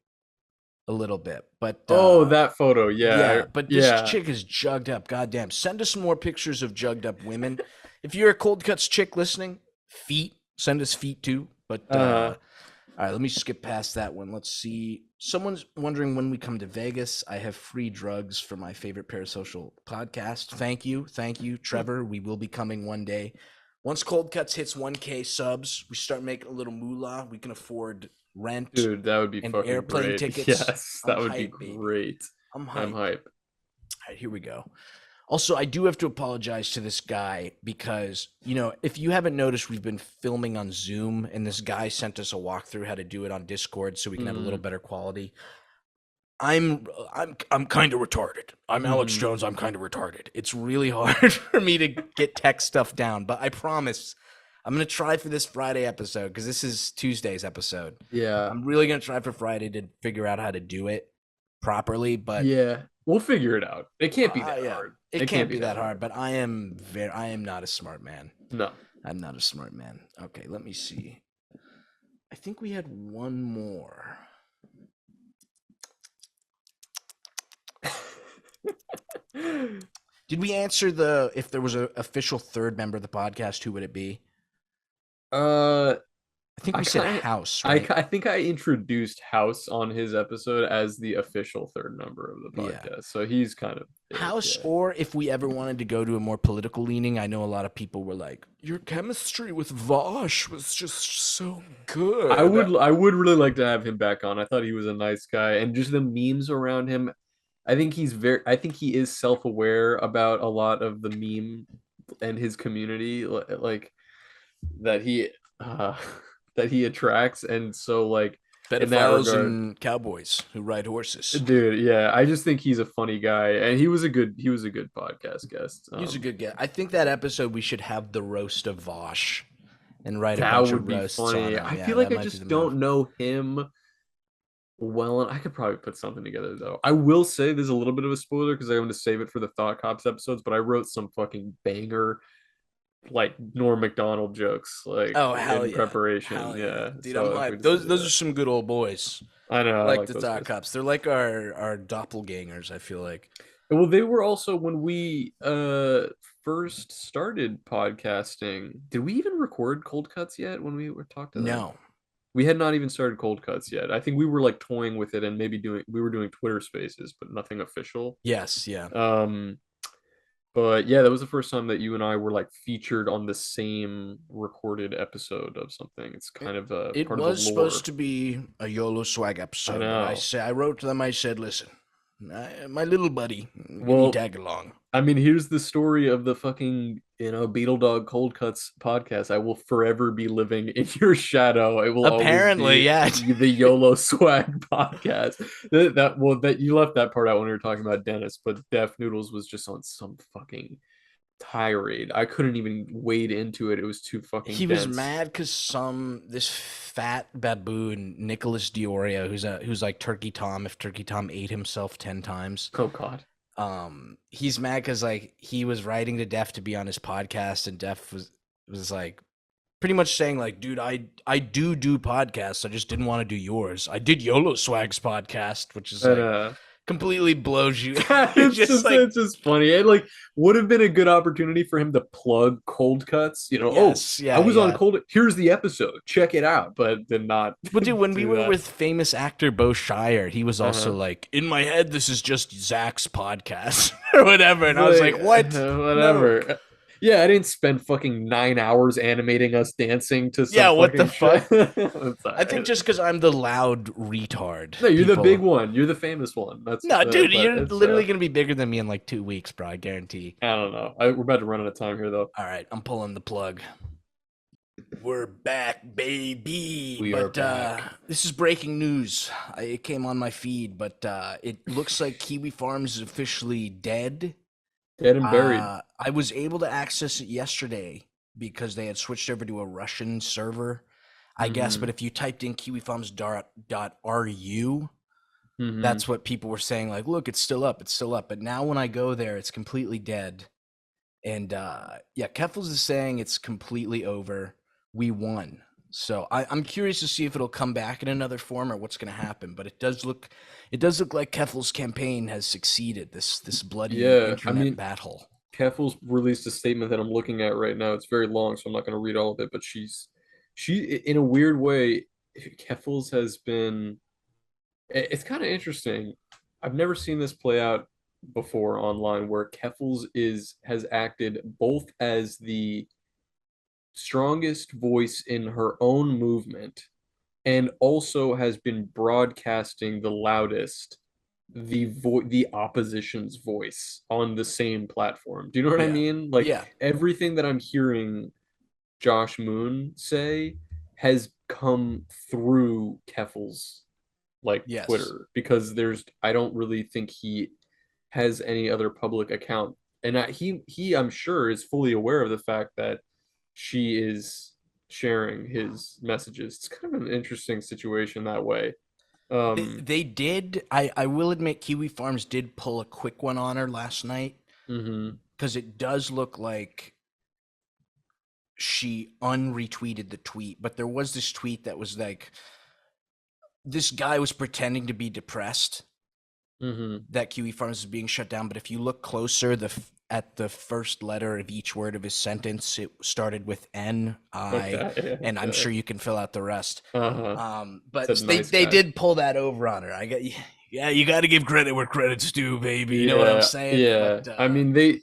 a little bit, but Oh, that photo. Yeah. yeah, but this Yeah. chick is jugged up. Goddamn. Send us some more pictures of jugged up women. If you're a cold cuts chick listening, feet, send us feet too. But Uh, all right, let me skip past that one. Let's see. Someone's wondering when we come to Vegas. I have free drugs for my favorite parasocial podcast. Thank you. Thank you, Trevor. We will be coming one day. Once Cold Cuts hits 1K subs, we start making a little moolah. We can afford rent dude, that would be and fucking airplane great. tickets. Yes, I'm that would be hype, baby. great. I'm I'm hype. hype. All right, here we go. Also, I do have to apologize to this guy because, if you haven't noticed, we've been filming on Zoom, and this guy sent us a walkthrough how to do it on Discord so we can have a little better quality. I'm kind of retarded. I'm Alex Jones. I'm kind of retarded. It's really hard for me to get tech stuff down, but I promise I'm gonna try for this Friday episode because this is Tuesday's episode. Yeah. I'm really gonna try for Friday to figure out how to do it properly, but Yeah. We'll figure it out. It can't be that yeah, hard. it It can't can't be be that that hard. hard. But I am not a smart man. No. I'm not a smart man. Okay, let me see. I think we had one more. Did we answer if there was an official third member of the podcast, who would it be? uh I think we said House, I right? I think I introduced House on his episode as the official third member of the Yeah. podcast. So he's kind of it, House, yeah. or if we ever wanted to go to a more political leaning, I know a lot of people were like, your chemistry with Vosh was just so good. I would really like to have him back on. I thought he was a nice guy, and just the memes around him. I think he is self-aware about a lot of the meme and his community like that he uh that he attracts, and so like in that Pedophiles regard, and cowboys who ride horses. dude, yeah, I just think he's a funny guy, and he was a good podcast guest. He's a good guy. I think that episode we should have the roast of Vosh and write a That bunch would of be roasts on funny. him. I Yeah, feel like that I might be the just move. don't know him well, and I could probably put something together though. I will say there's a little bit of a spoiler because I want to save it for the Thought Cops episodes, but I wrote some fucking banger like Norm Macdonald jokes like Oh, hell in yeah. preparation. Hell yeah. Yeah. Dude, I'm So if we hyped. decide to do Those are that. some good old boys. I know, I I like like the those Thought guys. Cops. They're like our doppelgangers, I feel like. Well, they were also when we first started podcasting. Did we even record cold cuts yet when we were talked to that? No. We had not even started cold cuts yet. I think we were like toying with it and maybe we were doing Twitter spaces, but nothing official. Yes, yeah. Um, but yeah, that was the first time that you and I were like featured on the same recorded episode of something. It's kind of a It part of the was lore. supposed to be a YOLO swag episode, but know. I wrote to them, I said, listen, my little buddy, can you Well, tag along? I mean, here's the story of the fucking, Beetle Dog Cold Cuts podcast. I will forever be living in your shadow. It will always Apparently, be yeah. the YOLO Swag podcast. That you left that part out when we were talking about Dennis, but Def Noodles was just on some fucking tirade. I couldn't even wade into it. It was too fucking He was dense. mad because this fat baboon, Nicholas Diorio, who's like Turkey Tom, if Turkey Tom ate himself 10 times. Oh God. He's mad because like he was writing to Def to be on his podcast, and Def was like pretty much saying like, dude, I do podcasts, I just didn't want to do yours. I did YOLO Swag's podcast, which is like completely blows you. It's just funny. It like would have been a good opportunity for him to plug cold cuts. Yes, yeah, I was on yeah. cold. Here's the episode. Check it out. But then not. But dude, when we do were that. with famous actor Bo Shire, he was also like, in my head, this is just Zach's podcast or whatever. And I was like, what? Whatever. No. Yeah, I didn't spend fucking 9 hours animating us dancing to some Yeah, what the fuck? I think just because I'm the loud retard. No, you're the big one. You're the famous one. That's No, dude, but you're it's, literally gonna be bigger than me in like 2 weeks, bro. I guarantee. I don't know. We're about to run out of time here, though. All right, I'm pulling the plug. We're back, baby. We are back. This is breaking news. It came on my feed, but it looks like Kiwi Farm is officially dead. Dead and buried. I was able to access it yesterday because they had switched over to a Russian server, I guess. But if you typed in kiwifarms.ru, that's what people were saying. Like, look, it's still up. It's still up. But now when I go there, it's completely dead. And yeah, Keffals is saying it's completely over. We won. So I'm curious to see if it'll come back in another form or what's going to happen. But it does look like Keffel's campaign has succeeded. This bloody Yeah, I internet mean, battle. Keffals released a statement that I'm looking at right now. It's very long, so I'm not going to read all of it, but in a weird way, Keffals has been, it's kind of interesting. I've never seen this play out before online where Keffals has acted both as the strongest voice in her own movement and also has been broadcasting the loudest the opposition's voice on the same platform. Do you know what I Yeah, mean? Like yeah, everything that I'm hearing Josh Moon say has come through Keffel's like yes. Twitter because I don't really think he has any other public account. And he I'm sure is fully aware of the fact that she is sharing his messages. It's kind of an interesting situation that way. They, Um, they did. I will admit, Kiwi Farms did pull a quick one on her last night mhm, because it does look like she unretweeted the tweet. But there was this tweet that was like, this guy was pretending to be depressed mhm. that Kiwi Farms is being shut down. But if you look closer, at the first letter of each word of his sentence, it started with N I, Okay, yeah, and I'm okay. sure you can fill out the rest. Uh-huh. But Said they nice they guy. did pull that over on her. Yeah, you got to give credit where credit's due, baby. You know what I'm Yeah, saying? yeah. But I mean,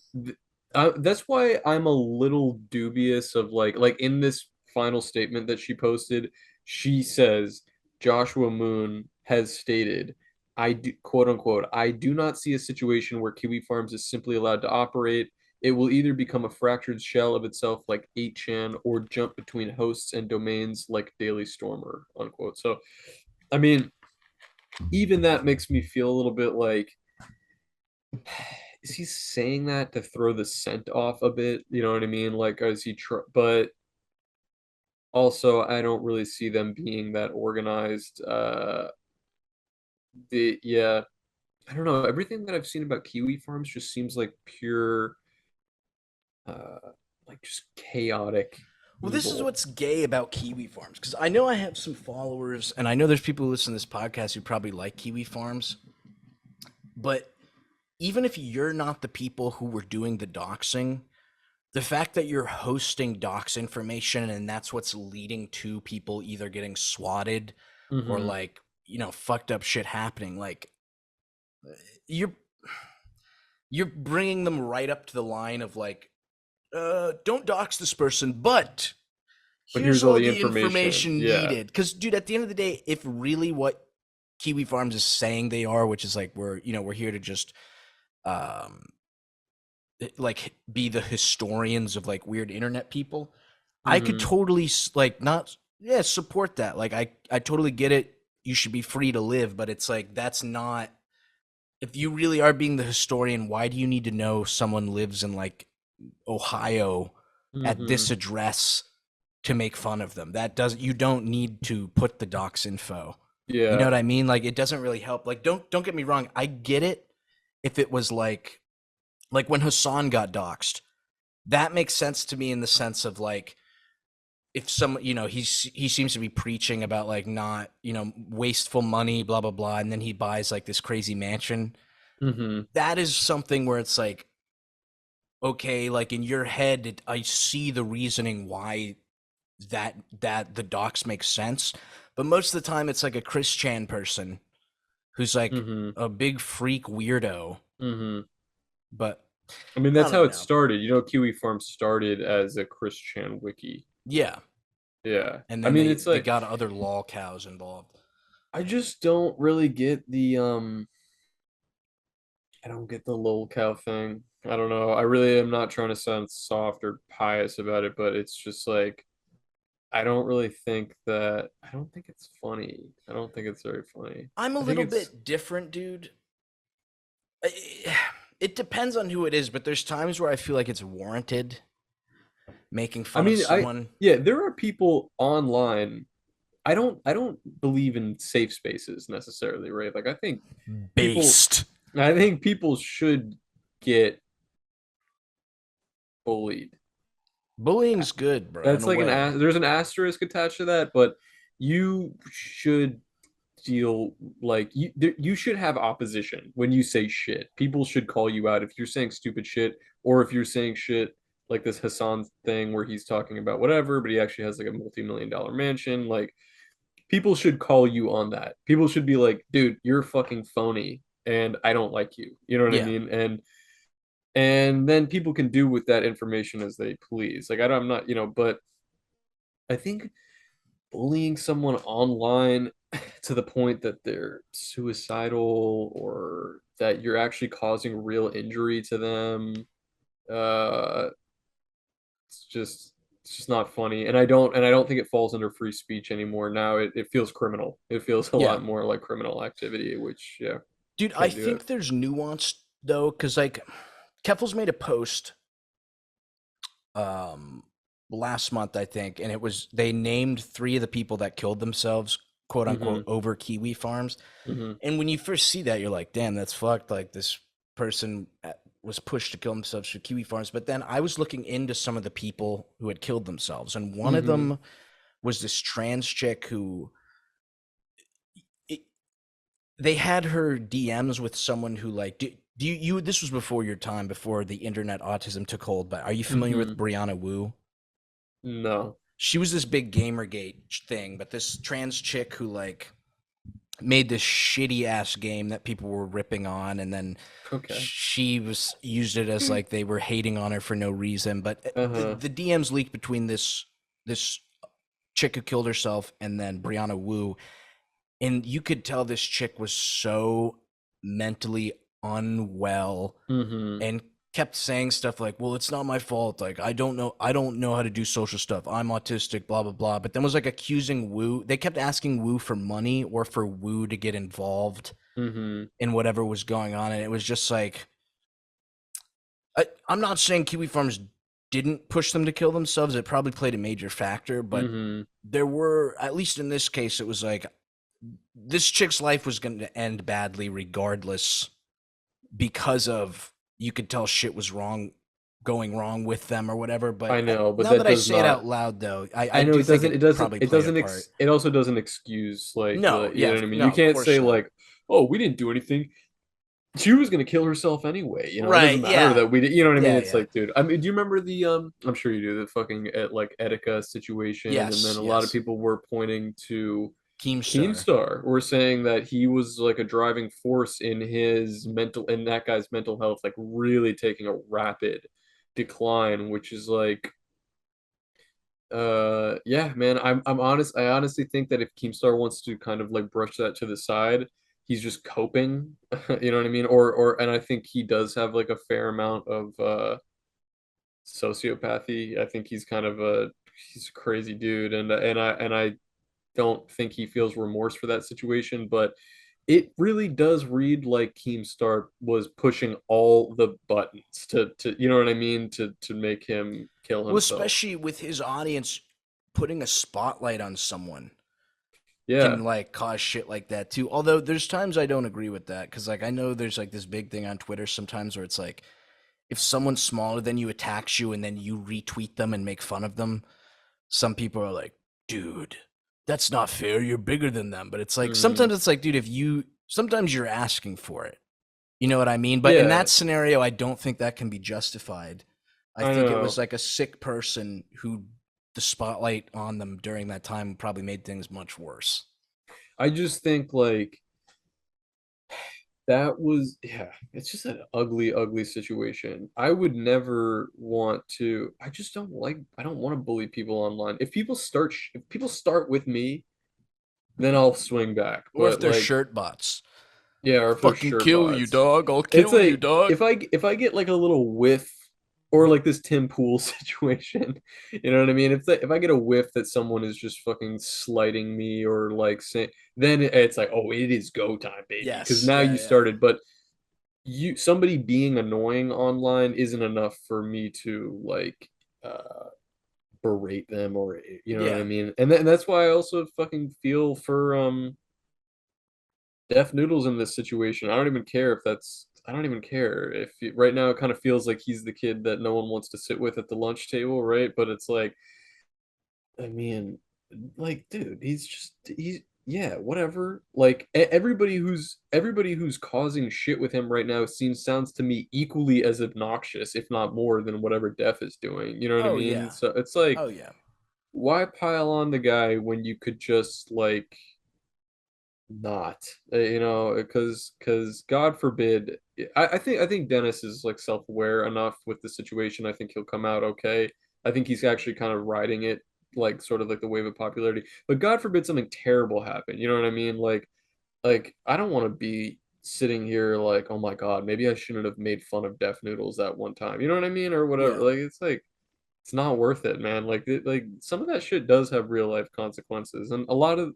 that's why I'm a little dubious of like in this final statement that she posted, she says Joshua Moon has stated, I do, quote unquote, I do not see a situation where Kiwi Farms is simply allowed to operate. It will either become a fractured shell of itself like 8chan or jump between hosts and domains like Daily Stormer, unquote. So, I mean, even that makes me feel a little bit like is he saying that to throw the scent off a bit? You know what I mean? Like, is he but also I don't really see them being that organized. Yeah, I don't know. Everything that I've seen about Kiwi Farms just seems like pure, uh, like just chaotic well, this is evil. what's gay about Kiwi Farms because I know I have some followers, and I know there's people who listen to this podcast who probably like Kiwi Farms, but even if you're not the people who were doing the doxing, the fact that you're hosting dox information and that's what's leading to people either getting swatted or Mm-hmm. like, fucked up shit happening, like you're you're bringing them right up to the line of like, don't dox this person, but But here's here's all all the the information. information Yeah. needed. Because, dude, at the end of the day, if really what Kiwi Farms is saying they are, which is like we're here to just um like be the historians of like weird internet people, I could Mm-hmm. totally like not yeah support that. Like I totally get it. You should be free to live, but it's like that's not. If you really are being the historian, why do you need to know someone lives in like Ohio at Mm-hmm. this address to make fun of them? That does you don't need to put the docs info. You know Yeah. what I mean? Like it doesn't really help. Like don't get me wrong. I get it if it was like when Hassan got doxxed. That makes sense to me in the sense of like if some he seems to be preaching about like not wasteful money blah blah blah, and then he buys like this crazy mansion. Mm-hmm. That is something where it's like okay, like in your head I see the reasoning why that the docs make sense, but most of the time it's like a Chris Chan person who's like Mm-hmm. a big freak weirdo. Mm-hmm. But I mean, I that's how don't it know. started. You know, Kiwi Farm started as a Chris Chan wiki. Yeah, Yeah. and I then mean, they it's they like got other lol cows involved. I just don't really get I don't get the lol cow thing. I don't know. I really am not trying to sound soft or pious about it, but it's just like I don't think it's funny. I don't think it's very funny. I'm a I think little it's bit different, dude. It depends on who it is, but there's times where I feel like it's warranted making I fun of mean, someone. yeah, there are people online. I don't believe in safe spaces necessarily, right? Like people Based. I think people should get bullied. Bullying's good, bro, in That's a like way. there's an asterisk attached to that, but you should deal like you should have opposition when you say shit. People should call you out if you're saying stupid shit, or if you're saying shit like this Hassan thing where he's talking about whatever, but he actually has like a multi-million-dollar mansion. Like people should call you on that. People should be like, dude, you're fucking phony and I don't like you. You know what I Yeah. mean? And then people can do with that information as they please. Like I'm not, but I think bullying someone online to the point that they're suicidal or that you're actually causing real injury to them, uh, it's just not funny. And I don't think it falls under free speech anymore. Now it feels criminal. It feels a Yeah. lot more like criminal activity, which yeah, Dude, I can't do it. think there's nuance though, because like Keffals made a post um last month, I think, and it was they named three of the people that killed themselves, quote Mm-hmm. unquote, over Kiwi farms. Mm-hmm. And when you first see that, you're like, damn, that's fucked. Like this person was pushed to kill themselves for Kiwi farms. But then I was looking into some of the people who had killed themselves, and one of Mm-hmm. them was this trans chick who it, they had her DMs with someone who like do you this was before your time, before the internet autism took hold, but are you familiar Mm-hmm. with Brianna Wu? No. She was this big gamergate thing, but this trans chick who like made this shitty ass game that people were ripping on, and then Okay. she was used it as like they were hating on her for no reason. But Uh-huh. the DMs leaked between this chick who killed herself and then Brianna Wu, and you could tell this chick was so mentally unwell Mm-hmm. and kept saying stuff like, well, it's not my fault, like I don't know how to do social stuff, I'm autistic, blah blah blah. But then was like accusing Wu, they kept asking Wu for money or for Wu to get involved Mm-hmm. in whatever was going on. And it was just like, I'm not saying Kiwi Farms didn't push them to kill themselves, it probably played a major factor, but Mm-hmm. there were, at least in this case, it was like this chick's life was going to end badly regardless, because of, you could tell shit was wrong, going wrong with them or whatever. But I know, but now that that I does say it not. out loud, though, I I know do it think doesn't. it It doesn't. probably It played a doesn't. part. It also doesn't excuse like No, you yeah, know what I mean. no, You of can't course say not. like, "Oh, we didn't do anything. She was gonna kill herself anyway." It doesn't Right? matter Yeah, that we did. You know what I mean? yeah, It's yeah. like, dude. I mean, do you remember the? I'm sure you do. The fucking like Etika situation, and then Yes, a lot of yes. people were pointing to Keemstar. Keemstar. Were saying that he was like a driving force in that guy's mental health, like really taking a rapid decline, which is like yeah, man, I'm honest. I honestly think that if Keemstar wants to kind of like brush that to the side, he's just coping. You know what I mean? And I think he does have like a fair amount of sociopathy. I think he's a crazy dude, and I don't think he feels remorse for that situation, but it really does read like Keemstar was pushing all the buttons to you know what I mean, to make him kill Well, himself. especially with his audience, putting a spotlight on someone Yeah. can like cause shit like that too. Although there's times I don't agree with that, because like I know there's like this big thing on Twitter sometimes where it's like, if someone smaller than you attacks you and then you retweet them and make fun of them, some people are like, dude, that's not fair. You're bigger than them. But it's like, Hmm. sometimes it's like, dude, sometimes you're asking for it. You know what I mean? But in Yeah, that scenario, I don't think that can be justified. I I think it was know. like a sick person who the spotlight on them during that time probably made things much worse. I just think like that was yeah, it's just an ugly, ugly situation. I would never want to. I don't want to bully people online. If people start with me, then I'll swing back. Or if But they're like shirt bots. yeah, or if they're Fucking shirt kill you, bots. dog. I'll It's kill you, like dog. if I get like a little whiff or like this Tim Pool situation, you know what I mean? If I get a whiff that someone is just fucking slighting me or like saying, then it's like, oh, it is go time, baby, because Yes. now Yeah, you yeah. started. But somebody being annoying online isn't enough for me to like berate them or you know what I Yeah. mean? And that's why I also fucking feel for Def Noodles in this situation. I don't even care if that's I don't even care if right now it kind of feels like he's the kid that no one wants to sit with at the lunch table, right? But it's like, I mean, like, dude, he's yeah, whatever. Like everybody who's causing shit with him right now sounds to me equally as obnoxious, if not more, than whatever Def is doing. You know what I Oh mean? yeah. So it's like, Oh yeah. why pile on the guy when you could just like not, because God forbid. I think Dennis is like self-aware enough with the situation. I think he'll come out okay. I think he's actually kind of riding it, like sort of like the wave of popularity. But God forbid something terrible happen. You know what I mean? Like I don't want to be sitting here like, oh my God, maybe I shouldn't have made fun of Def Noodles that one time. You know what I mean? Or whatever. Yeah. Like it's not worth it, man. Like some of that shit does have real life consequences, and a lot of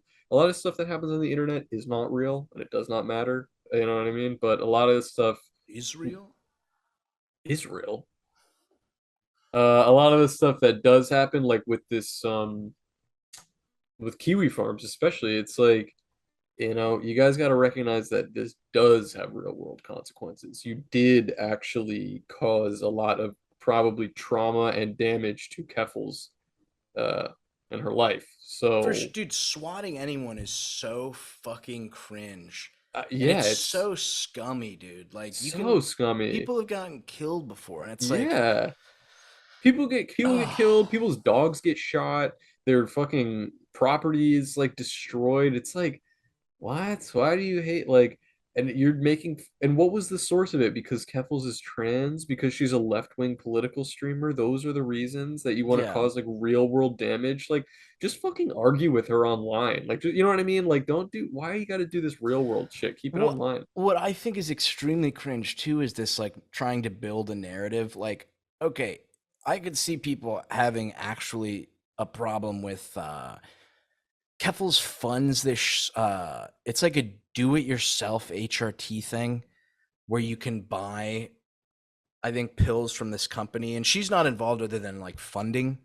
stuff that happens on the internet is not real, and it does not matter. You know what I mean? But a lot of this stuff Israel? is real. A lot of the stuff that does happen, like with this, with Kiwi Farms especially, it's like, you guys got to recognize that this does have real world consequences. You did actually cause a lot of probably trauma and damage to Keffals, uh, in her life. So, Dude, swatting anyone is so fucking cringe. And yeah, it's it's so scummy, dude. Like so scummy. people have gotten killed before, and it's like, Yeah. People get killed, oh, people's dogs get shot, their fucking properties like destroyed. It's like, what? Why do you hate like and you're making and what was the source of it? Because Keffals is trans, because she's a left-wing political streamer. Those are the reasons that you want to yeah. cause like real world damage. Like just fucking argue with her online. Like you know what I mean? Like don't do why you got to do this real world shit? Keep it What online. what I think is extremely cringe too is this like trying to build a narrative. Like, okay, I could see people having actually a problem with Keffels funds this it's like a do-it-yourself HRT thing where you can buy, I think, pills from this company, and she's not involved other than like funding.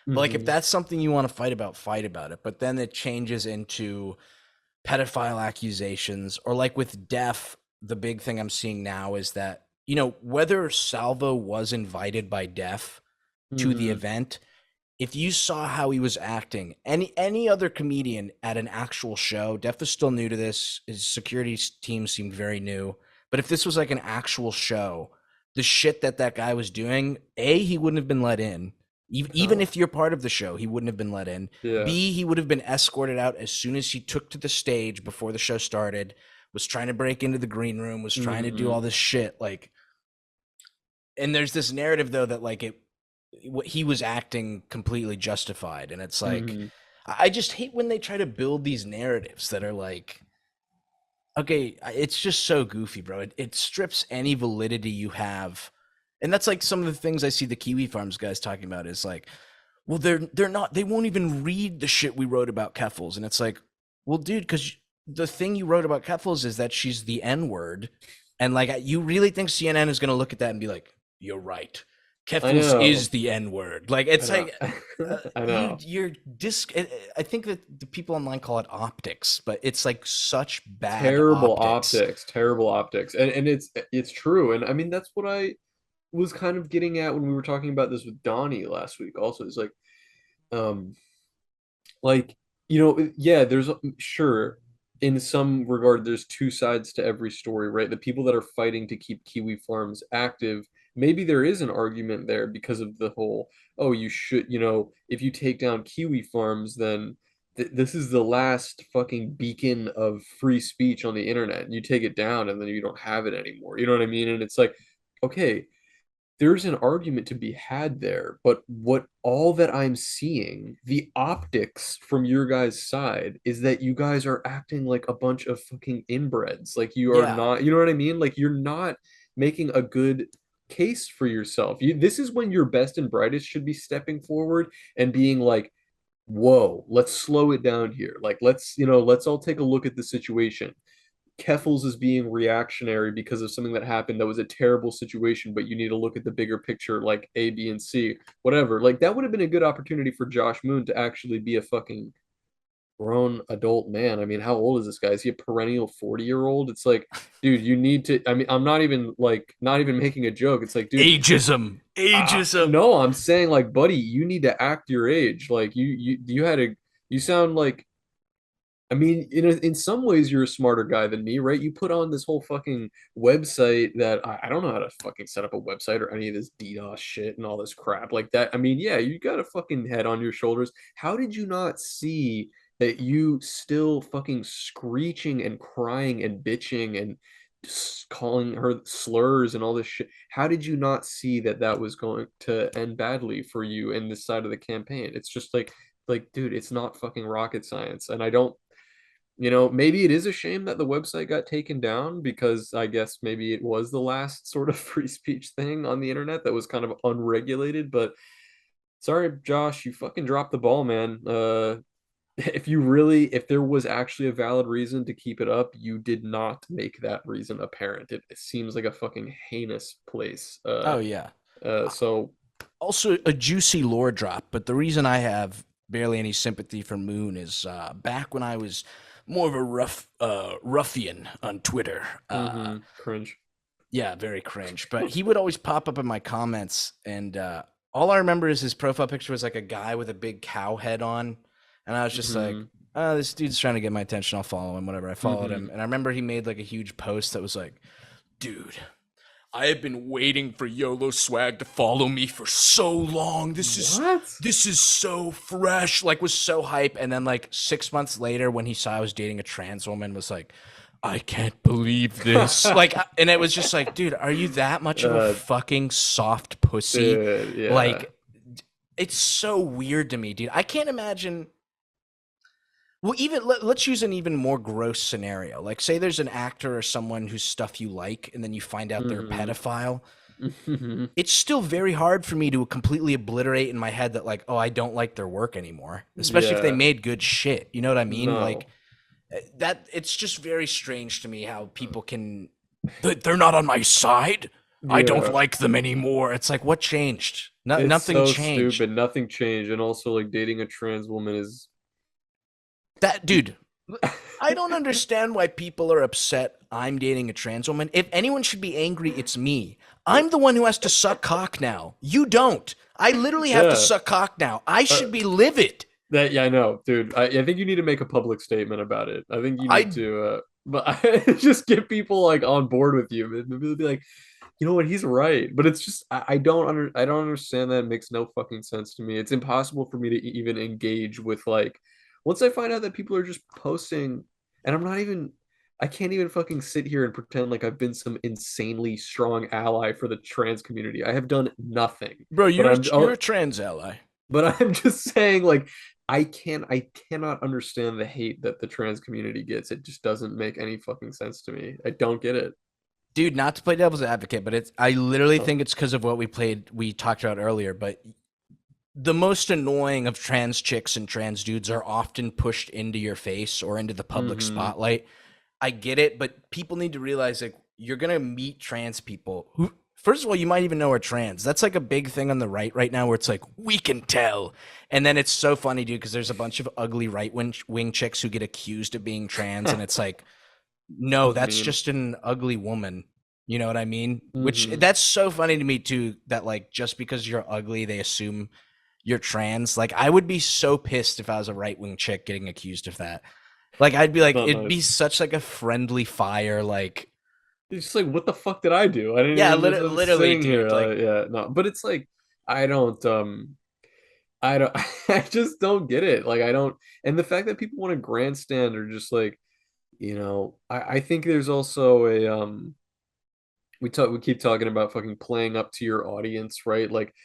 But like if Hmm. that's something you want to fight about it. But then it changes into pedophile accusations, or like with Def, the big thing I'm seeing now is that, whether Salvo was invited by Def to the Hmm. event, if you saw how he was acting, any other comedian at an actual show, Def was still new to this. His security team seemed very new. But if this was like an actual show, the shit that guy was doing, A, he wouldn't have been let in. Even No. if you're part of the show, he wouldn't have been let in. Yeah. B, he would have been escorted out as soon as he took to the stage before the show started, was trying to break into the green room, was trying to do Hmm. all this shit. Like, and there's this narrative though that like he was acting completely justified, and it's like Hmm. I just hate when they try to build these narratives that are like, okay, it's just so goofy, bro. It strips any validity you have, and that's like some of the things I see the Kiwi Farms guys talking about is like, well, they're not, they won't even read the shit we wrote about Keffals, and it's like, well, dude, because the thing you wrote about Keffals is that she's the N word, and like you really think CNN is gonna look at that and be like, you're right, I Keffals is know. the N word. Like I it's know. like I know. you're disc. I think that the people online call it optics, but it's like such bad Terrible optics. optics, terrible optics. And it's true. And I mean that's what I was kind of getting at when we were talking about this with Donnie last week also. It's um like yeah, there's sure in some regard there's two sides to every story, right? The people that are fighting to keep Kiwi Farms active, maybe there is an argument there because of the whole, oh, you should, if you take down Kiwi Farms, then this is the last fucking beacon of free speech on the internet. And you take it down and then you don't have it anymore. You know what I mean? And it's like, okay, there's an argument to be had there, but what all that I'm seeing, the optics from your guys' side is that you guys are acting like a bunch of fucking inbreds. Like you are Yeah, not, you know what I mean? Like you're not making a good case for yourself. This is when your best and brightest should be stepping forward and being like, whoa, let's slow it down here. Like let's all take a look at the situation. Keffals is being reactionary because of something that happened that was a terrible situation, but you need to look at the bigger picture, like A, B, and C, whatever. Like that would have been a good opportunity for Josh Moon to actually be a fucking grown adult man. I mean, how old is this guy? Is he a perennial 40-year-old? It's like, dude, you need to. I mean, I'm not even like, not even making a joke. It's like, dude, Ageism. Ageism. no, I'm saying like, buddy, you need to act your age. Like, you had a, you sound like, I mean, in some ways, you're a smarter guy than me, right? You put on this whole fucking website that I don't know how to fucking set up a website or any of this DDoS shit and all this crap like that. I mean, yeah, you got a fucking head on your shoulders. How did you not see that you still fucking screeching and crying and bitching and just calling her slurs and all this shit? How did you not see that that was going to end badly for you in this side of the campaign? It's just like, dude, it's not fucking rocket science. And I don't, maybe it is a shame that the website got taken down because I guess maybe it was the last sort of free speech thing on the internet that was kind of unregulated. But sorry, Josh, you fucking dropped the ball, man. If there was actually a valid reason to keep it up, you did not make that reason apparent. It seems like a fucking heinous place. Oh yeah. So Also a juicy lore drop, but the reason I have barely any sympathy for Moon is back when I was more of a ruffian on Twitter. cringe. Yeah, very cringe. But he would always pop up in my comments, and all I remember is his profile picture was like a guy with a big cow head on, and I was just like, oh, this dude's trying to get my attention. I'll follow him, whatever. I followed him, and I remember he made like a huge post that was like, dude, I have been waiting for YOLO Swag to follow me for so long. This is so fresh. Like, was so hype. And then like 6 months later, when he saw I was dating a trans woman, was like, I can't believe this. Like, and it was just like, dude, are you that much of a fucking soft pussy? Dude, yeah. Like, it's so weird to me, dude. I can't imagine. Well, even let's use an even more gross scenario. Like, say there's an actor or someone whose stuff you like, and then you find out they're a pedophile. It's still very hard for me to completely obliterate in my head that, like, oh, I don't like their work anymore, especially if they made good shit. You know what I mean? No. Like, that it's just very strange to me how people can. They're not on my side. Yeah. I don't like them anymore. It's like, what changed? Nothing so changed. stupid. Nothing changed. And also, like, dating a trans woman is that dude. I don't understand why people are upset I'm dating a trans woman. If anyone should be angry, it's me. I'm the one who has to suck cock now. You don't. I literally have to suck cock now. I should be livid. Yeah, I know, dude. I think you need to make a public statement about it. I think you need to, but just get people like on board with you. Maybe be like, you know what, he's right. But it's just I don't understand that. It makes no fucking sense to me. It's impossible for me to even engage with like once I find out that people are just posting, and I can't even fucking sit here and pretend like I've been some insanely strong ally for the trans community. I have done nothing. Bro, you're a trans ally. But I'm just saying, like, I cannot understand the hate that the trans community gets. It just doesn't make any fucking sense to me. I don't get it. Dude, not to play devil's advocate, but I literally think it's because of what we talked about earlier, but the most annoying of trans chicks and trans dudes are often pushed into your face or into the public spotlight. I get it, but people need to realize like you're gonna meet trans people who, first of all, you might even know are trans. That's like a big thing on the right now, where it's like we can tell, and then it's so funny, dude, because there's a bunch of ugly right wing chicks who get accused of being trans, and it's like, no, that's just an ugly woman. You know what I mean? Which that's so funny to me too. That like just because you're ugly, they assume you're trans. Like, I would be so pissed if I was a right-wing chick getting accused of that. Like, I'd be like, it'd be such like a friendly fire. Like, it's just like, what the fuck did I do? I didn't. Yeah, even literally, dude. Here. Like, yeah, no, but it's like, I don't, I just don't get it. Like, I don't, and the fact that people want to grandstand or just like, I think there's also we keep talking about fucking playing up to your audience, right? Like,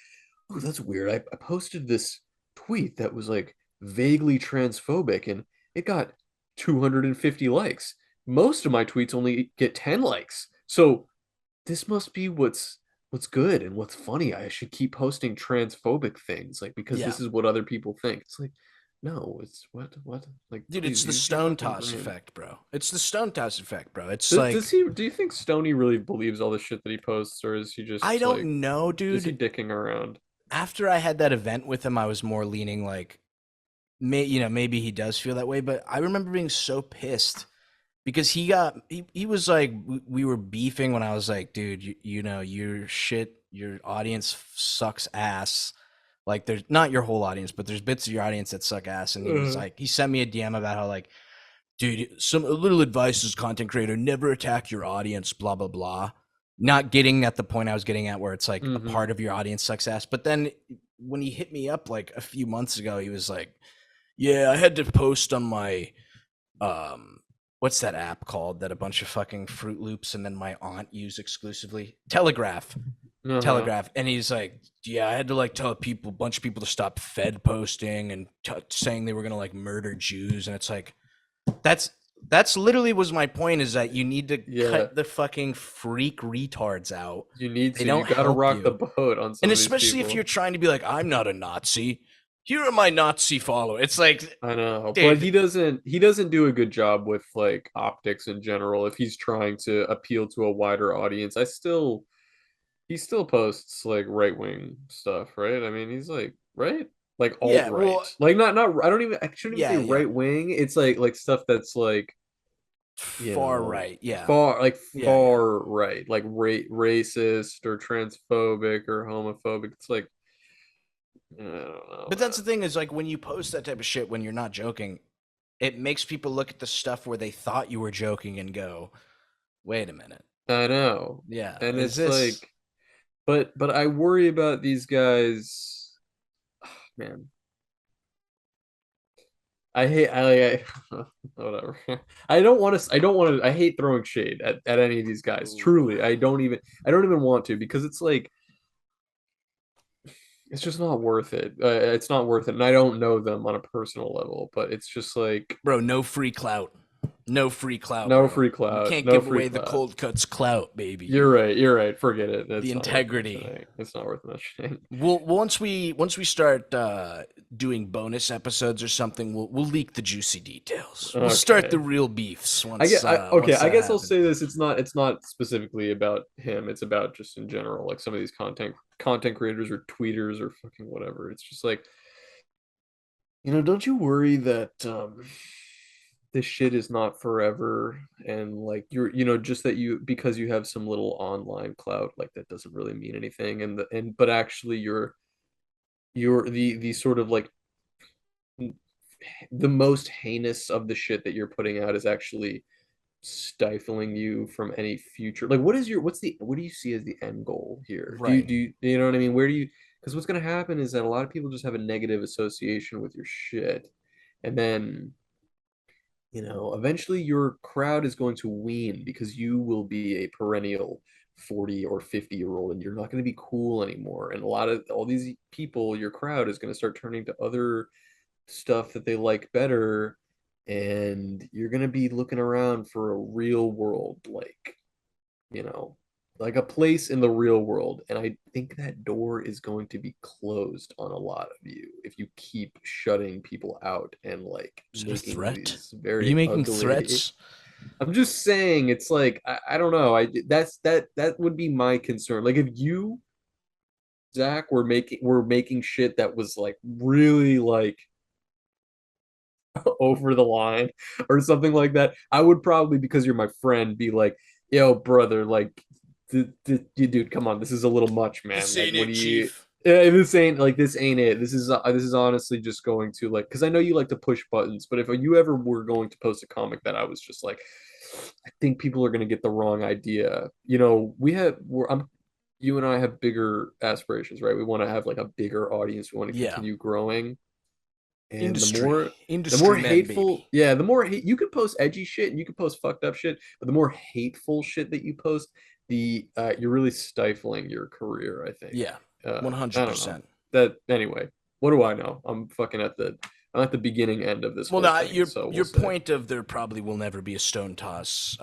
oh, that's weird. I posted this tweet that was like vaguely transphobic and it got 250 likes. Most of my tweets only get 10 likes. So this must be what's good and what's funny. I should keep posting transphobic things like because this is what other people think. It's like, no, it's what like, dude, it's the stone toss effect, bro. It's the stone toss effect, bro. It's do you think Stony really believes all the shit that he posts, or is he just I don't know, dude. Is he dicking around? After I had that event with him, I was more leaning like maybe he does feel that way, but I remember being so pissed because he was like we were beefing when I was like, dude, your shit, your audience sucks ass. Like there's not your whole audience, but there's bits of your audience that suck ass. And he sent me a DM about how like, dude, some a little advice as content creator, never attack your audience, blah blah blah. Not getting at the point I was getting at where it's like a Mm-hmm. part of your audience sucks ass. But then when he hit me up like a few months ago, he was like, yeah, I had to post on my what's that app called that a bunch of fucking Fruit Loops and then my aunt use exclusively? Telegraph. Uh-huh. Telegraph. And he's like, yeah, I had to like tell a bunch of people to stop Fed posting and saying they were gonna like murder Jews. And it's like, that's that's literally was my point, is that you need to Yeah, cut the fucking freak retards out. you need They to. You don't got to help rock the you. boat on And some of these especially if you're people. trying to be like, I'm not a Nazi. Here are my Nazi followers. It's like, I know, but dude, he doesn't do a good job with like optics in general if he's trying to appeal to a wider audience. He still posts like right-wing stuff, right? I mean, he's like, right? Like yeah, well, alt-right. Like not I shouldn't even say yeah. right-wing. It's like stuff that's like, Far right. Yeah. far like Yeah. far right, like racist or transphobic or homophobic. It's like I don't know, But that's the man. thing, is like when you post that type of shit when you're not joking, it makes people look at the stuff where they thought you were joking and go, wait a minute. I know. Yeah. And Is it's this like but I worry about these guys, man. Whatever. I don't want to I hate throwing shade at any of these guys. Ooh. Truly. I don't even want to because it's like it's just not worth it. It's not worth it. And I don't know them on a personal level, but it's just like Bro, no free clout. No free clout, no bro. free You clout, can't no give free away the clout. cold cuts clout, baby. You're right. You're right. Forget it. The It's not worth integrity. mentioning. It's not worth mentioning. Well, once we start doing bonus episodes or something, we'll leak the juicy details. We'll start the Okay. real beefs I once get okay, once I that guess I'll happens. say this. It's not specifically about him. It's about just in general, like some of these content creators or tweeters or fucking whatever. It's just like, don't you worry that this shit is not forever and like just that you because you have some little online clout, like that doesn't really mean anything but actually you're the sort of like the most heinous of the shit that you're putting out is actually stifling you from any future, like what do you see as the end goal here? Right. Do you know what I mean? Where do you Because what's going to happen is that a lot of people just have a negative association with your shit, and then eventually your crowd is going to wean because you will be a perennial 40 or 50-year-old and you're not going to be cool anymore, and a lot of all these people, your crowd, is going to start turning to other stuff that they like better, and you're going to be looking around for a real world, you know like a place in the real world, and I think that door is going to be closed on a lot of you if you keep shutting people out and like Is it a making threat? these Are you very making ugly. threats? I'm just saying, it's like I don't know, that would be my concern, like if you, Zach, were making shit that was like really like over the line or something like that, I would probably, because you're my friend, be like, yo, brother, like, dude, come on, this is a little much, man. This Like, ain't what do it, you? Chief. This ain't it. This is honestly just going to like, because I know you like to push buttons, but if you ever were going to post a comic that I was just like, I think people are going to get the wrong idea. You and I have bigger aspirations, right? We want to have like a bigger audience. We want to Yeah. continue growing, and Industry. the more Industry men, hateful, baby. yeah, the more hate you can post edgy shit and you can post fucked up shit, but the more hateful shit that you post, the you're really stifling your career, I think. Yeah. I don't know. 100%. That anyway, what do I know? I'm at the beginning end of this Well, whole no, thing, your so we'll your see. point of there probably will never be a Stone Toss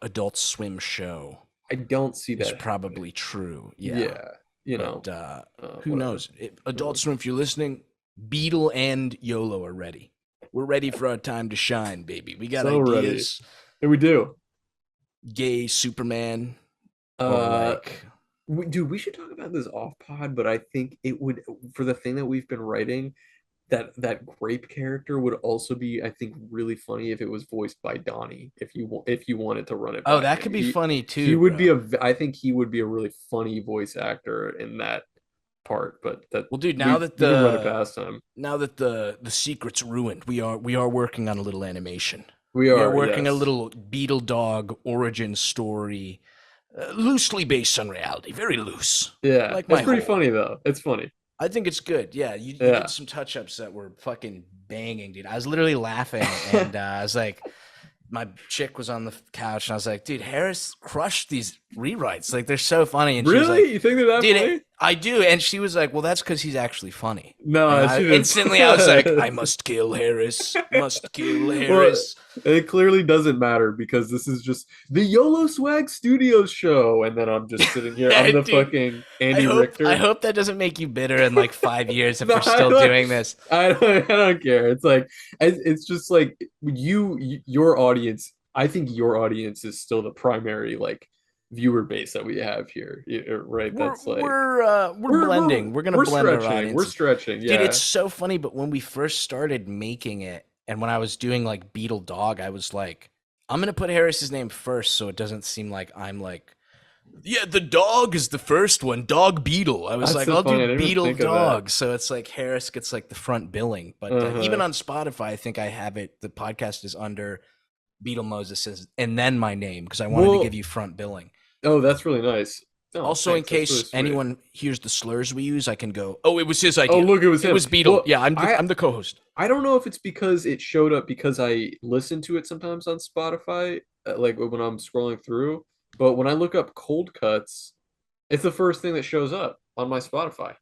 Adult Swim show I don't see is that happening. probably true. Yeah. Yeah, But who whatever. knows? Adult Swim, if you're listening, Beetle and YOLO are ready. We're ready for our time to shine, baby. We got So ready. ideas. And we do. Gay Superman, or Uh like, dude, we should talk about this off pod, but I think it would, for the thing that we've been writing, that grape character would also be, I think, really funny if it was voiced by Donnie. If you wanted to run it Oh, by that him, could be funny he too, would be bro. a. I think he would be a really funny voice actor in that part. But that Well, dude, we can run it past him. now that the secret's ruined, we are working on a little animation. We We are are, working a yes, little Beetle Dog origin story, loosely based on reality, very loose, yeah. like It's my pretty hole. funny though. It's funny. I think it's good. Yeah, you did Yeah. some touch ups that were fucking banging, dude. I was literally laughing, and I was like, my chick was on the couch, and I was like, dude, Harris crushed these rewrites. Like they're so funny, and she was like, Really? You think they're that dude, funny? I do. And she was like, well, that's because he's actually funny. And No, I she instantly I was like, did. I must kill Harris. Must kill Well, Harris. it clearly doesn't matter because this is just the YOLO Swag Studios show, and then I'm just sitting here. I'm Yeah, the dude. fucking I Andy hope I Richter. hope that doesn't make you bitter in like 5 years if No, we're still doing this. I don't care. It's like it's just like your audience. I think your audience is still the primary like viewer base that we have here, right? We're That's like we're uh we're blending. We're gonna we're blend our stretching. We're audiences. stretching. Dude, it's Yeah, so funny, but when we first started making it and when I was doing like Beetle Dog, I was like, I'm gonna put Harris's name first so it doesn't seem like I'm like, yeah, the dog is the first one, Dog Beetle. I was that's like, so I'll funny. do I didn't even Beetle think of that. Dog. So it's like Harris gets like the front billing. But even Uh-huh. on Spotify, I think I have it. The podcast is under Beetle Moses and then my name because I wanted to give Well, you front billing. oh, that's really nice. Oh, Also, in thanks. That's really case sweet. anyone hears the slurs we use, I can go, oh, it was his Oh, idea. look, it was It him. was Beetle. Well, Yeah, I'm the I I'm the co-host. I don't know if it's because it showed up because I listen to it sometimes on Spotify, like when I'm scrolling through. But when I look up cold cuts, it's the first thing that shows up on my Spotify.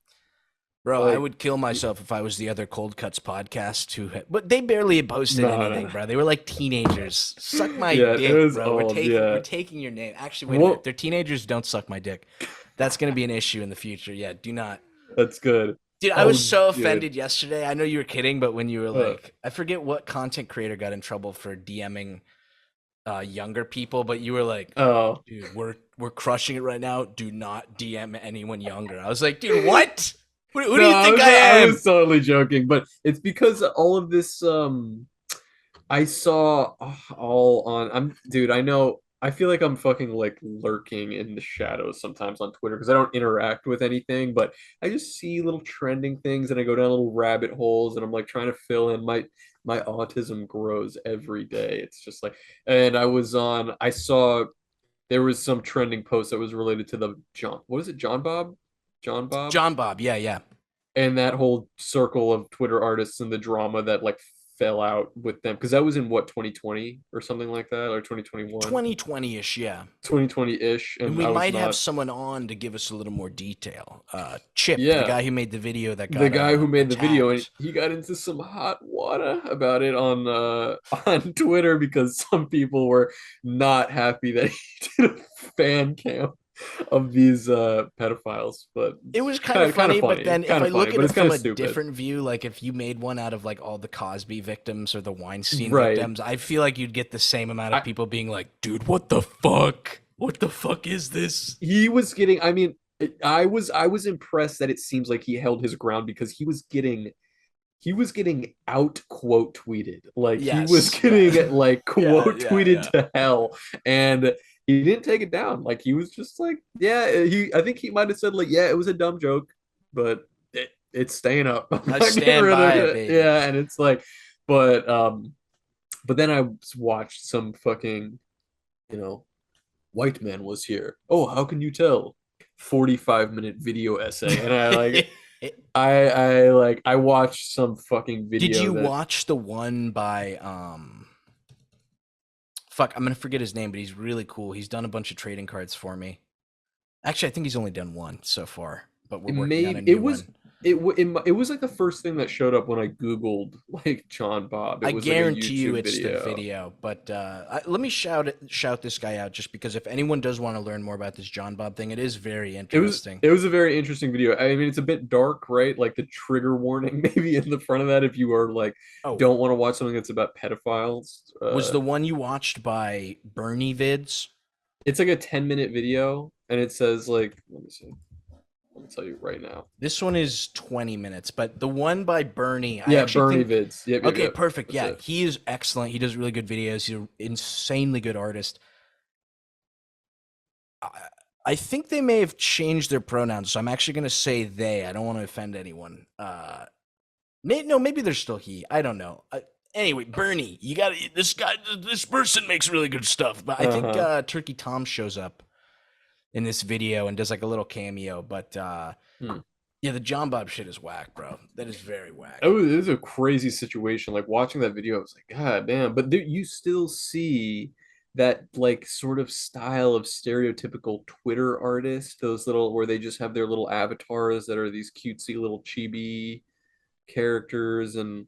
Bro, I Like, would kill myself if I was the other Cold Cuts podcast but they barely posted no, anything, no. bro. They were like teenagers. Suck my Yeah, it dick, was bro. We're old. taking we're Yeah. taking your name. Actually, wait a minute. Well, They're teenagers, don't suck my dick. That's gonna be an issue in the future. Yeah, do not. that's good. Dude, I was Oh, so dude. offended yesterday. I know you were kidding, but when you were Uh, like, I forget what content creator got in trouble for DMing younger people, but you were like, oh. dude, we're crushing it right now. Do not DM anyone younger. I was like, dude, what? Who do No, you think I I am? was totally joking, but it's because all of this I saw all on I'm dude, I know I feel like I'm fucking like lurking in the shadows sometimes on Twitter because I don't interact with anything, but I just see little trending things and I go down little rabbit holes and I'm like trying to fill in my autism grows every day. It's just like and I saw there was some trending post that was related to the John what is it, John Bob? John Bob? John Bob. Yeah, yeah. And that whole circle of Twitter artists and the drama that like fell out with them because that was in what 2020 or something like that or 2021 2020-ish, yeah. 2020-ish And and we I was might have not someone on to give us a little more detail. Chip, the yeah guy who made the video that the got guy who made the video and attacked. he got into some hot water about it on on Twitter because some people were not happy that he did a fan cam of these pedophiles but It was kind of kind of funny, but funny then if I look at but it it's kind from of a stupid different view, like if you made one out of like all the Cosby victims or the Weinstein right victims, I feel like you'd get the same amount of I people being like, dude, what the fuck? What the fuck is this? he was getting I mean I was impressed that it seems like he held his ground because he was getting out quote tweeted like he was Yes, yeah. getting like Yeah, quote yeah, tweeted yeah. to hell and he didn't take it down like he was just like yeah he I think he might have said like yeah it was a dumb joke but it's staying up I'm I not getting stand rid of by it, it baby. yeah and it's like but but then I watched some fucking you know white man was here. Oh, how can you tell? 45-minute video essay. And I like I watched some fucking Did video you that watch the one by fuck, I'm gonna forget his name, but he's really cool. He's done a bunch of trading cards for me. Actually, I think he's only done one so far, but we're it working on a made it new was one. it was like the first thing that showed up when I Googled like John Bob. It I was like a guarantee you YouTube it's the video. video, but let me shout this guy out just because if anyone does want to learn more about this John Bob thing, it is very It was interesting. it was a very interesting video. I mean, it's a bit dark, right? Like the trigger warning maybe in the front of that if you are like Oh, don't want to watch something that's about pedophiles. was the one you watched by Bernie Vids? It's like a 10-minute video and it says like let me see. I'll tell you right now. This one is 20 minutes, but the one by Bernie, I Yeah, actually Bernie think, vids. Yep, yep, okay, yep. perfect. That's Yeah, it. he is excellent. He does really good videos. He's an insanely good artist. I, I think they may have changed their pronouns, so I'm actually going to say they. I don't want to offend anyone. No, maybe they're still he. I don't know. Anyway, Bernie, you got this guy. This person makes really good stuff. But I think Uh-huh. Turkey Tom shows up in this video and does like a little cameo. But Hmm. yeah, the John Bob shit is whack, bro. That is very whack. Oh, it was a crazy situation. Like watching that video, I was like, God damn. But there, you still see that like sort of style of stereotypical Twitter artist, those little where they just have their little avatars that are these cutesy little chibi characters. And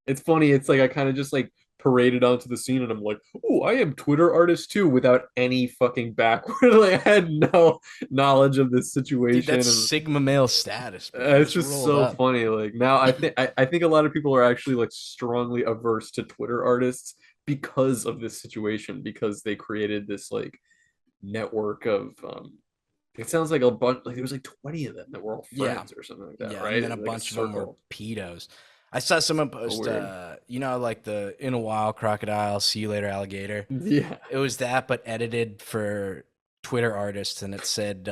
it's funny, it's like I kind of just like paraded onto the scene and I'm like, oh, I am Twitter artist too, without any fucking background. Like I had no knowledge of this Dude, situation. that's And Sigma male status, bro. You it's just just rolled so up. funny. Like now, I think a lot of people are actually like strongly averse to Twitter artists because of this situation, because they created this like network of it sounds like a bunch, like there was like 20 of them that were all Yeah, friends or something like that, yeah, and right? then a Like a bunch of them were circle. pedos. I saw someone So post, weird. like the "In a while, crocodile, see you later, alligator." Yeah. It was that, but edited for Twitter artists, and it said,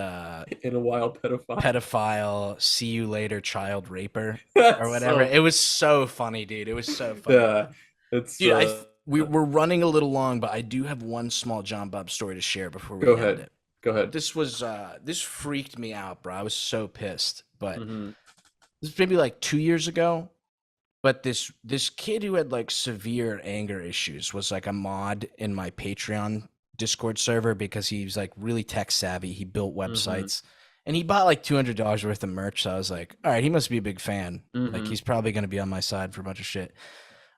In a wild pedophile. "Pedophile, see you later, child raper," or That's whatever. so It was so funny, dude. It was so funny. yeah. It's Dude, we're running a little long, but I do have one small John Bob story to share before go we end ahead. it. Go ahead. This freaked me out, bro. I was so pissed. But Hmm. this was maybe like 2 years ago. But this kid who had like severe anger issues was like a mod in my Patreon Discord server because he's like really tech savvy. He built Hmm. websites and he bought like $200 worth of merch. So I was like, all right, he must be a big fan. Like Hmm. he's probably gonna be on my side for a bunch of shit.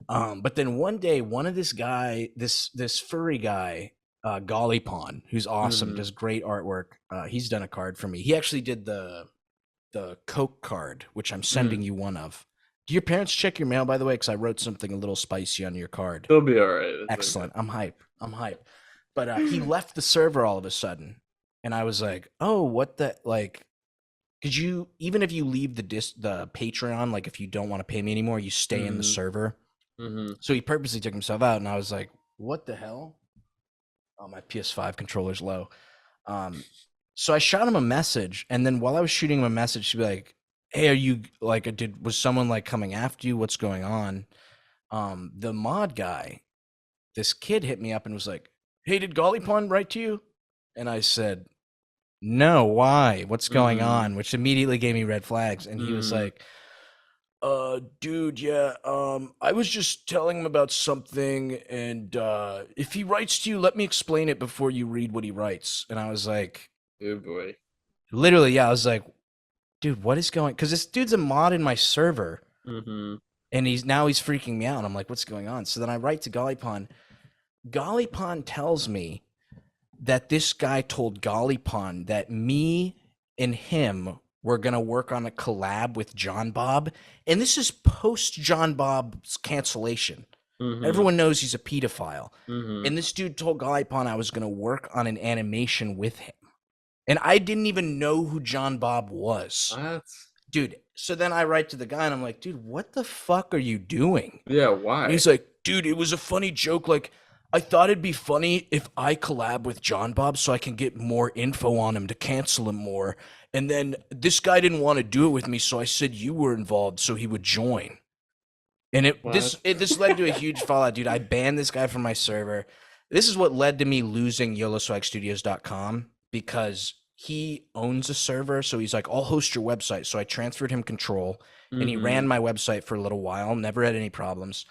But then one day, one of this furry guy, Golly Pond, who's awesome, Hmm. does great artwork. He's done a card for me. He actually did the Coke card, which I'm Hmm. sending you one of. Do your parents check your mail, by the way? Because I wrote something a little spicy on your card. It'll be all right. It's Excellent. I'm hype. I'm hype. But he left the server all of a sudden, and I was like, "Oh, what the like?" Could you, even if you leave the Patreon, like if you don't want to pay me anymore, you stay in the okay. server. Hmm. So he purposely took himself out, and I was like, "What the hell?" Oh, my PS5 controller's low. Um, so I shot him a message, and then while I was shooting him a message, she'd be like, "Hey, are you like, was someone like coming after you? What's going on?" The mod guy, this kid hit me up and was like, "Hey, did Golly Pond write to you?" And I said, "No, why? What's going Hmm. on?" Which immediately gave me red flags. And he was Hmm. like, dude, yeah, I was just telling him about something, and if he writes to you, let me explain it before you read what he writes. And I was like, Oh boy. literally, yeah, I was like, dude, what is going? Because this dude's a mod in my server, Hmm. and he's freaking me out. And I'm like, what's going on? So then I write to Golly Pond. Golly Pond tells me that this guy told Golly Pond that me and him were gonna work on a collab with John Bob, and this is post John Bob's cancellation. Hmm. Everyone knows he's a pedophile, Hmm. and this dude told Golly Pond I was gonna work on an animation with him, and I didn't even know who John Bob was, That's dude. So then I write to the guy, and I'm like, dude, what the fuck are you doing? yeah, And why? he's like, dude, it was a funny joke. Like, I thought it'd be funny if I collab with John Bob so I can get more info on him to cancel him more. And then this guy didn't want to do it with me, so I said you were involved so he would join. And What? this led to a huge fallout, dude. I banned this guy from my server. This is what led to me losing YOLOSwagstudios.com because he owns a server. So he's like, I'll host your website. So I transferred him control and he ran Hmm. my website for a little while, never had any problems.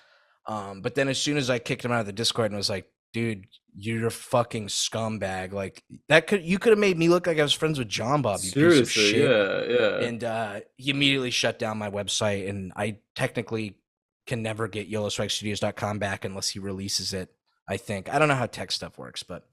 But then as soon as I kicked him out of the Discord and was like, dude, you're a fucking scumbag. Like you could have made me look like I was friends with John Bob, you piece of Seriously, shit. yeah, yeah. And he immediately shut down my website, and I technically can never get YOLOSwagstudios.com back unless he releases it. I think I don't know how tech stuff works, but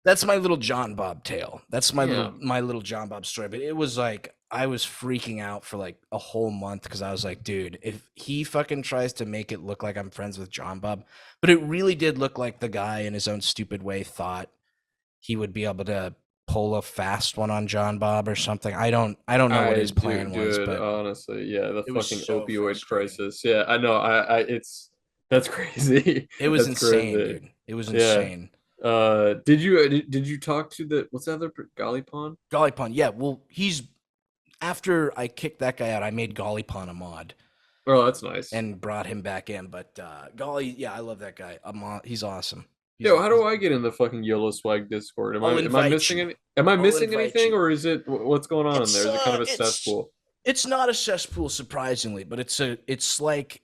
that's my little John Bob tale. That's Damn. my little John Bob story. But it was like I was freaking out for like a whole month because I was like, dude, if he fucking tries to make it look like I'm friends with John Bob, but it really did look like the guy in his own stupid way thought he would be able to pull a fast one on John Bob or something. I don't know what I his do, plan was, dude. but Honestly, yeah, the it was fucking so opioid frustrating. crisis. Yeah, I know. It's that's crazy. It was That's insane, crazy. dude. It was Yeah. insane. Did you talk to the what's the other Golly Pond? Golly Pond, yeah. Well, he's after I kicked that guy out, I made Golly Pond a mod Oh, that's nice. and brought him back in. But Golly, yeah, I love that guy. He's awesome. Yo, how do He's I get in the fucking YOLO Swag Discord? I'll Am I invite missing you. any? Am I I'll missing invite anything, you. or is it what's going on in there? It's Is it kind uh of a it's cesspool? it's not a cesspool surprisingly, but it's like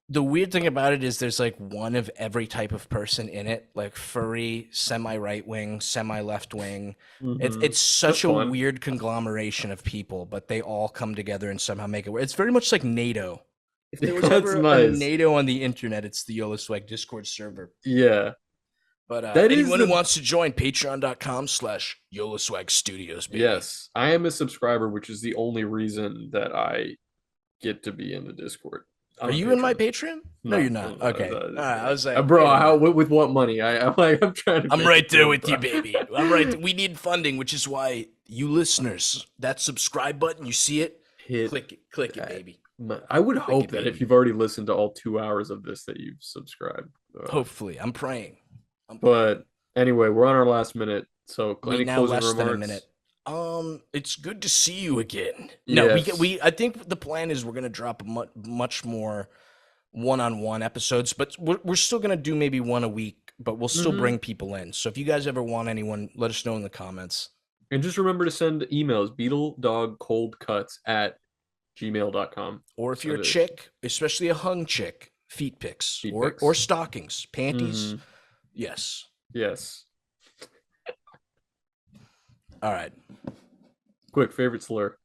the weird thing about it is there's like one of every type of person in it, like furry, semi right wing, semi left wing. It's That's such a fun. weird conglomeration of people, but they all come together and somehow make it work. It's very much like NATO. If there was That's ever a nice. NATO on the internet, it's the Yola Swag Discord server. Yeah, But that is anyone who the wants to join, patreon.com/Yola Swag Studios, baby. yes. I am a subscriber, which is the only reason that I get to be in the Discord. Are I'm a you in my patron. Patreon? No, No, you're not. Okay. All right. I was like, bro, wait a how minute. with what money? I'm like I'm trying to I'm make right it there through, with bro. you, baby. I'm right. We need funding, which is why you listeners, that subscribe button, you see it, Hit click it, that. baby. I would Click hope it, that if baby. you've already listened to all 2 hours of this, that you've subscribed. Hopefully, I'm praying. I'm But praying. anyway, we're on our last minute. So, We any now closing less than a remarks? minute. It's good to see you again. No, Yes. I think the plan is we're gonna drop much more one-on-one episodes, but we're still gonna do maybe one a week, but we'll still Mm-hmm. bring people in. So if you guys ever want anyone, let us know in the comments. And just remember to send emails, beetledogcoldcuts at gmail.com. Or if you're Send a it. chick, especially a hung chick, feet pics Feed or pics. stockings, panties. Mm-hmm. Yes. Yes. All right. Quick, favorite slur.